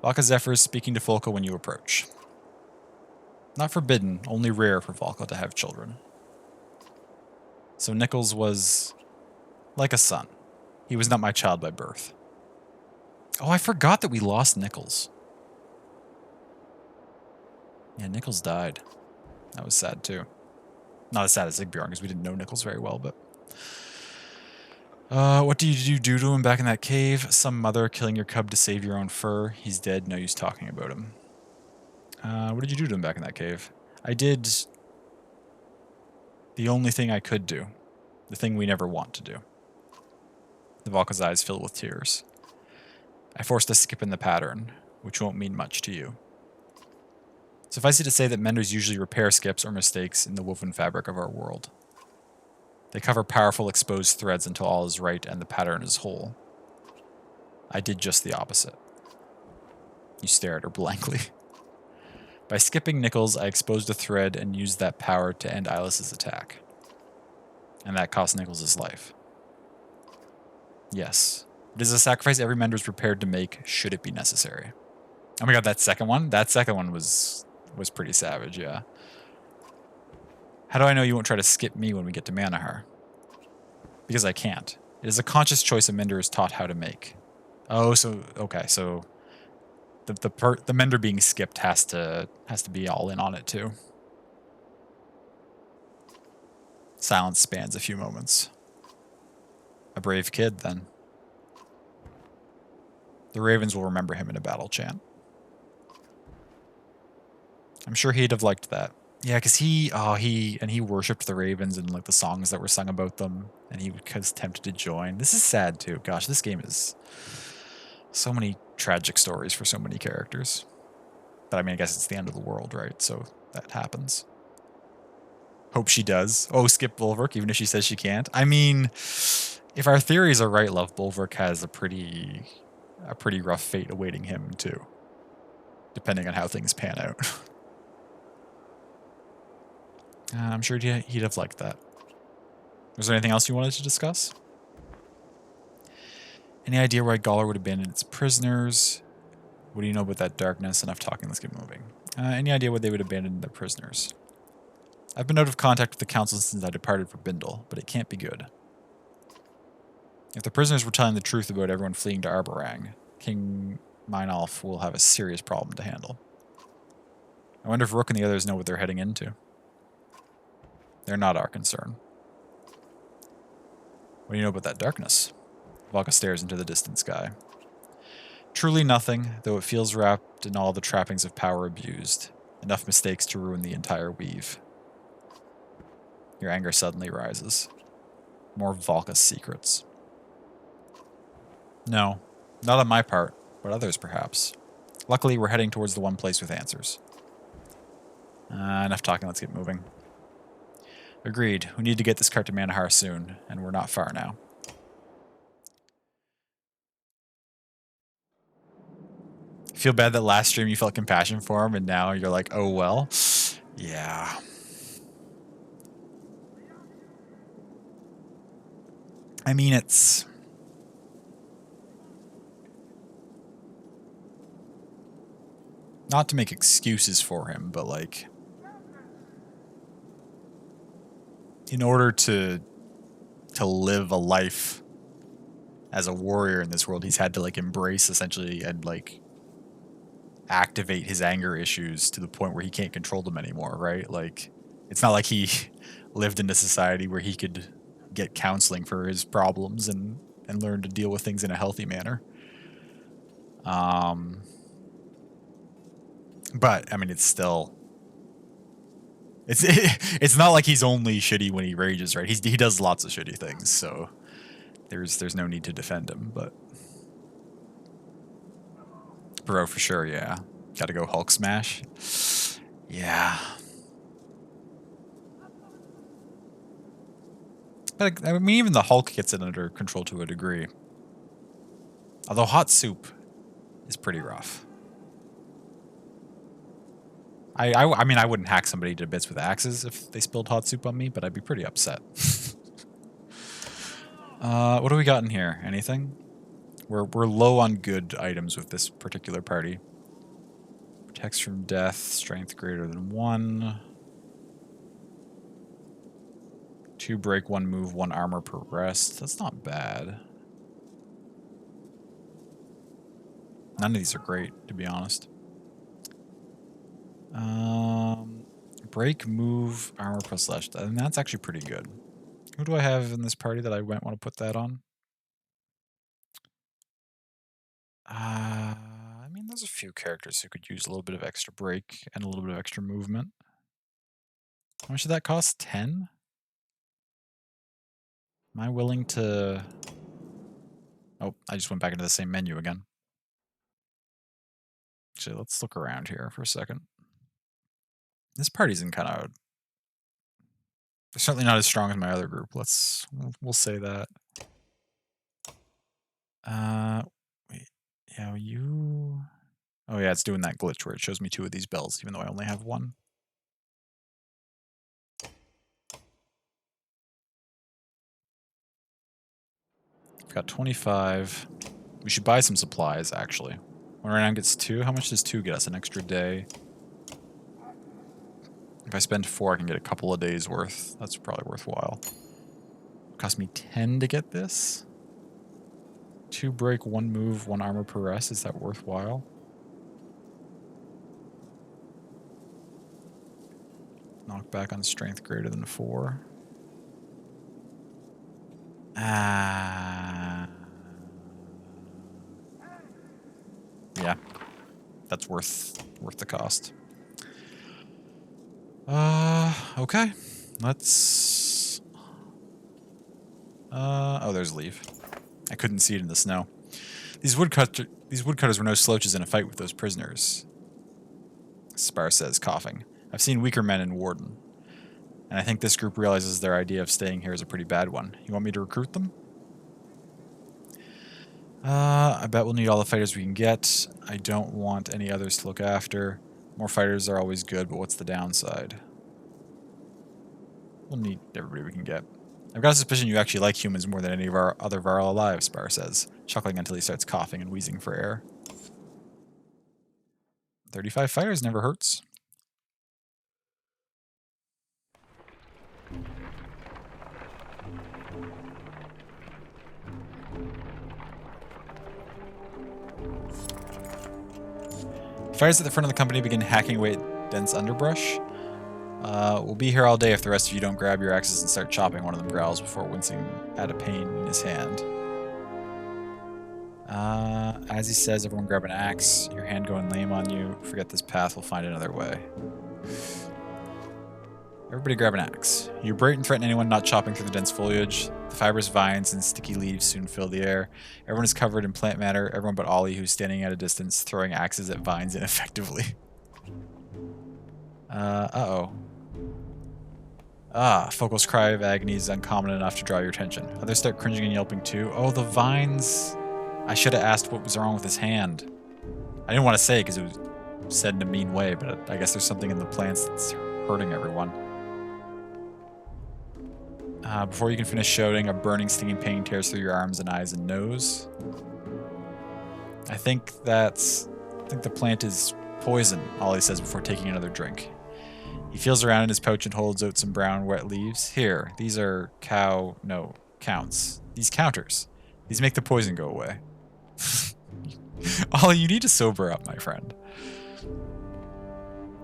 Valka Zephyr is speaking to Volka when you approach. Not forbidden, only rare for Volka to have children. So Nichols was like a son. He was not my child by birth. Oh, I forgot that we lost Nichols. Yeah, Nichols died. That was sad too. Not as sad as Sigbjorn because we didn't know Nichols very well, but... what do you do to him back in that cave? Some mother killing your cub to save your own fur. He's dead, no use talking about him. What did you do to him back in that cave? I did the only thing I could do. The thing we never want to do. The Valka's eyes filled with tears. I forced a skip in the pattern, which won't mean much to you. Suffice it to say that menders usually repair skips or mistakes in the woven fabric of our world. They cover powerful exposed threads until all is right and the pattern is whole. I did just the opposite. You stare at her blankly. By skipping Nichols, I exposed a thread and used that power to end Eyeless's attack. And that cost Nichols his life. Yes. It is a sacrifice every mender is prepared to make, should it be necessary. Oh my god, that second one? That second one was pretty savage, yeah. How do I know you won't try to skip me when we get to Manahar? Because I can't. It is a conscious choice a mender is taught how to make. Oh, so okay, so the mender being skipped has to be all in on it too. Silence spans a few moments. A brave kid, then. The ravens will remember him in a battle chant. I'm sure he'd have liked that. Yeah, because he worshipped the ravens and like the songs that were sung about them, and he was tempted to join. This is sad too. Gosh, this game is so many tragic stories for so many characters. But I mean, I guess it's the end of the world, right? So that happens. Hope she does. Oh, skip Bulwark, even if she says she can't. I mean, if our theories are right, Love Bulwark has a pretty rough fate awaiting him too, depending on how things pan out. I'm sure he'd have liked that. Was there anything else you wanted to discuss? Any idea why Gawler would abandon its prisoners? What do you know about that darkness? Enough talking, let's get moving. Any idea why they would abandon their prisoners? I've been out of contact with the council since I departed for Bindle, but it can't be good. If the prisoners were telling the truth about everyone fleeing to Arborang, King Meinolf will have a serious problem to handle. I wonder if Rook and the others know what they're heading into. They're not our concern. What do you know about that darkness? Valka stares into the distant sky. Truly nothing, though it feels wrapped in all the trappings of power abused. Enough mistakes to ruin the entire weave. Your anger suddenly rises. More Valka's secrets. No, not on my part, but others perhaps. Luckily, we're heading towards the one place with answers. Enough talking, let's get moving. Agreed, we need to get this cart to Manahar soon, and we're not far now. Feel bad that last stream you felt compassion for him, and now you're like, oh well. Yeah. I mean, it's... not to make excuses for him, but like... in order to live a life as a warrior in this world, he's had to like embrace essentially and like activate his anger issues to the point where he can't control them anymore, right? Like, it's not like he lived in a society where he could get counseling for his problems and learn to deal with things in a healthy manner. But I mean, it's still, it's not like he's only shitty when he rages, right? He does lots of shitty things, so there's no need to defend him. But bro, for sure, yeah. Gotta go Hulk smash. Yeah. But I mean, even the Hulk gets it under control to a degree. Although hot soup is pretty rough. I mean, I wouldn't hack somebody to bits with axes if they spilled hot soup on me, but I'd be pretty upset. What do we got in here? Anything? We're low on good items with this particular party. Protects from death, strength greater than 1. 2 break, 1 move, 1 armor per rest. That's not bad. None of these are great, to be honest. Break, move, armor plus slash. And that's actually pretty good. Who do I have in this party that I might want to put that on? I mean, There's a few characters who could use a little bit of extra break and a little bit of extra movement. How much did that cost? 10? Am I willing to... Oh, I just went back into the same menu again. Actually, let's look around here for a second. This party's in kind of... They're certainly not as strong as my other group. We'll say that. Wait. Yeah, you... Oh yeah, it's doing that glitch where it shows me 2 of these bells, even though I only have 1. I've got 25. We should buy some supplies, actually. One right now gets 2. How much does 2 get us? An extra day? If I spend 4, I can get a couple of days worth. That's probably worthwhile. It cost me 10 to get this? 2 break, 1 move, 1 armor per rest. Is that worthwhile? Knockback on strength greater than 4. Yeah. That's worth the cost. Okay. Let's... oh, there's leave. I couldn't see it in the snow. These woodcutters were no slouches in a fight with those prisoners. Spar says, coughing. I've seen weaker men in Warden. And I think this group realizes their idea of staying here is a pretty bad one. You want me to recruit them? I bet we'll need all the fighters we can get. I don't want any others to look after. More fighters are always good, but what's the downside? We'll need everybody we can get. I've got a suspicion you actually like humans more than any of our other Varl alive, Spar says, chuckling until he starts coughing and wheezing for air. 35 fighters never hurts. Fires at the front of the company begin hacking away at dense underbrush. We'll be here all day if the rest of you don't grab your axes and start chopping, one of them growls before wincing at a pain in his hand. As he says, everyone grab an axe. Your hand going lame on you. Forget this path, we'll find another way. Everybody grab an axe. You berate and threaten anyone not chopping through the dense foliage. The fibrous vines and sticky leaves soon fill the air. Everyone is covered in plant matter, everyone but Ollie, who's standing at a distance, throwing axes at vines ineffectively. Uh-oh. Fokal's cry of agony is uncommon enough to draw your attention. Others start cringing and yelping too. Oh, the vines! I should have asked what was wrong with his hand. I didn't want to say because it was said in a mean way, but I guess there's something in the plants that's hurting everyone. Before you can finish shouting, a burning, stinging pain tears through your arms and eyes and nose. I think the plant is poison, Ollie says before taking another drink. He feels around in his pouch and holds out some brown, wet leaves. Here, these are counts. These counters. These make the poison go away. Ollie, you need to sober up, my friend.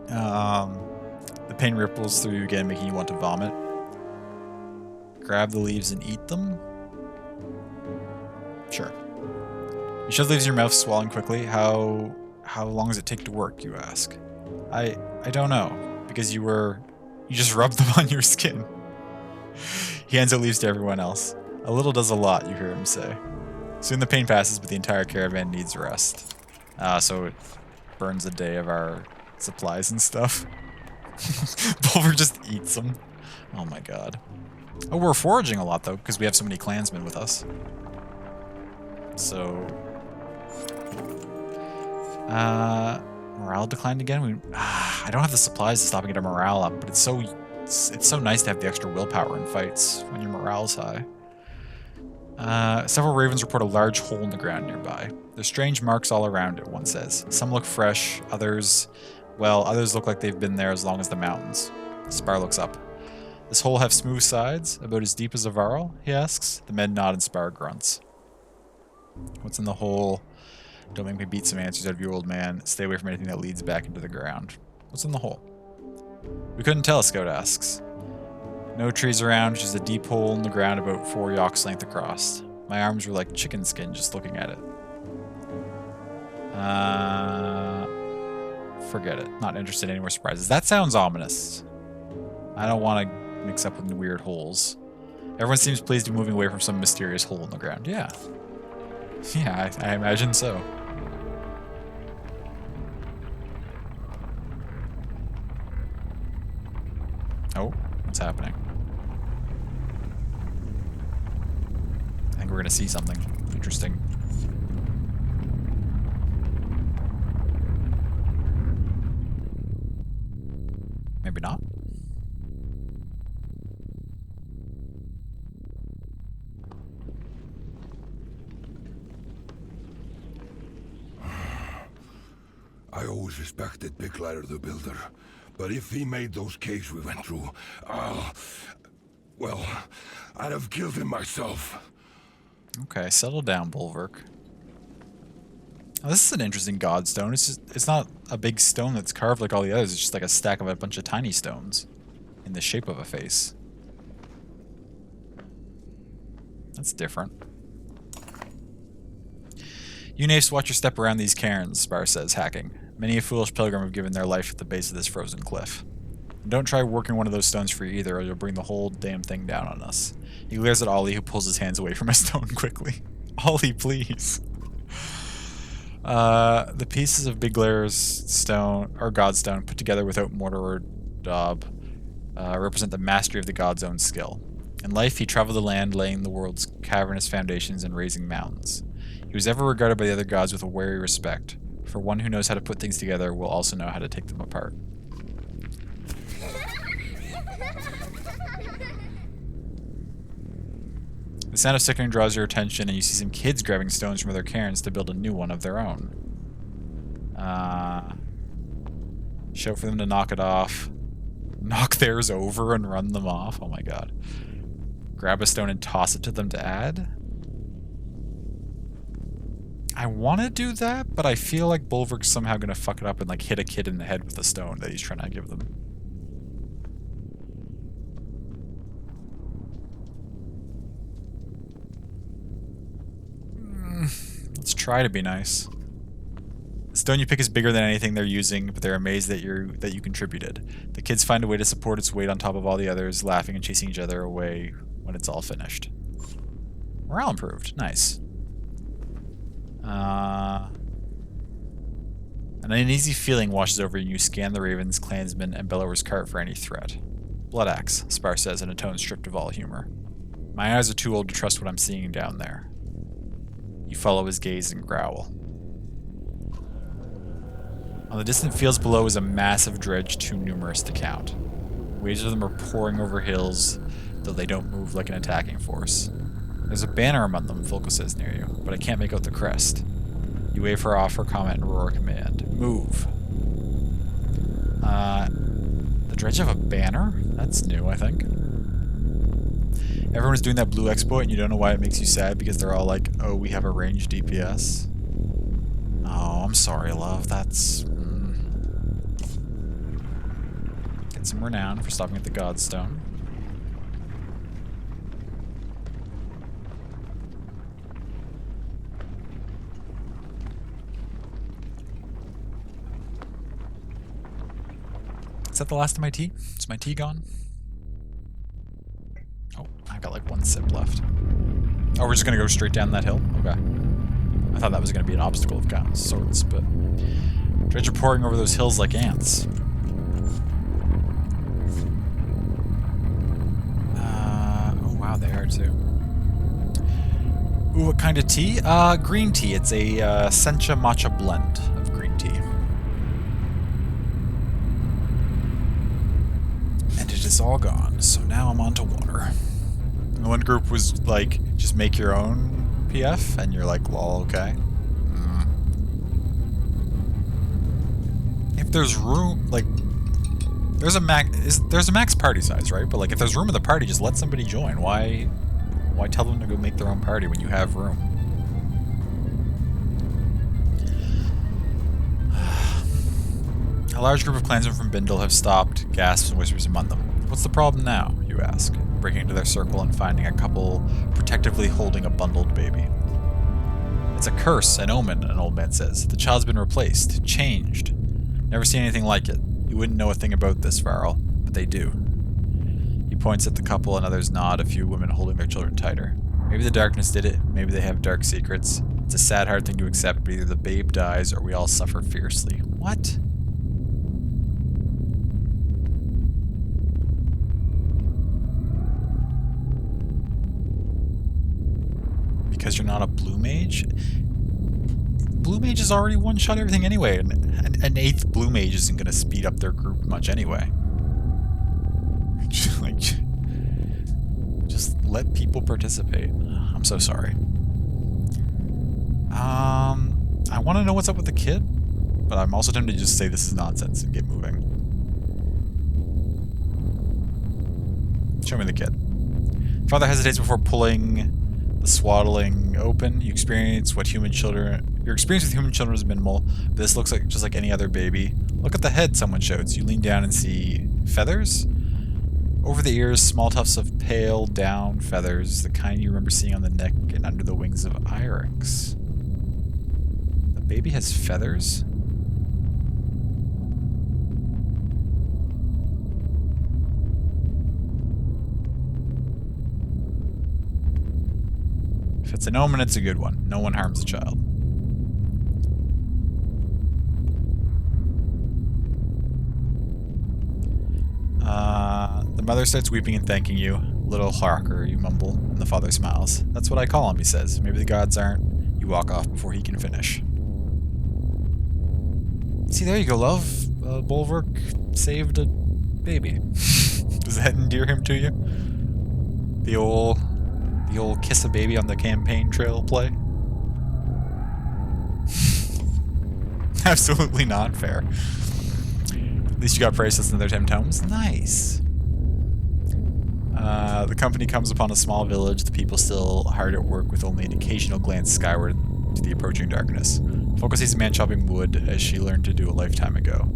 The pain ripples through you again, making you want to vomit. Grab the leaves and eat them? Sure. You shove the leaves in your mouth, swallowing quickly. How long does it take to work, you ask? I don't know. Because you just rubbed them on your skin. He hands out leaves to everyone else. A little does a lot, you hear him say. Soon the pain passes, but the entire caravan needs rest. So it burns a day of our supplies and stuff. Bulver just eats them. Oh my god. Oh, we're foraging a lot though, because we have so many clansmen with us. So... morale declined again. I don't have the supplies to stop and get our morale up, but it's so nice to have the extra willpower in fights when your morale's high. Several ravens report a large hole in the ground nearby. There's strange marks all around it, one says. Some look fresh, others look like they've been there as long as the mountains. Spar looks up. This hole have smooth sides, about as deep as a varl, he asks. The men nod and Spar grunts. What's in the hole? Don't make me beat some answers out of you, old man. Stay away from anything that leads back into the ground. What's in the hole? We couldn't tell, Scout asks. No trees around, just a deep hole in the ground about 4 yaks length across. My arms were like chicken skin just looking at it. Forget it. Not interested in any more surprises. That sounds ominous. I don't want to mix up with weird holes. Everyone seems pleased to be moving away from some mysterious hole in the ground. Yeah. Yeah, I imagine so. Oh, what's happening? I think we're going to see something interesting. Maybe not.
I always respected Big Ladder the Builder, but if he made those caves we went through, well, I'd have killed him myself.
Okay, settle down, Bulwark. Now, this is an interesting godstone. It's not a big stone that's carved like all the others. It's just like a stack of a bunch of tiny stones in the shape of a face. That's different. You knaves watch your step around these cairns, Spar says, hacking. Many a foolish pilgrim have given their life at the base of this frozen cliff. And don't try working one of those stones free either, or you'll bring the whole damn thing down on us. He glares at Ollie, who pulls his hands away from a stone quickly. Ollie, please. The pieces of Big Glaire's stone, or godstone, put together without mortar or daub, represent the mastery of the god's own skill. In life, he traveled the land, laying the world's cavernous foundations and raising mountains. He was ever regarded by the other gods with a wary respect, for one who knows how to put things together will also know how to take them apart. The sound of sickening draws your attention, and you see some kids grabbing stones from other cairns to build a new one of their own. Shout for them to knock it off. Knock theirs over and run them off. Oh my god. Grab a stone and toss it to them to add. I want to do that, but I feel like Bulwark's somehow going to fuck it up and like hit a kid in the head with a stone that he's trying to give them. Let's try to be nice. The stone you pick is bigger than anything they're using, but they're amazed that you contributed. The kids find a way to support its weight on top of all the others, laughing and chasing each other away when it's all finished. Morale improved. Nice. An uneasy feeling washes over you and you scan the Ravens, Clansmen, and Bellower's cart for any threat. Blood axe, Spar says in a tone stripped of all humor. My eyes are too old to trust what I'm seeing down there. You follow his gaze and growl. On the distant fields below is a massive dredge too numerous to count. Waves of them are pouring over hills, though they don't move like an attacking force. There's a banner among them, Volko says near you, but I can't make out the crest. You wave her off for comment and roar a command. Move. The dredge of a banner? That's new, I think. Everyone's doing that blue exploit and you don't know why it makes you sad because they're all like, oh, we have a ranged DPS. Oh, I'm sorry, love. That's... Get some renown for stopping at the Godstone. Is that the last of my tea? Is my tea gone? Oh, I got like one sip left. Oh, we're just gonna go straight down that hill? Okay. I thought that was gonna be an obstacle of kind of sorts, but... Dredge are pouring over those hills like ants. Oh wow, they are too. Ooh, what kind of tea? Green tea. It's a sencha matcha blend of green tea. And it is all gone, so now I'm on to water. And one group was like, just make your own PF, and you're like, well, okay. If there's room, like, there's a max party size, right? But like, if there's room in the party, just let somebody join. Why tell them to go make their own party when you have room? A large group of clansmen from Bindle have stopped, gasps and whispers among them. What's the problem now, you ask, breaking into their circle and finding a couple protectively holding a bundled baby. It's It's a curse, an omen, an old man says. The child's been replaced, changed. Never seen anything like it. You wouldn't know a thing about this, Varl, but they do. He points at the couple and others nod, a few women holding their children tighter. Maybe the darkness did it, maybe they have dark secrets. It's a sad, hard thing to accept, but either the babe dies or we all suffer fiercely. What? Because you're not a blue mage? Blue mage has already one-shot everything anyway, and an 8th blue mage isn't going to speed up their group much anyway. Like, just let people participate. I'm so sorry. I want to know what's up with the kid, but I'm also tempted to just say this is nonsense and get moving. Show me the kid. Father hesitates before pulling the swaddling open. You experience what human children... Your experience with human children is minimal, but this looks like just like any other baby. Look at the head, someone shouts. You lean down and see feathers? Over the ears, small tufts of pale down feathers, the kind you remember seeing on the neck and under the wings of iryx. The baby has feathers? If it's an omen, it's a good one. No one harms the child. The mother starts weeping and thanking you. Little Harker, you mumble, and the father smiles. That's what I call him, he says. Maybe the gods aren't. You walk off before he can finish. See, there you go, love. Bulwark saved a baby. Does that endear him to you? The old kiss a baby on the campaign trail play? Absolutely not fair. At least you got bracelets and other 10 tomes. Nice. The company comes upon a small village, the people still hard at work with only an occasional glance skyward to the approaching darkness. Folka sees a man chopping wood as she learned to do a lifetime ago.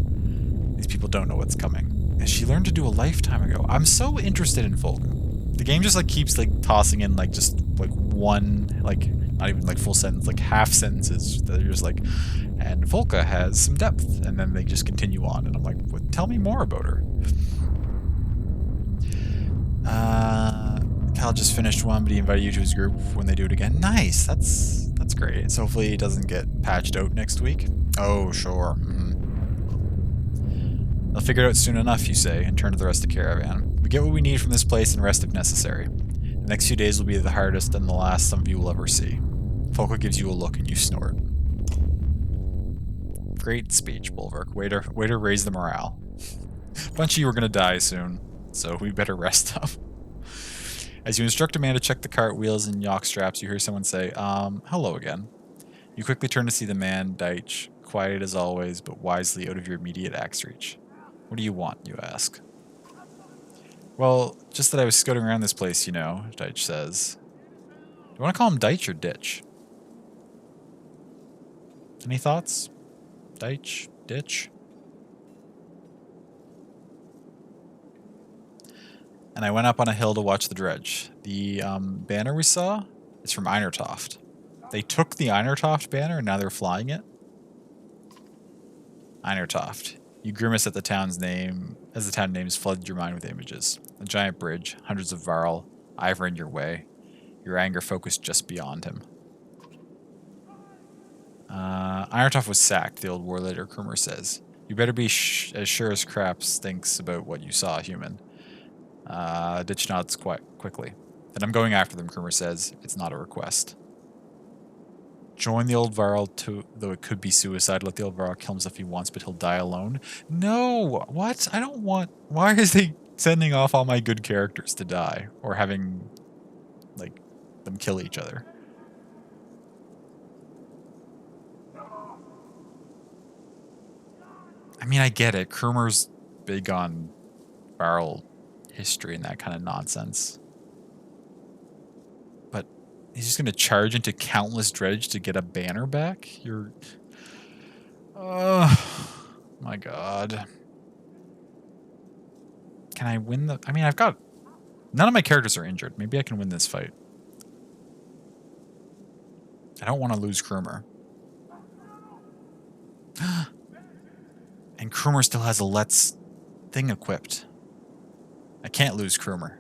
These people don't know what's coming. As she learned to do a lifetime ago. I'm so interested in Folka. The game just like keeps like tossing in like just like one, like not even like full sentence, like half sentences that are just like, and Folka has some depth, and then they just continue on, and I'm like, what, tell me more about her. Cal just finished one, but he invited you to his group when they do it again. Nice, that's great. So hopefully it doesn't get patched out next week. Oh, sure. They'll figure it out soon enough, you say, and turn to the rest of the caravan. We get what we need from this place and rest if necessary. The next few days will be the hardest and the last some of you will ever see. Folka gives you a look and you snort. Great speech, Bulwark. Way to raise the morale. A bunch of you are going to die soon, so we better rest up. As you instruct a man to check the cart wheels and yoke straps, you hear someone say, hello again. You quickly turn to see the man, Deitch, quiet as always, but wisely out of your immediate axe reach. What do you want, you ask? Well, just that I was scouting around this place, you know, Deitch says. Do you want to call him Deitch or Ditch? Any thoughts? Deitch? Ditch? And I went up on a hill to watch the dredge. The banner we saw is from Einertoft. They took the Einertoft banner and now they're flying it. Einertoft. You grimace at the town's name as the town names flooded your mind with images. A giant bridge, hundreds of Varl, Ivor in your way. Your anger focused just beyond him. Einertoft was sacked, the old war leader Krumr says. You better be as sure as craps thinks about what you saw, human. Ditch nods quite quickly. Then I'm going after them, Krumr says. It's not a request. Join the old Varl, too, though it could be suicide. Let the old Varl kill himself if he wants, but he'll die alone. No! What? I don't want... Why is he sending off all my good characters to die? Or having, like, them kill each other? I mean, I get it. Krumr's big on Varl history and that kind of nonsense. But he's just going to charge into countless dredge to get a banner back? You're... my god. Can I win the... I mean, I've got... None of my characters are injured. Maybe I can win this fight. I don't want to lose Krumer. And Krumer still has a Let's thing equipped. I can't lose Krumer.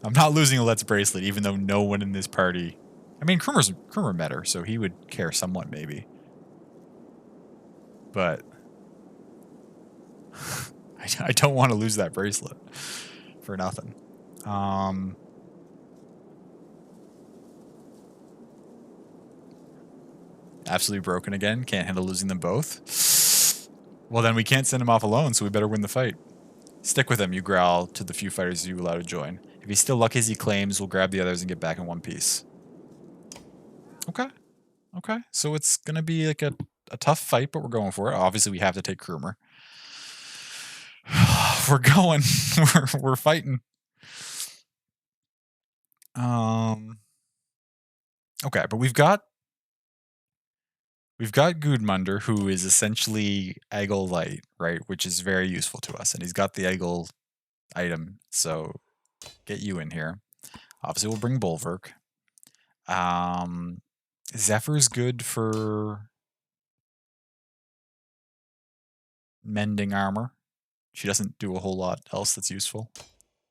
I'm not losing a Let's bracelet, even though no one in this party... I mean, Krumer met her, so he would care somewhat, maybe. But... I don't want to lose that bracelet for nothing. Absolutely broken again. Can't handle losing them both. Well, then we can't send him off alone, so we better win the fight. Stick with him, you growl to the few fighters you allow to join. If he's still lucky as he claims, we'll grab the others and get back in one piece. Okay. Okay. So it's going to be like a tough fight, but we're going for it. Obviously, we have to take Krumer. We're going. We're fighting. Okay, but we've got Gudmundur, who is essentially Eggle Light, right? Which is very useful to us. And he's got the Eggle item, so get you in here. Obviously, we'll bring Bulwark. Zephyr's good for mending armor. She doesn't do a whole lot else that's useful.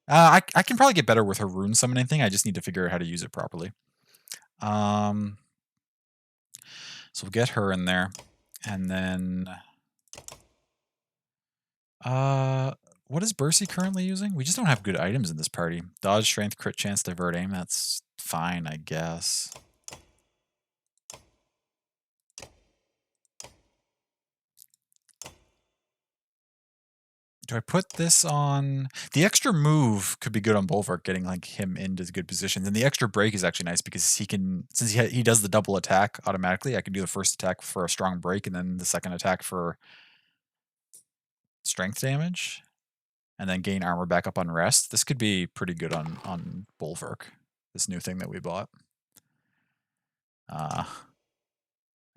I can probably get better with her rune summoning thing. I just need to figure out how to use it properly. So we'll get her in there. And then... what is Bercy currently using? We just don't have good items in this party. Dodge, strength, crit chance, divert aim. That's fine, I guess. Do I put this on... The extra move could be good on Bulwark, getting like him into good positions. And the extra break is actually nice because he can... Since he does the double attack automatically, I can do the first attack for a strong break and then the second attack for strength damage. And then gain armor back up on rest. This could be pretty good on Bulwark, this new thing that we bought. An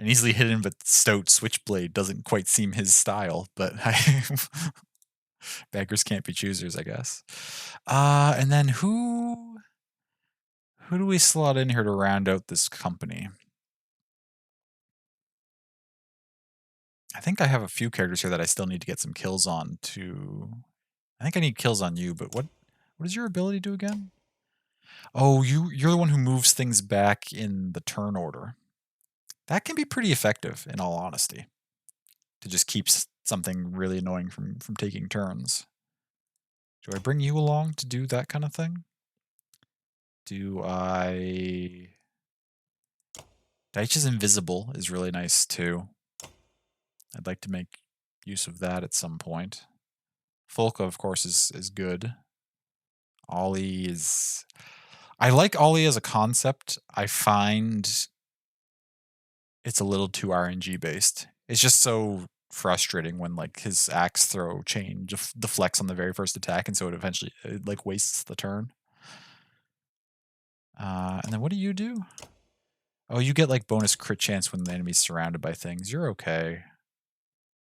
easily hidden but stout switchblade doesn't quite seem his style, but beggars can't be choosers, I guess. And then who do we slot in here to round out this company? I think I have a few characters here that I still need to get some kills on to... I think I need kills on you, but what does your ability do again? Oh, you're the one who moves things back in the turn order. That can be pretty effective, in all honesty, to just keep something really annoying from taking turns. Do I bring you along to do that kind of thing? Do I... Deitch is invisible is really nice, too. I'd like to make use of that at some point. Folka, of course, is good. Ollie is... I like Ollie as a concept. I find it's a little too RNG based. It's just so frustrating when like his axe throw chain deflects on the very first attack, and so it eventually like wastes the turn. And then what do you do? Oh, you get like bonus crit chance when the enemy's surrounded by things. You're okay.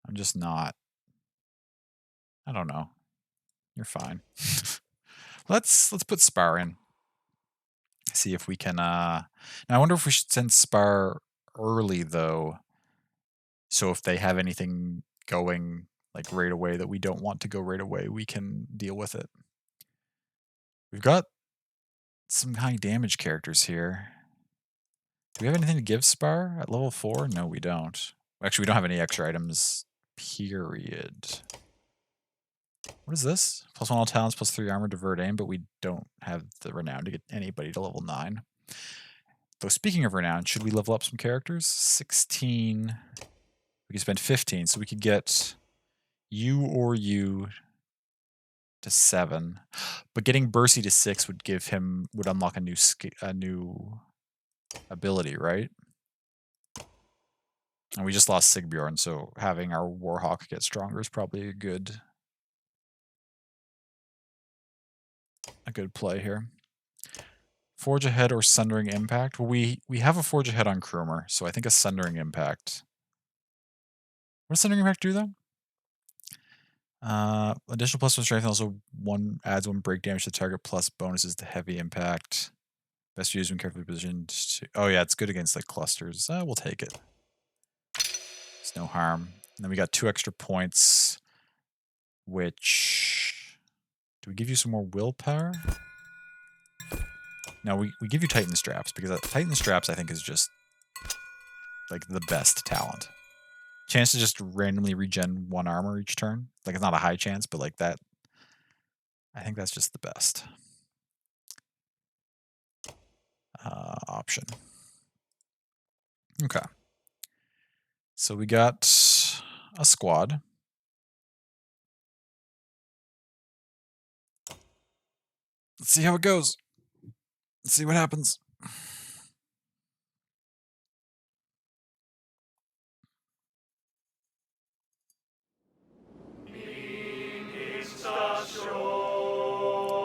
I'm just not. I don't know. You're fine. Let's put Spar in. See if we can... Now I wonder if we should send Spar early, though. So if they have anything going like right away that we don't want to go right away, we can deal with it. We've got some high damage characters here. Do we have anything to give Spar at level 4? No, we don't. Actually, we don't have any extra items, period. What is this? +1 all talents, +3 armor, divert aim, but we don't have the renown to get anybody to level 9. Though speaking of renown, should we level up some characters? 16. We could spend 15, so we could get you or you to 7. But getting Bercy to 6 would unlock a new ability, right? And we just lost Sigbjorn, so having our Warhawk get stronger is probably a good play here. Forge Ahead or Sundering Impact? Well, we have a Forge Ahead on Krumer, so I think a Sundering Impact. What does Sundering Impact do, though? Additional +1 strength, and also adds 1 break damage to the target, plus bonuses to heavy impact. Best used when carefully positioned. Oh yeah, it's good against like clusters. We'll take it. It's no harm. And then we got 2 extra points, which... Do we give you some more willpower? No, we give you Titan Straps, because Titan Straps I think is just like the best talent. Chance to just randomly regen 1 armor each turn. Like it's not a high chance, but like that, I think that's just the best option. Okay. So we got a squad. Let's see how it goes. Let's see what happens.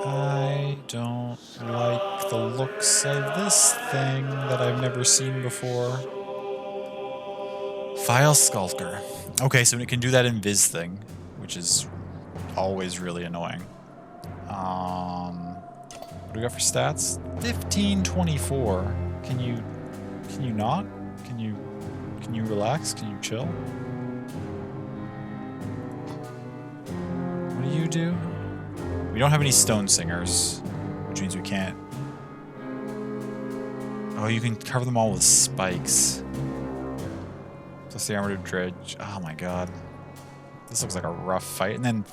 I don't like the looks of this thing that I've never seen before. File Skulker. Okay, so it can do that invis thing, which is always really annoying. What do we got for stats? 1524. Can you not? Can you relax? Can you chill? What do you do? We don't have any stone singers, which means we can't. Oh, you can cover them all with spikes. Plus the armored dredge. Oh my god. This looks like a rough fight. And then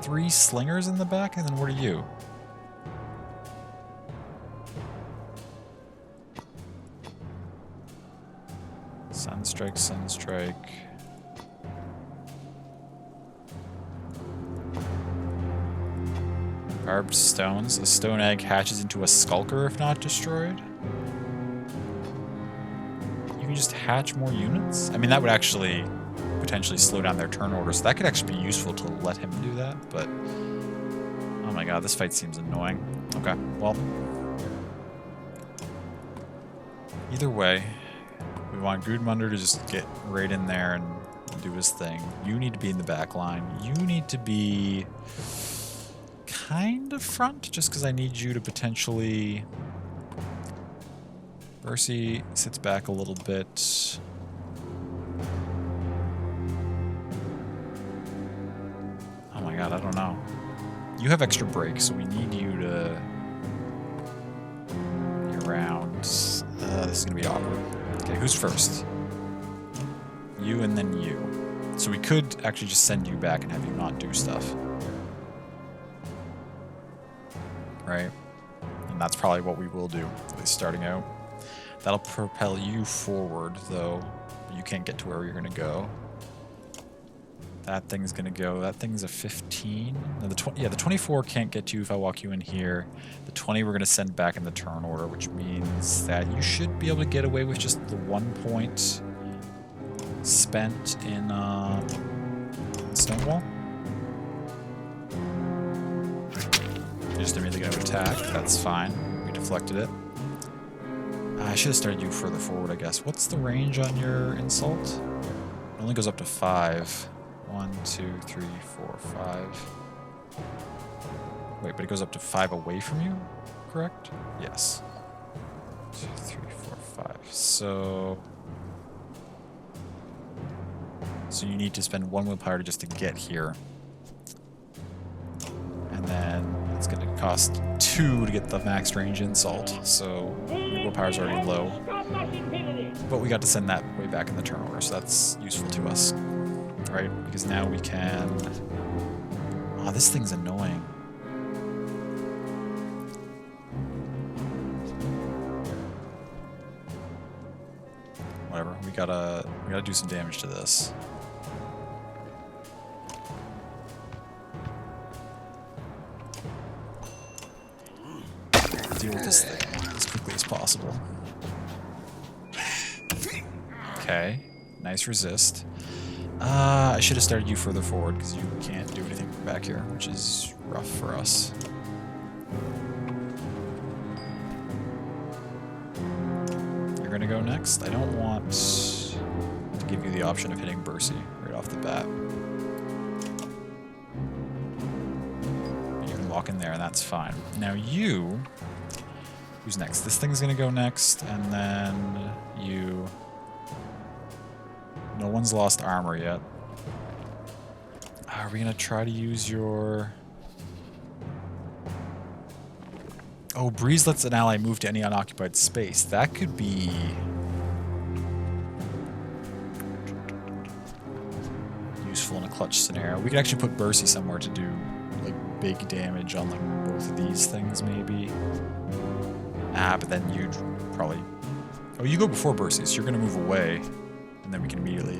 3 slingers in the back, and then what are you? Sunstrike, Sunstrike. Barbed stones. A stone egg hatches into a skulker if not destroyed. You can just hatch more units? I mean, that would actually potentially slow down their turn order, so that could actually be useful to let him do that, but... Oh my god, this fight seems annoying. Okay, well... Either way, we want Gudmundur to just get right in there and do his thing. You need to be in the back line. You need to be... kind of front, just because I need you to potentially... Mercy sits back a little bit. Oh my god, I don't know. You have extra brakes, so we need you to be around. This is going to be awkward. Okay, who's first? You and then you. So we could actually just send you back and have you not do stuff. Right? And that's probably what we will do, at least starting out. That'll propel you forward, though. But you can't get to where you're going to go. That thing's going to go. That thing's a 15. No, the 24 can't get to you if I walk you in here. The 20 we're going to send back in the turn order, which means that you should be able to get away with just the 1 point spent in Stonewall. You're just immediately going to attack. That's fine. We deflected it. I should have started you further forward, I guess. What's the range on your insult? It only goes up to 5. 1, 2, 3, 4, 5. Wait, but it goes up to 5 away from you, correct? Yes. 2, 3, 4, 5. So you need to spend 1 willpower just to get here. And then it's going to cost 2 to get the max range insult. So your willpower's already low. But we got to send that way back in the turn order, so that's useful to us. Right? Because now we can... Oh, this thing's annoying. Whatever. We gotta do some damage to this. Deal with this thing as quickly as possible. Okay. Nice resist. I should have started you further forward because you can't do anything from back here, which is rough for us. You're going to go next. I don't want to give you the option of hitting Bercy right off the bat. But you can walk in there and that's fine. Now you Who's next? This thing's gonna go next, and then you. No one's lost armor yet. Are we gonna try to use your... Oh, Breeze lets an ally move to any unoccupied space. That could be... useful in a clutch scenario. We could actually put Bercy somewhere to do like big damage on like both of these things maybe. Ah, but then you'd probably... Oh, you go before Bercy, so you're gonna move away. And then we can immediately...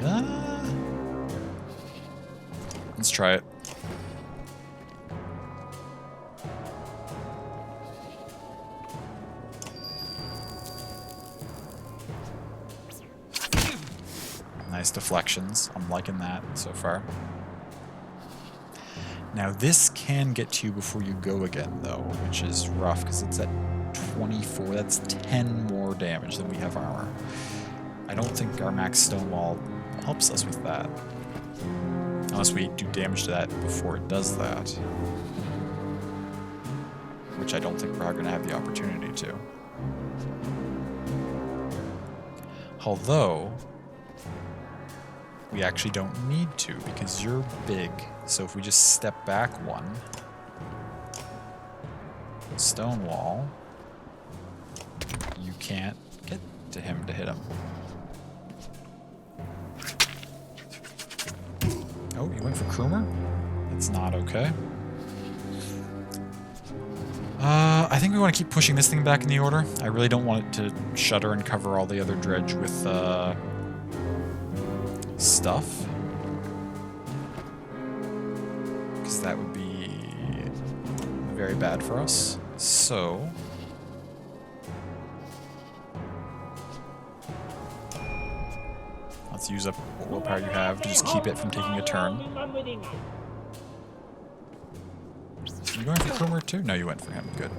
Let's try it. Nice deflections. I'm liking that so far. Now this can get to you before you go again though, which is rough because it's at 24. That's 10 more damage than we have armor. I don't think our max stonewall helps us with that. Unless we do damage to that before it does that. Which I don't think we're going to have the opportunity to. Although, we actually don't need to because you're big. So if we just step back one, stonewall, you can't get to him to hit him. Oh, you went for Krumer? That's not okay. I think we want to keep pushing this thing back in the order. I really don't want it to shutter and cover all the other dredge with stuff. Because that would be very bad for us. So... let's use up what willpower you have to just keep it from taking a turn. You going for Krumer too? No, you went for him. Good.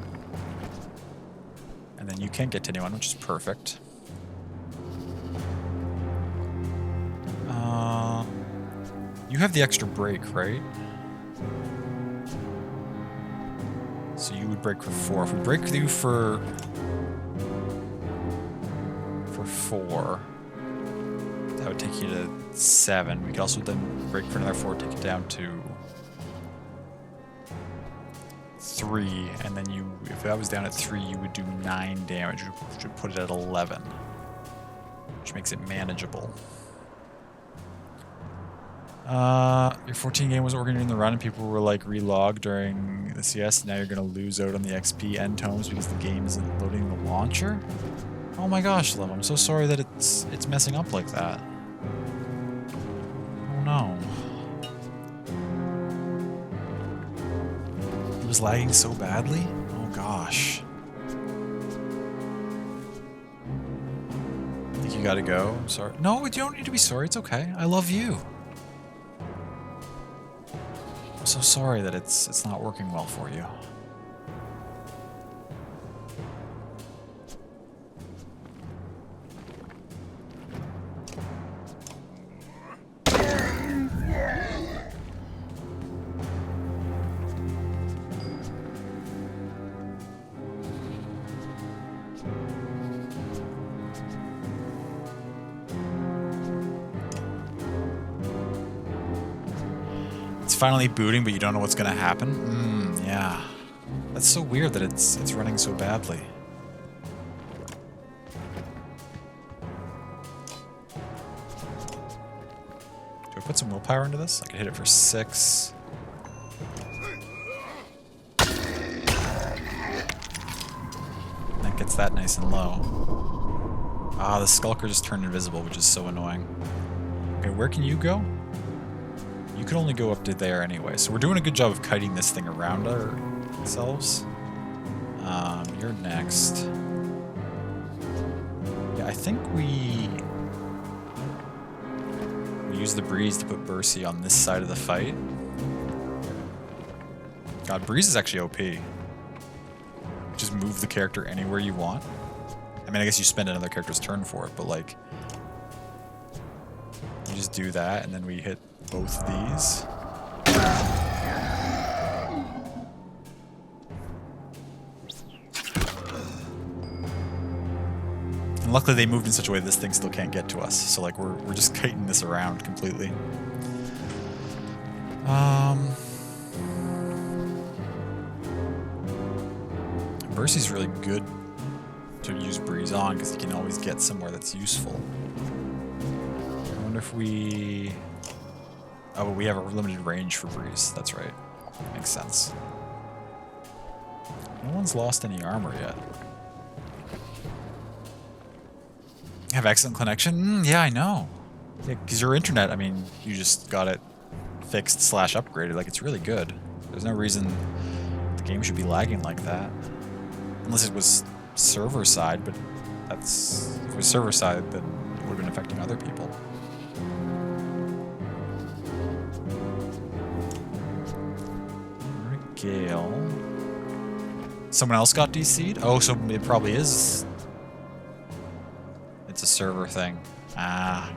And then you can't get to anyone, which is perfect. You have the extra break, right? So you would break for 4. If we break you for 4, that would take you to 7. We could also then break for another 4, take it down to 3, and then you, if that was down at 3, you would do 9 damage, which would put it at 11, which makes it manageable. Your 14 game was organized in the run and people were like relog during the CS. Now you're going to lose out on the XP end tomes because the game isn't loading the launcher? Oh my gosh, Love, I'm so sorry that it's messing up like that. Oh no. It was lagging so badly? Oh gosh. I think you gotta go. I'm sorry. No, you don't need to be sorry. It's okay. I love you. I'm so sorry that it's not working well for you. Finally booting, but you don't know what's gonna happen? Yeah. That's so weird that it's running so badly. Do I put some willpower into this? I could hit it for 6. That gets that nice and low. Ah, the Skulker just turned invisible, which is so annoying. Okay, where can you go? You can only go up to there anyway, so we're doing a good job of kiting this thing around ourselves. You're next. Yeah, I think we use the Breeze to put Bercy on this side of the fight. God, Breeze is actually OP. Just move the character anywhere you want. I mean, I guess you spend another character's turn for it, but like... you just do that, and then we hit both of these. And luckily they moved in such a way this thing still can't get to us. So like we're just kiting this around completely. Bercy's really good to use Breeze on because you can always get somewhere that's useful. I wonder if we... Oh, we have a limited range for Breeze. That's right. Makes sense. No one's lost any armor yet. Have excellent connection? Yeah, I know. Yeah, because your internet, I mean, you just got it fixed / upgraded. Like, it's really good. There's no reason the game should be lagging like that. Unless it was server side, but that's... If it was server side, then it would have been affecting other people. Gale. Someone else got DC'd? Oh, so it probably is... It's a server thing. Ah.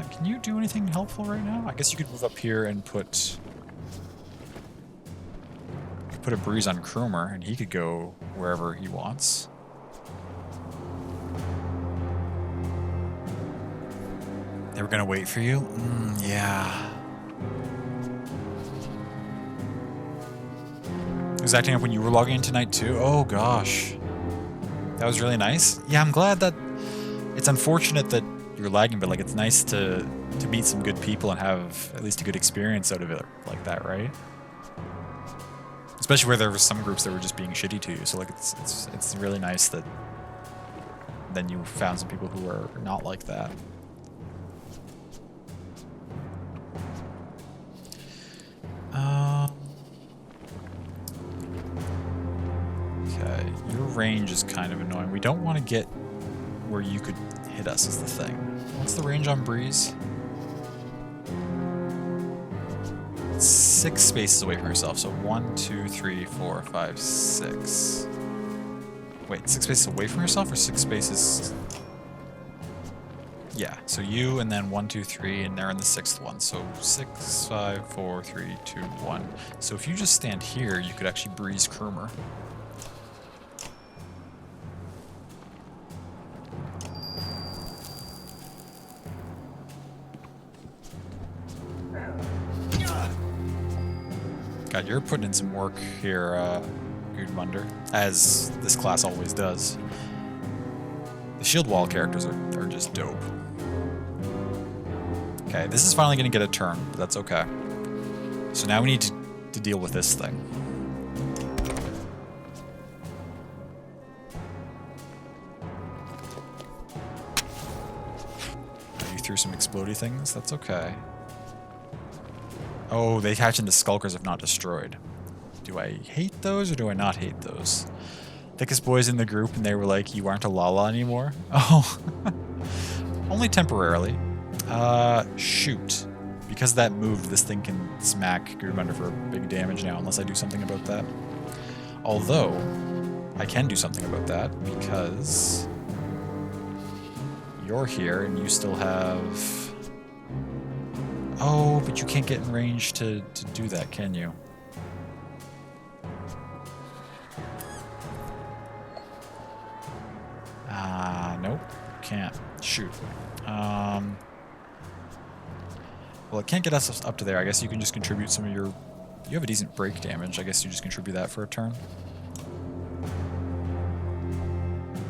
Can you do anything helpful right now? I guess you could move up here and put a Breeze on Krumer, and he could go wherever he wants. They were gonna wait for you? Yeah. He was acting up when you were logging in tonight too? Oh gosh. That was really nice. Yeah, I'm glad that... It's unfortunate that you're lagging, but like it's nice to meet some good people and have at least a good experience out of it like that, right? Especially where there were some groups that were just being shitty to you. So like it's really nice that then you found some people who are not like that. Okay, your range is kind of annoying. We don't want to get where you could hit us is the thing. What's the range on Breeze? 6 spaces away from yourself. So 1, 2, 3, 4, 5, 6. Wait, 6 spaces away from yourself or 6 spaces? Yeah, so you and then 1, 2, 3, and they're in the 6th one. So 6, 5, 4, 3, 2, 1. So if you just stand here, you could actually Breeze Krumer. God, you're putting in some work here, Gudmundur, as this class always does. The shield wall characters are just dope. Okay, this is finally going to get a turn, but that's okay. So now we need to deal with this thing. You threw some explodey things, that's okay. Oh, they hatch into skulkers if not destroyed. Do I hate those or do I not hate those? Thickest boys in the group and they were like, you aren't a Lala anymore? Oh. Only temporarily. Shoot. Because that moved, this thing can smack Gudmundur for big damage now unless I do something about that. Although, I can do something about that because you're here and you still have... Oh, but you can't get in range to do that, can you? Nope. Can't. Shoot. Well, it can't get us up to there. I guess you can just contribute some of your... You have a decent break damage. I guess you just contribute that for a turn.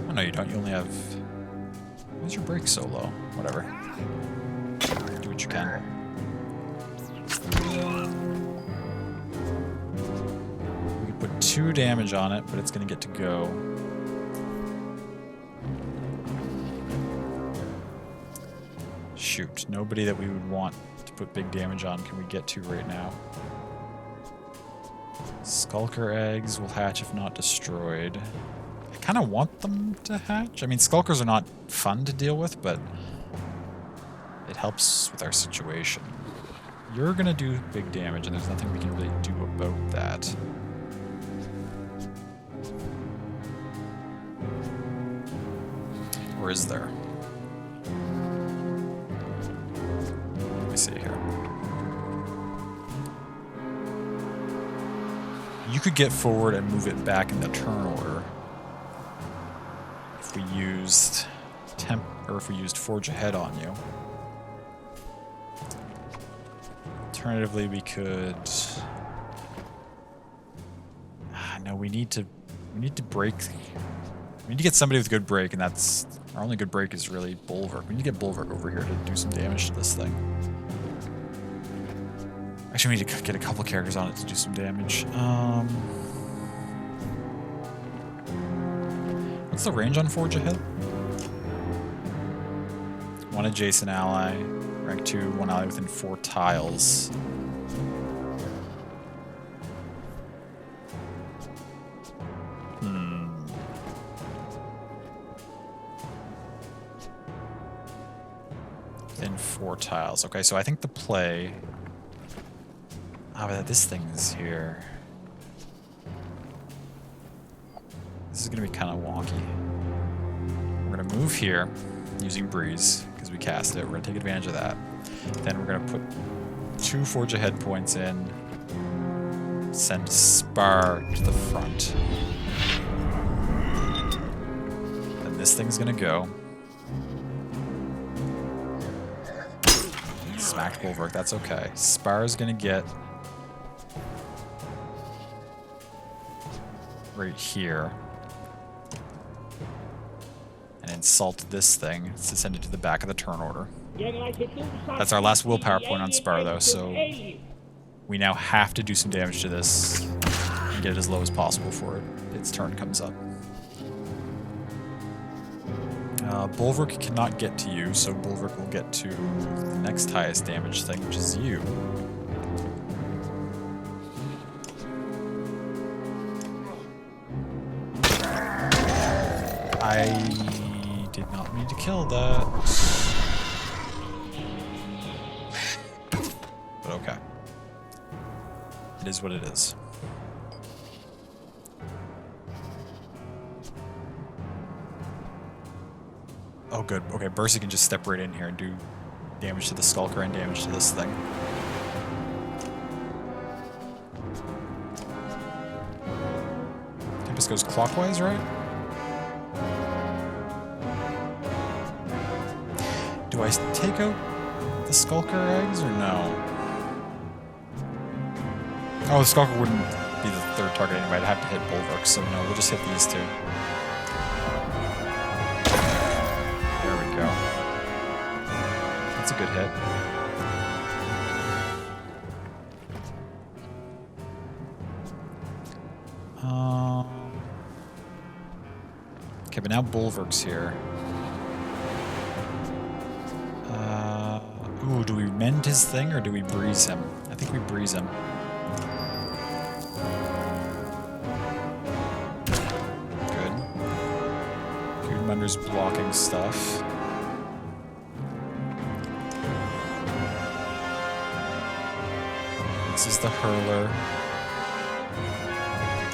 Oh, no, you don't. You only have... Why's your break so low? Whatever. Do what you can. We can put 2 damage on it, but it's going to get to go. Shoot, nobody that we would want to put big damage on can we get to right now. Skulker eggs will hatch if not destroyed. I kind of want them to hatch. I mean, skulkers are not fun to deal with, but it helps with our situation. You're gonna do big damage, and there's nothing we can really do about that. Or is there? Let me see here. You could get forward and move it back in the turn order if we used Forge Ahead on you. Alternatively, we could. No, we need to break. We need to get somebody with good break, and that's our only good break is really Bulwark. We need to get Bulwark over here to do some damage to this thing. Actually, we need to get a couple characters on it to do some damage. What's the range on Forge Ahead? 1 adjacent ally, rank 2, 1 ally within 4 tiles. Within 4 tiles. Okay, so I think the play. But this thing is here. This is gonna be kind of wonky. We're gonna move here using Breeze because we cast it. We're gonna take advantage of that. Then we're gonna put 2 Forge Ahead points in. Send Spar to the front. And this thing's gonna go. Smacked Bulwark, that's okay. Spar's gonna get right here and insult this thing to send it to the back of the turn order. That's our last willpower point on Spar though, so we now have to do some damage to this and get it as low as possible before its turn comes up. Bulwark cannot get to you, so Bulwark will get to the next highest damage thing, which is you. I did not mean to kill that. But okay. It is what it is. Oh good, okay, Bercy can just step right in here and do damage to the Skulker and damage to this thing. Tempest goes clockwise, right? Do I take out the Skulker eggs or no? Oh, the Skulker wouldn't be the third target anyway. I'd have to hit Bulwark, so no, we'll just hit these two. There we go. That's a good hit. Okay, but now Bulwark's here. Ooh, do we mend his thing or do we breeze him? I think we breeze him. Good. Goodmunder's blocking stuff. This is the Hurler.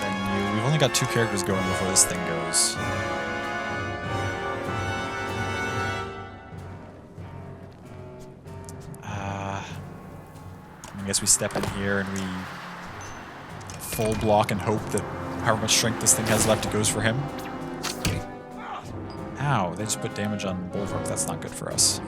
Then you. We've only got 2 characters going before this thing goes. I guess we step in here and we full block and hope that however much strength this thing has left, it goes for him. Ow, they just put damage on Bulwark. That's not good for us.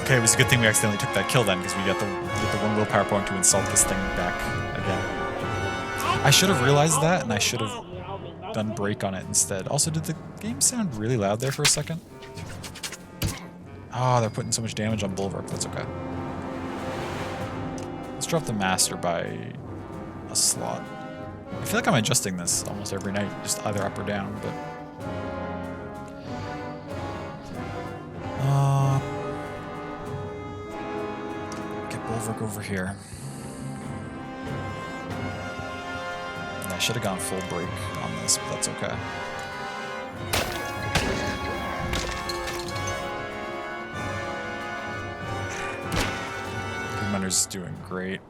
Okay, it was a good thing we accidentally took that kill then, because we got the 1 willpower point to insult this thing back again. I should have realized that, and I should have done break on it instead. Also, did the game sound really loud there for a second? Oh, they're putting so much damage on Bulwark. That's okay. Let's drop the Master by a slot. I feel like I'm adjusting this almost every night, just either up or down, but... Bulwark over here. Yeah, I should have gone full break on this, but that's okay. Goodmunder's doing great.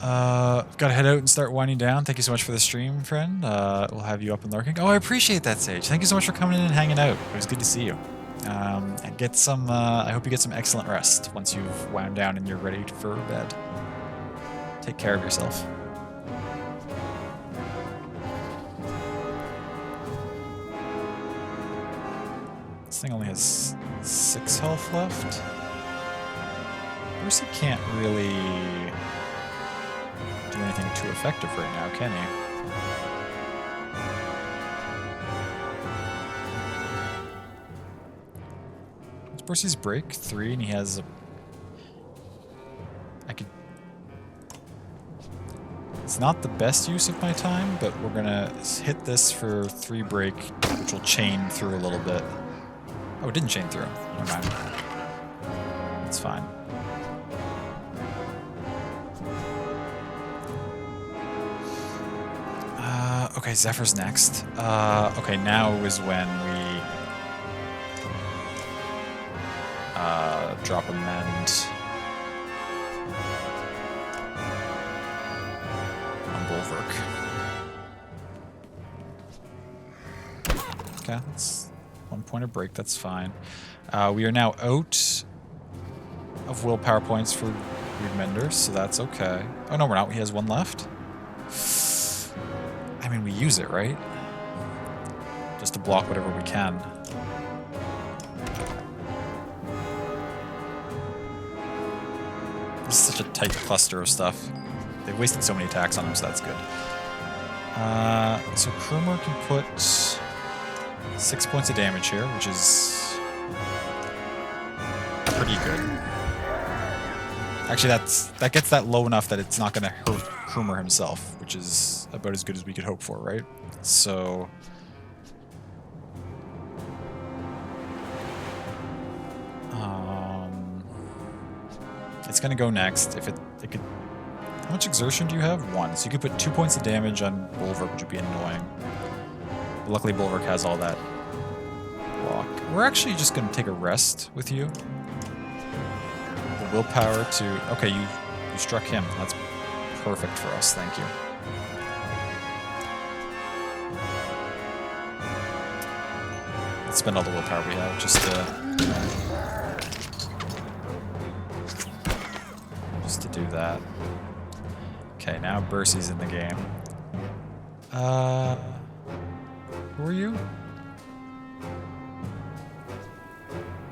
Gotta head out and start winding down. Thank you so much for the stream, friend. We'll have you up and lurking. Oh, I appreciate that, Sage. Thank you so much for coming in and hanging out. It was good to see you. And get some, I hope you get some excellent rest once you've wound down and you're ready for bed. Take care of yourself. This thing only has 6 health left. Percy can't really do anything too effective right now, can he? What's Percy's break? 3, and he has a... I could... It's not the best use of my time, but we're gonna hit this for 3 break, which will chain through a little bit. Oh, it didn't chain through. Never mind. That's fine. Okay, Zephyr's next. Okay, now is when we drop a mend on Bulwark. Okay, that's 1 point of break, that's fine. We are now out of willpower points for Remender, so that's okay. Oh no, we're not. He has 1 left. I mean, we use it, right? Just to block whatever we can. This is such a tight cluster of stuff. They've wasted so many attacks on him, so that's good. So Krumer can put 6 points of damage here, which is pretty good. Actually, that gets that low enough that it's not going to hurt Krumer himself, which is about as good as we could hope for, right? So... it's going to go next. If it could... How much exertion do you have? 1. So you could put 2 points of damage on Bulwark, which would be annoying. But luckily, Bulwark has all that block. We're actually just going to take a rest with you. The willpower to... Okay, you struck him. That's perfect for us. Thank you. Let's spend all the willpower we have just to do that. Okay, now Bercy's in the game. Who are you?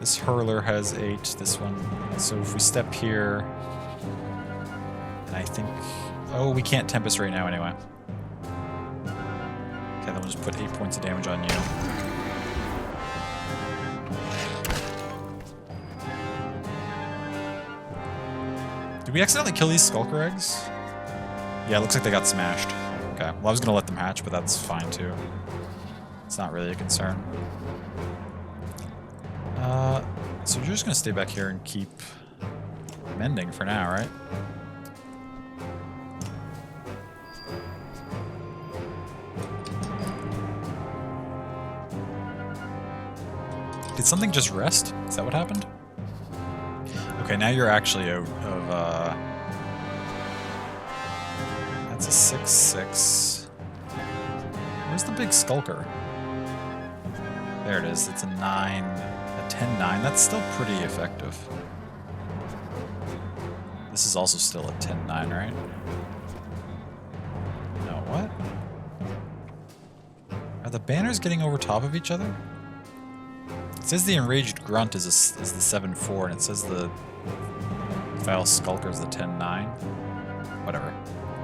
This hurler has 8, this one. So if we step here, and I think... Oh, we can't Tempest right now anyway. Okay, then we'll just put 8 points of damage on you. Did we accidentally kill these Skulker eggs? Yeah, it looks like they got smashed. Okay, well I was gonna let them hatch, but that's fine too. It's not really a concern. So you're just gonna stay back here and keep mending for now, right? Did something just rest? Is that what happened? Okay, now you're actually out of, that's a 6/6. Where's the big Skulker? There it is, it's a 9, a 10/9. That's still pretty effective. This is also still a 10/9, right? No, what? Are the banners getting over top of each other? It says the Enraged Grunt is the 7/4, and it says the Vile Skulker is the 10/9. Whatever.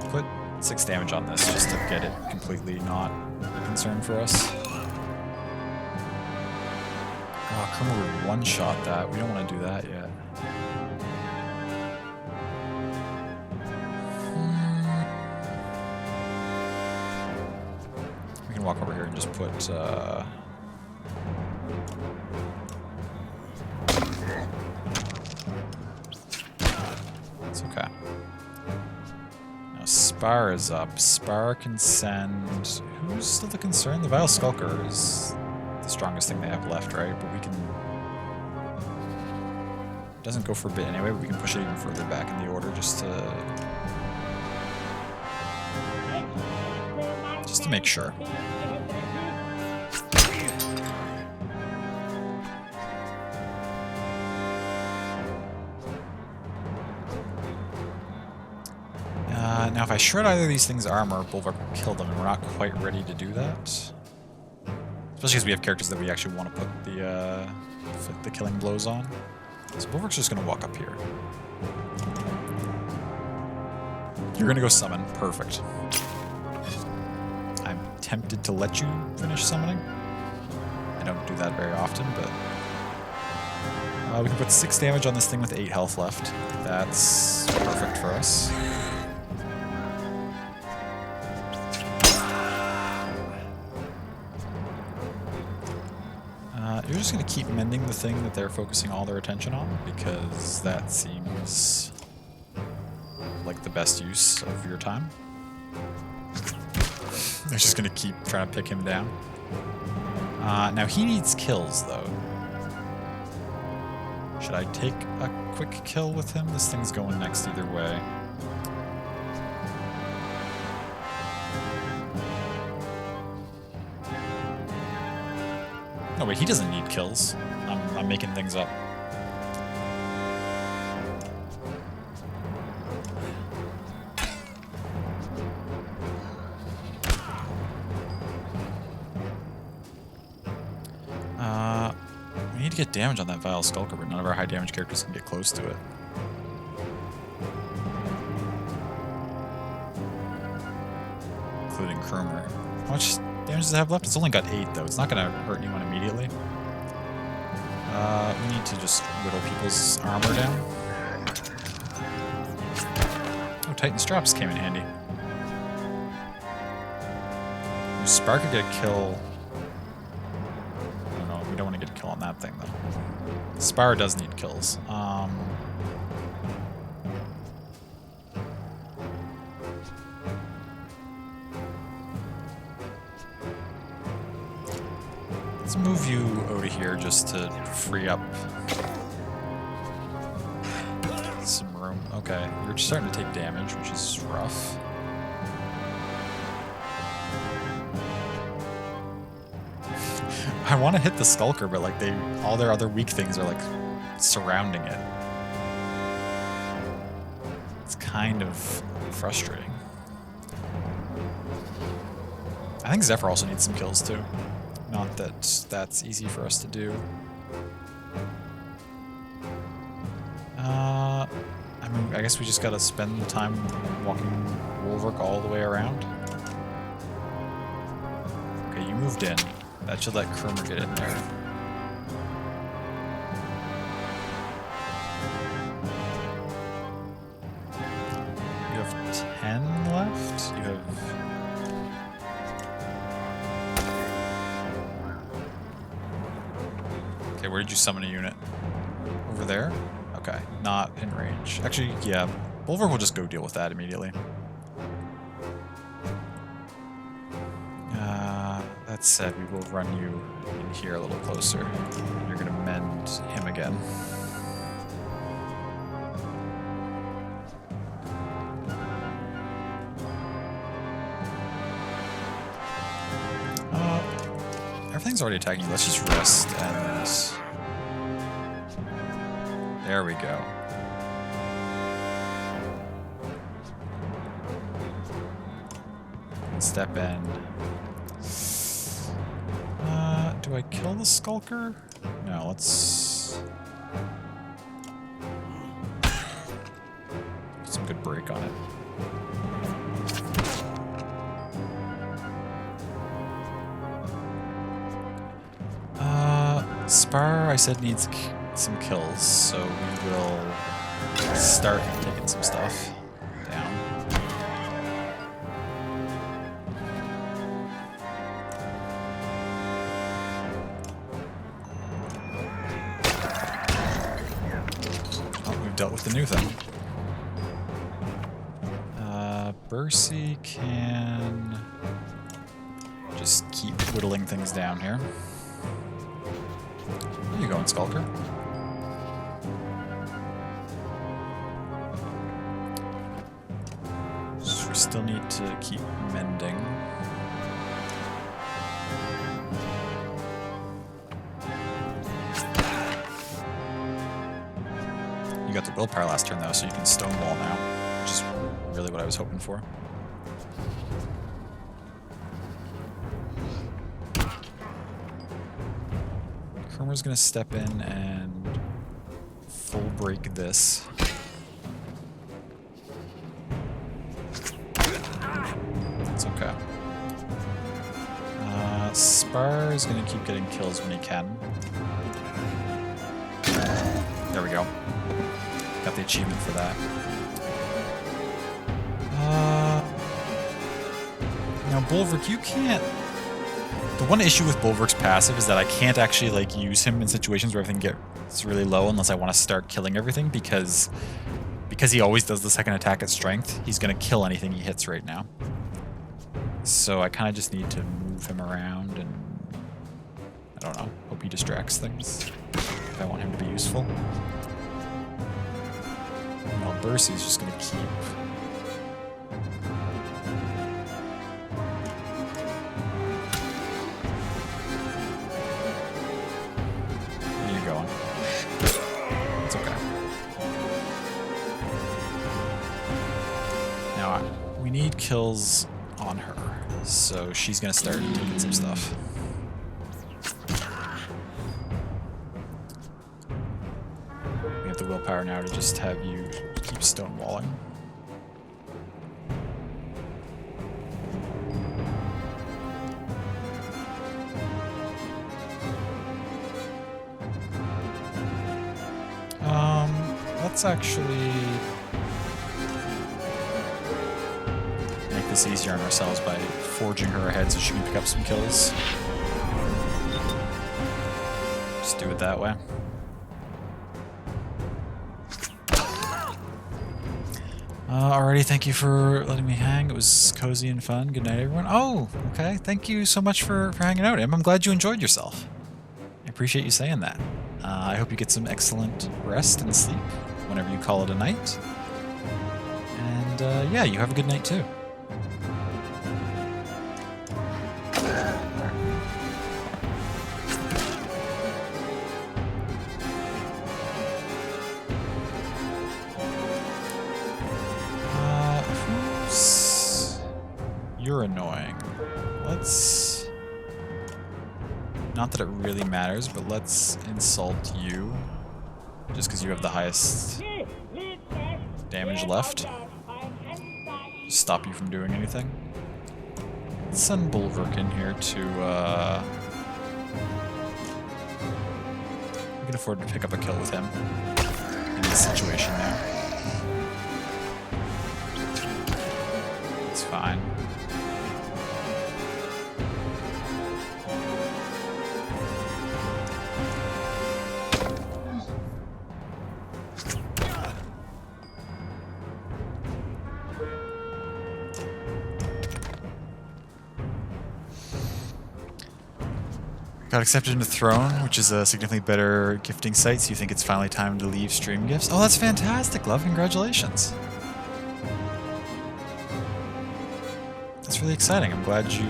Put 6 damage on this just to get it completely not a concern for us. Oh, Krummer would one-shot that. We don't want to do that yet. We can walk over here and just put... It's okay. Now Spar is up. Spar can send... Who's still the concern? The Vile Skulker is the strongest thing they have left, right? But we can... It doesn't go for a bit anyway, but we can push it even further back in the order just to Just to make sure. Now, if I shred either of these things' armor, Bulwark will kill them, and we're not quite ready to do that. Especially because we have characters that we actually want to put the killing blows on. So Bulwark's just going to walk up here. You're going to go summon. Perfect. I'm tempted to let you finish summoning. I don't do that very often, but... we can put 6 damage on this thing with 8 health left. That's perfect for us. You're just going to keep mending the thing that they're focusing all their attention on, because that seems like the best use of your time. They're just going to keep trying to pick him down. Now he needs kills, though. Should I take a quick kill with him? This thing's going next either way. No, wait, he doesn't need kills. I'm making things up. We need to get damage on that Vile Skulker, but none of our high damage characters can get close to it. Including Krumer. How much damage does it have left? It's only got 8, though. It's not going to hurt anyone immediately. We need to just whittle people's armor down. Oh, Titan Straps came in handy. Spark could get a kill. Oh no, we don't want to get a kill on that thing, though. Spire does need kills. Let's move you over here just to free up some room. Okay, you're starting to take damage, which is rough. I want to hit the Skulker, but like all their other weak things are like surrounding it. It's kind of frustrating. I think Zephyr also needs some kills too. Not that that's easy for us to do. I mean, I guess we just gotta spend the time walking Wolverk all the way around. Okay, you moved in. That should let Krumer get in there. You have 10 left? You have... Okay, where did you summon a unit? Over there? Okay, not in range. Actually, yeah, Bulwark will just go deal with that immediately. That said, we will run you in here a little closer. You're going to mend him again. Everything's already attacking you. Let's just rest and... There we go. Step in. Do I kill the Skulker? No, let's... Put some good break on it. Spar, I said, needs some kills, so we will start taking some stuff down. Oh, we've dealt with the new thing. Bercy can just keep whittling things down here. Where you going, Skulker? So we still need to keep mending. got the willpower last turn though, so you can stonewall now, which is really what I was hoping for. Kermer's gonna step in and full break this. It's okay. Spar is gonna keep getting kills when he can. There we go. Got the achievement for that. Now, Bulwark, you can't... The one issue with Bulwark's passive is that I can't actually, like, use him in situations where everything gets really low unless I want to start killing everything, because he always does the second attack at strength, he's going to kill anything he hits right now. So I kind of just need to move him around and... I don't know. Hope he distracts things if I want him to be useful. Well, Bercy's just going to keep... Where are you going? It's okay. Now, we need kills on her, so she's going to start taking some stuff. We have the willpower now to just have you keep stonewalling. Let's actually make this easier on ourselves by forging her ahead so she can pick up some kills. Just do it that way. Alrighty, thank you for letting me hang. It was cozy and fun. Good night, everyone. Oh, okay. Thank you so much for hanging out, Em. I'm glad you enjoyed yourself. I appreciate you saying that. I hope you get some excellent rest and sleep whenever you call it a night. And yeah, you have a good night too. You're annoying. Let's... Not that it really matters, but let's insult you. Just because you have the highest damage left. Just stop you from doing anything. Let's send Bulwark in here to... We can afford to pick up a kill with him in this situation now. It's fine. Got accepted into Throne, which is a significantly better gifting site, so you think it's finally time to leave stream gifts? Oh, that's fantastic, love. Congratulations. That's really exciting. I'm glad you,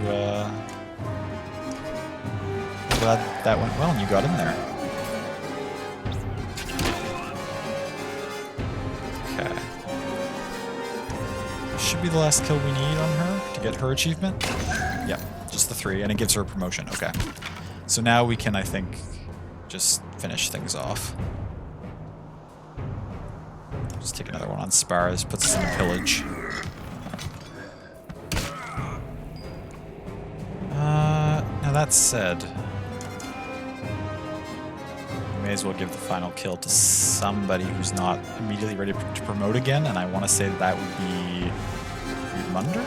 glad that went well and you got in there. Okay. Should be the last kill we need on her to get her achievement. Yep, just the 3, and it gives her a promotion. Okay. So now we can, I think, just finish things off. Just take another one on Spars, puts us in a pillage. Now that said, we may as well give the final kill to somebody who's not immediately ready to promote again, and I want to say that would be Munder?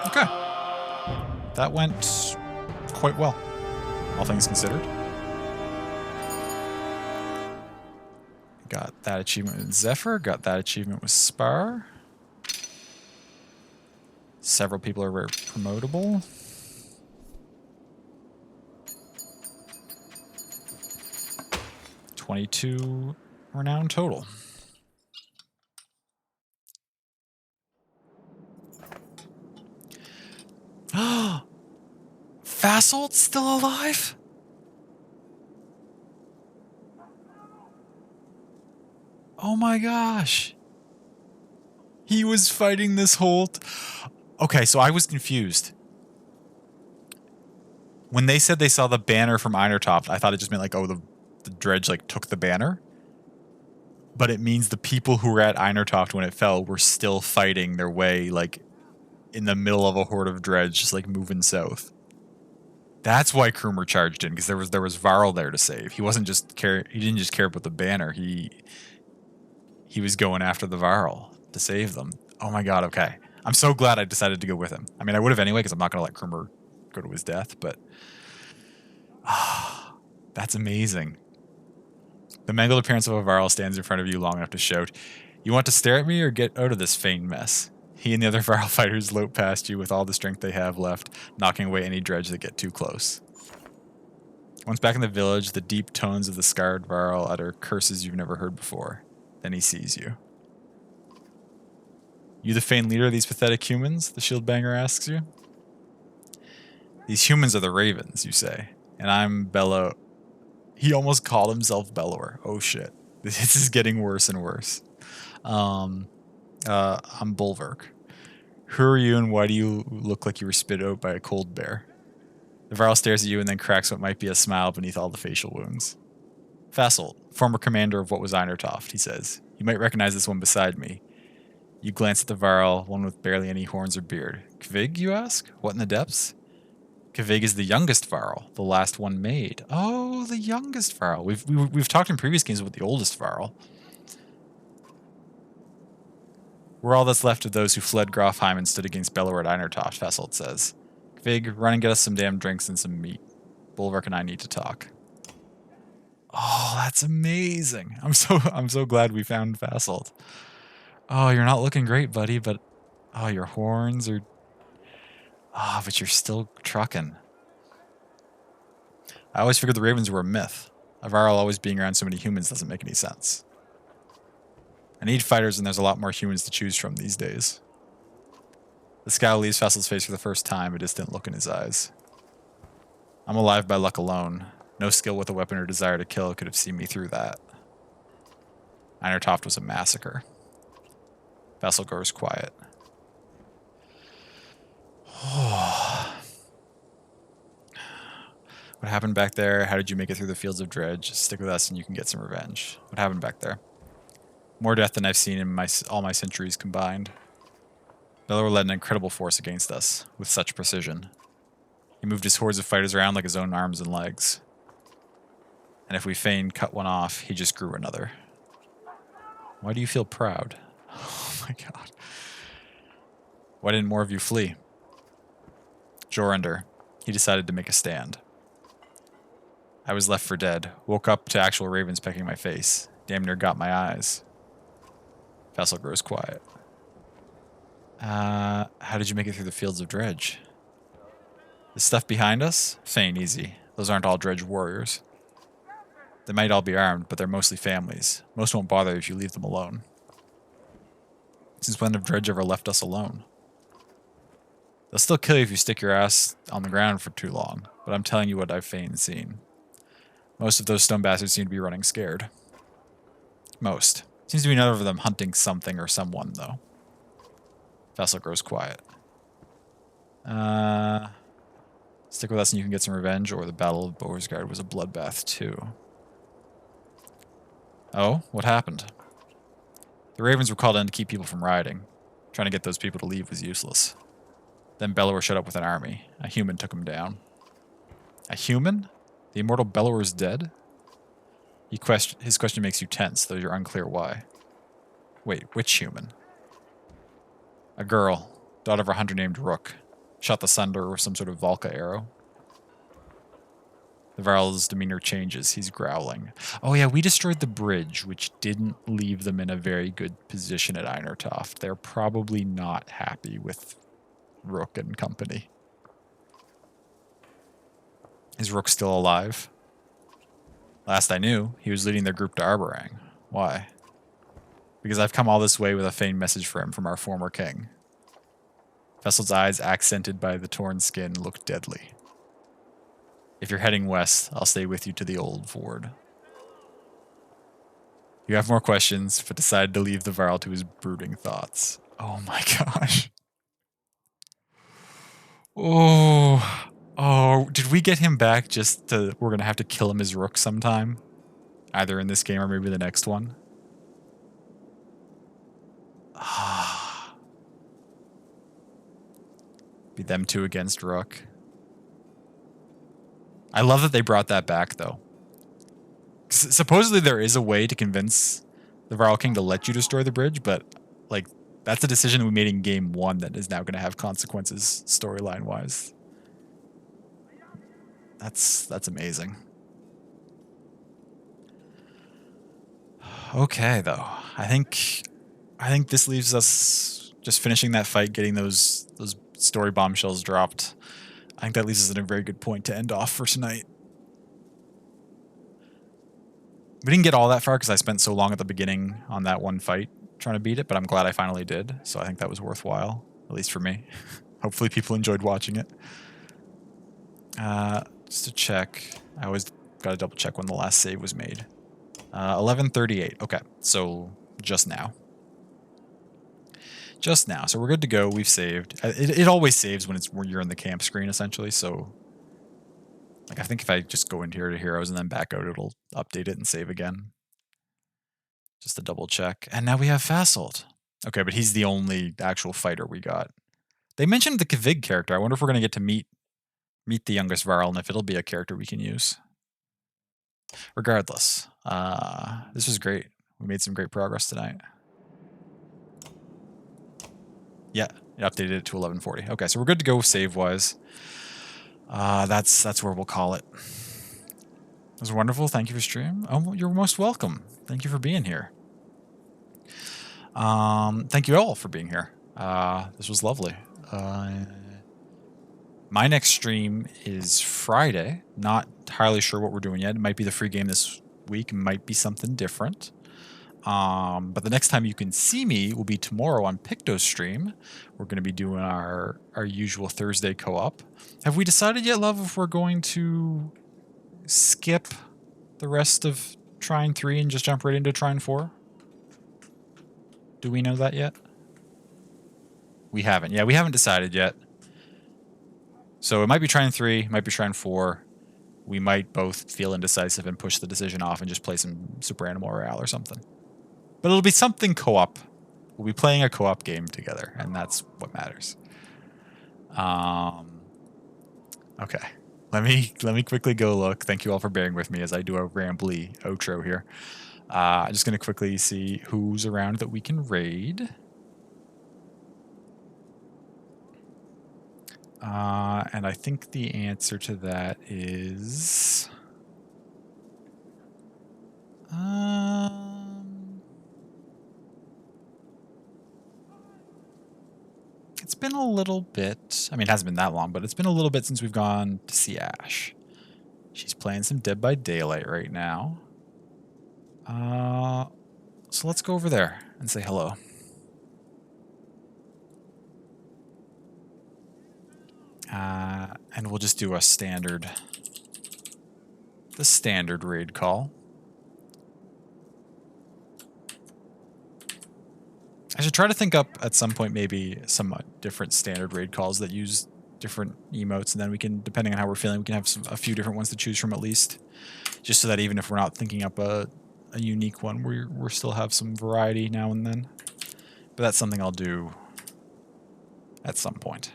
Okay. That went quite well, all things considered. Got that achievement with Zephyr, got that achievement with Spar. Several people are promotable. $22 renown total. Fasolt's still alive? Oh my gosh. He was fighting this whole... Okay, so I was confused. When they said they saw the banner from Einertoft, I thought it just meant like, oh, the dredge like took the banner. But it means the people who were at Einertoft when it fell were still fighting their way like in the middle of a horde of dredge, just like moving south. That's why Krumer charged in, because there was Varl there to save. He wasn't just he didn't just care about the banner. He was going after the Varl to save them. Oh my god, okay. I'm so glad I decided to go with him. I mean, I would have anyway, because I'm not going to let Krumer go to his death, but... that's amazing. The mangled appearance of a Varl stands in front of you long enough to shout, "You want to stare at me or get out of this feigned mess?" He and the other Varl fighters lope past you with all the strength they have left, knocking away any dredge that get too close. Once back in the village, the deep tones of the scarred Varl utter curses you've never heard before. Then he sees you. "You the feigned leader of these pathetic humans?" the shield banger asks you. "These humans are the ravens," you say. "And I'm Bellow." He almost called himself Bellower. Oh shit. This is getting worse and worse. I'm Bulwark. "Who are you and why do you look like you were spit out by a cold bear?" The Varl stares at you and then cracks what might be a smile beneath all the facial wounds. "Fasolt, former commander of what was Einertoft," he says. "You might recognize this one beside me." You glance at the Varl, one with barely any horns or beard. "Kvig, you ask? What in the depths?" "Kvig is the youngest Varl, the last one made." Oh, the youngest Varl. We've talked in previous games about the oldest Varl. "We're all that's left of those who fled Grofheim and stood against Bellower at Einertoft," Fasolt says. "Kvig, run and get us some damn drinks and some meat. Bulwark and I need to talk." Oh, that's amazing. I'm so glad we found Fasolt. "Oh, you're not looking great, buddy, but oh, your horns are... Ah, but you're still trucking." "I always figured the ravens were a myth. A Varl always being around so many humans doesn't make any sense. I need fighters, and there's a lot more humans to choose from these days." The scowl leaves Fasolt's face for the first time, a distant look in his eyes. "I'm alive by luck alone. No skill with a weapon or desire to kill could have seen me through that. Einertoft was a massacre." Fasolt grows quiet. "What happened back there? How did you make it through the fields of Dredge? Stick with us and you can get some revenge. What happened back there?" "More death than I've seen in all my centuries combined. Bellower led an incredible force against us, with such precision. He moved his hordes of fighters around like his own arms and legs. And if we feigned cut one off, he just grew another. Why do you feel proud?" Oh my god. "Why didn't more of you flee?" "Jorander. He decided to make a stand. I was left for dead. Woke up to actual ravens pecking my face. Damn near got my eyes." Fasolt grows quiet. How did you make it through the fields of Dredge?" "The stuff behind us? Feign easy. Those aren't all Dredge warriors. They might all be armed, but they're mostly families. Most won't bother if you leave them alone. Since when have Dredge ever left us alone? They'll still kill you if you stick your ass on the ground for too long, but I'm telling you what I've feigned seen. Most of those stone bastards seem to be running scared. Most. Seems to be none of them hunting something or someone, though." Fasolt grows quiet. Stick with us and you can get some revenge, or the Battle of Beauregard was a bloodbath, too." "Oh, what happened?" "The ravens were called in to keep people from rioting. Trying to get those people to leave was useless. Then Bellower showed up with an army. A human took him down." "A human? The immortal Bellower's dead?" His question makes you tense, though you're unclear why. "Wait, which human?" "A girl, daughter of a hunter named Rook. Shot the Sunder with some sort of Valka arrow." The Varl's demeanor changes. He's growling. "Oh yeah, we destroyed the bridge, which didn't leave them in a very good position at Einertoft. They're probably not happy with Rook and company." "Is Rook still alive?" "Last I knew, he was leading their group to Arborang. Why?" "Because I've come all this way with a feigned message for him from our former king." Fasolt's eyes, accented by the torn skin, look deadly. If you're heading west, I'll stay with you to the old ford. You have more questions, but decided to leave the Varl to his brooding thoughts. Oh my gosh. Oh, did we get him back just to, we're going to have to kill him as Rook sometime? Either in this game or maybe the next one. Be them two against Rook. I love that they brought that back, though. Supposedly there is a way to convince the Varl King to let you destroy the bridge, but like that's a decision we made in game 1 that is now going to have consequences storyline-wise. That's amazing. Okay, though. I think this leaves us just finishing that fight, getting those story bombshells dropped. I think that leaves us at a very good point to end off for tonight. We didn't get all that far because I spent so long at the beginning on that one fight trying to beat it, but I'm glad I finally did. So I think that was worthwhile, at least for me. Hopefully people enjoyed watching it. Just to check, I always got to double check when the last save was made. 11:38. Okay, so just now. Just now. So we're good to go. We've saved. It always saves when you're in the camp screen, essentially. So like I think if I just go into here to heroes and then back out, it'll update it and save again. Just to double check. And now we have Fasolt. Okay, but he's the only actual fighter we got. They mentioned the Kavig character. I wonder if we're going to get to meet the youngest Varl and if it'll be a character we can use. Regardless, this was great. We made some great progress tonight. Yeah, it updated it to 11:40. Okay, so we're good to go save-wise. That's where we'll call it. It was wonderful. Thank you for stream. Oh, you're most welcome. Thank you for being here. Thank you all for being here. This was lovely. My next stream is Friday. Not entirely sure what we're doing yet. It might be the free game this week. It might be something different. But the next time you can see me will be tomorrow on Picto's stream. We're going to be doing our usual Thursday co-op. Have we decided yet, love, if we're going to skip the rest of Trine 3 and just jump right into Trine 4? Do we know that yet? We haven't. Yeah, we haven't decided yet. So it might be Trine 3, it might be Trine 4. We might both feel indecisive and push the decision off and just play some Super Animal Royale or something. But it'll be something co-op. We'll be playing a co-op game together, and that's what matters. Okay. Let me quickly go look. Thank you all for bearing with me as I do a rambly outro here. I'm just going to quickly see who's around that we can raid. And I think the answer to that is... it's been a little bit... I mean, it hasn't been that long, but it's been a little bit since we've gone to see Ash. She's playing some Dead by Daylight right now. So let's go over there and say hello. And we'll just do the standard raid call. I should try to think up at some point maybe some different standard raid calls that use different emotes, and then we can, depending on how we're feeling, we can have a few different ones to choose from at least, just so that even if we're not thinking up a unique one, we still have some variety now and then. But that's something I'll do at some point.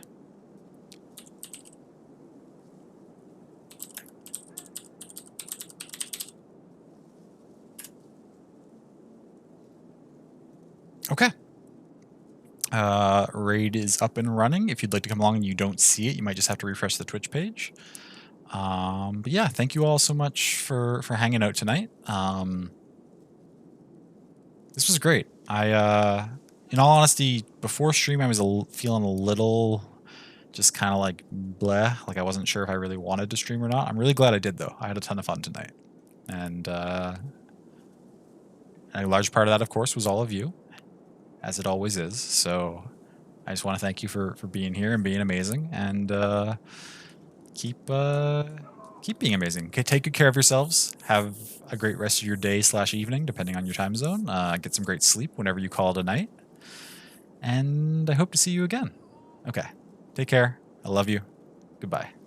Okay. Raid is up and running. If you'd like to come along and you don't see it, you might just have to refresh the Twitch page. But yeah, thank you all so much for hanging out tonight. This was great. In all honesty, before stream, I was feeling a little just kind of like bleh, like I wasn't sure if I really wanted to stream or not. I'm really glad I did, though. I had a ton of fun tonight. And a large part of that, of course, was all of you, as it always is. So I just want to thank you for being here and being amazing, and keep keep being amazing. Okay, take good care of yourselves. Have a great rest of your day/evening, depending on your time zone. Get some great sleep whenever you call it a night. And I hope to see you again. Okay, take care. I love you. Goodbye.